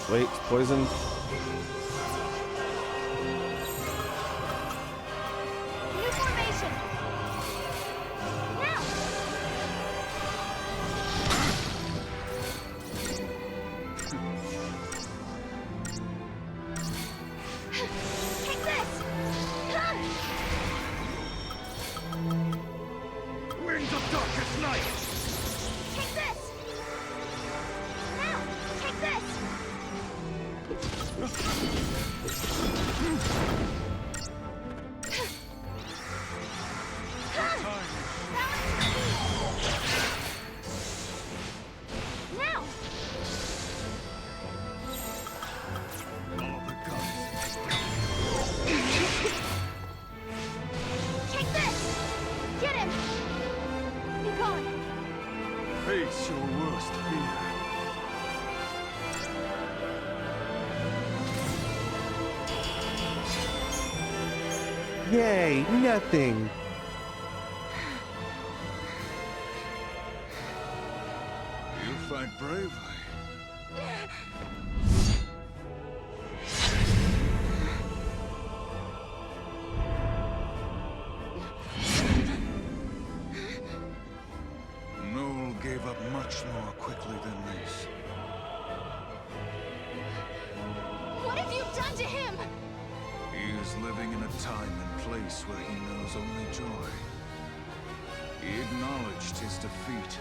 Wait, poison. New formation. Now. Take this. Winds of darkest night. Take this. Now. Take this. Now. Take this. Get him. Be gone. Face your worst fear. Yay, nothing. You fight bravely. Noel gave up much more quickly than this. What have you done to him? He is living in a time and place where he knows only joy. He acknowledged his defeat.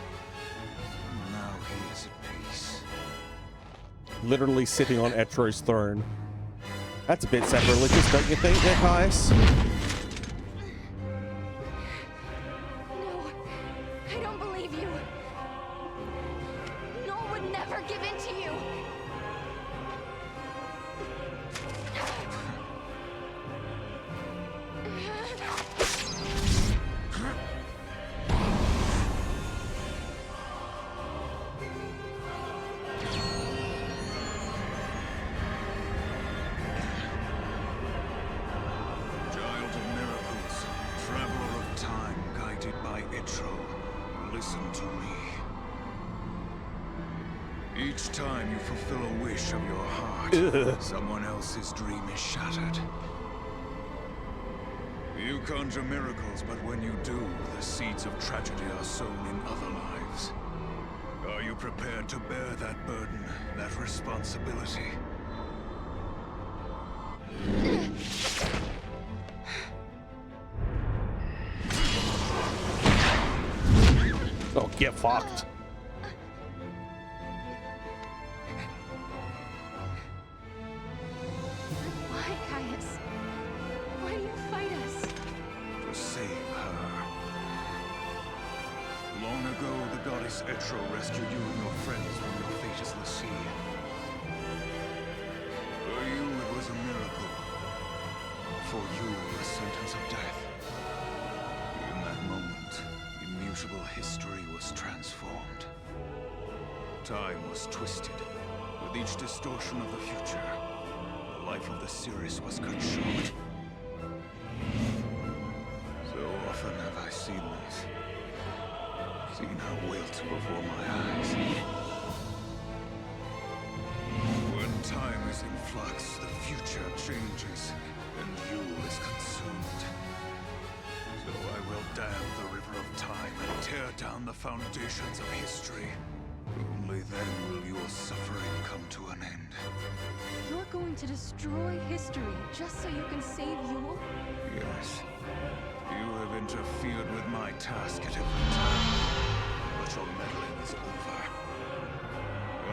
Now he is at peace. Literally sitting on Etro's throne. That's a bit sacrilegious, don't you think, Nikias? No, I don't believe you. Noel would never give in to you. Child of miracles, traveler of time guided by Itro, listen to me. Each time you fulfill a wish of your heart, someone else's dream is shattered. You conjure miracles, but when you do, the seeds of tragedy are sown in other lives. Are you prepared to bear that burden, that responsibility? Oh, get fucked. Why, Caius? Why do you fight us? To save her. Long ago, the goddess Etro rescued you and your friends from your faceless sea. For you, it was a miracle. For you, a sentence of death. In that moment, immutable history was transformed. Time was twisted. With each distortion of the future, the life of the series was cut short. So often have I seen this. seen her wilt before my eyes. When time is in flux, the future changes, and Yule is consumed. So I will dam the river of time and tear down the foundations of history. Only then will your suffering come to an end. You're going to destroy history just so you can save Yule? Yes. You have interfered with my task at every time. But your meddling is over.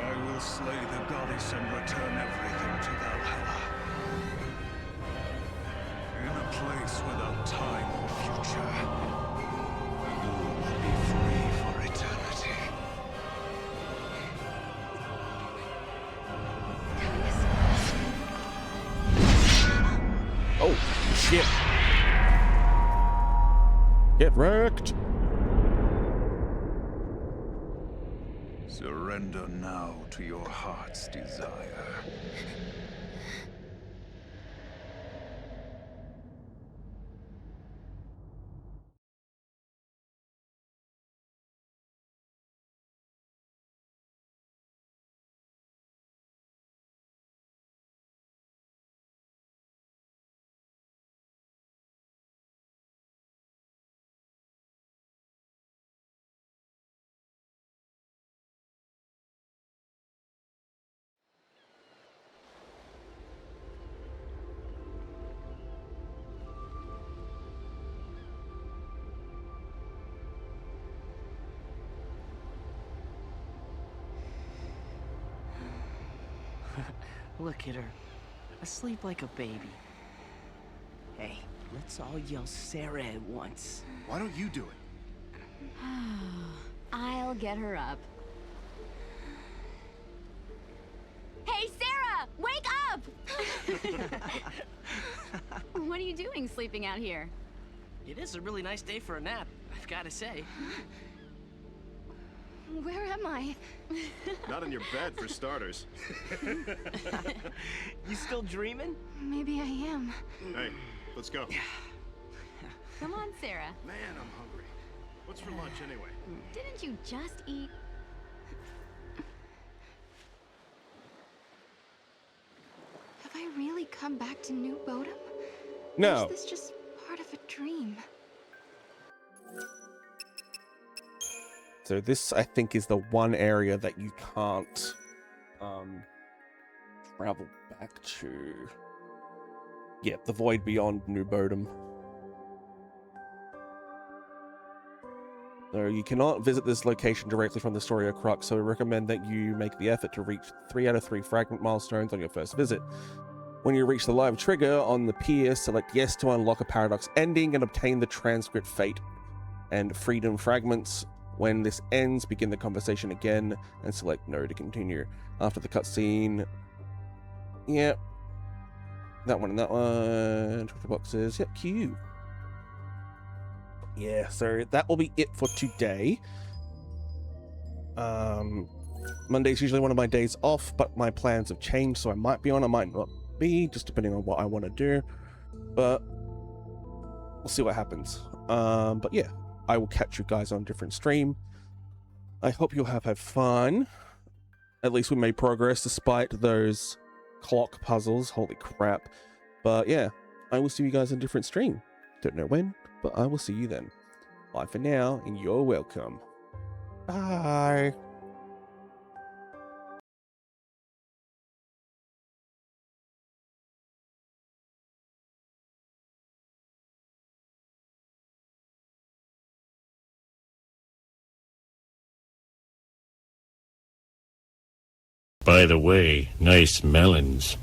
I will slay the goddess and return everything to Valhalla. In a place without time or future, you will be free for eternity. Oh, shit. Get wrecked. Surrender now to your heart's desire. Look at her, asleep like a baby. Hey, let's all yell Sarah at once. Why don't you do it? I'll get her up. Hey, Sarah! Wake up! What are you doing sleeping out here? It is a really nice day for a nap, I've got to say. Where am I? Not in your bed, for starters. You still dreaming? Maybe I am. Hey, let's go. Come on, Sarah. Man, I'm hungry. What's for lunch, anyway? Didn't you just eat? Have I really come back to New Bodom? No. Or is this just part of a dream? So this, I think, is the one area that you can't travel back to. Yeah, the void beyond New Bodom. So you cannot visit this location directly from the story of Crux, so we recommend that you make the effort to reach 3 out of 3 fragment milestones on your first visit. When you reach the live trigger on the pier, select yes to unlock a paradox ending and obtain the transcript fate and freedom fragments. When this ends, begin the conversation again and select no to continue. After the cutscene, yep, that one and that one, Twitter boxes, yep, Q. Yeah, so that will be it for today. Monday's usually one of my days off, but my plans have changed, so I might be on, I might not be, just depending on what I want to do. But we'll see what happens. But yeah, I will catch you guys on a different stream. I hope you'll have had fun. At least we made progress despite those clock puzzles. Holy crap. But yeah, I will see you guys on a different stream. Don't know when, but I will see you then. Bye for now, and you're welcome. Bye. By the way, nice melons.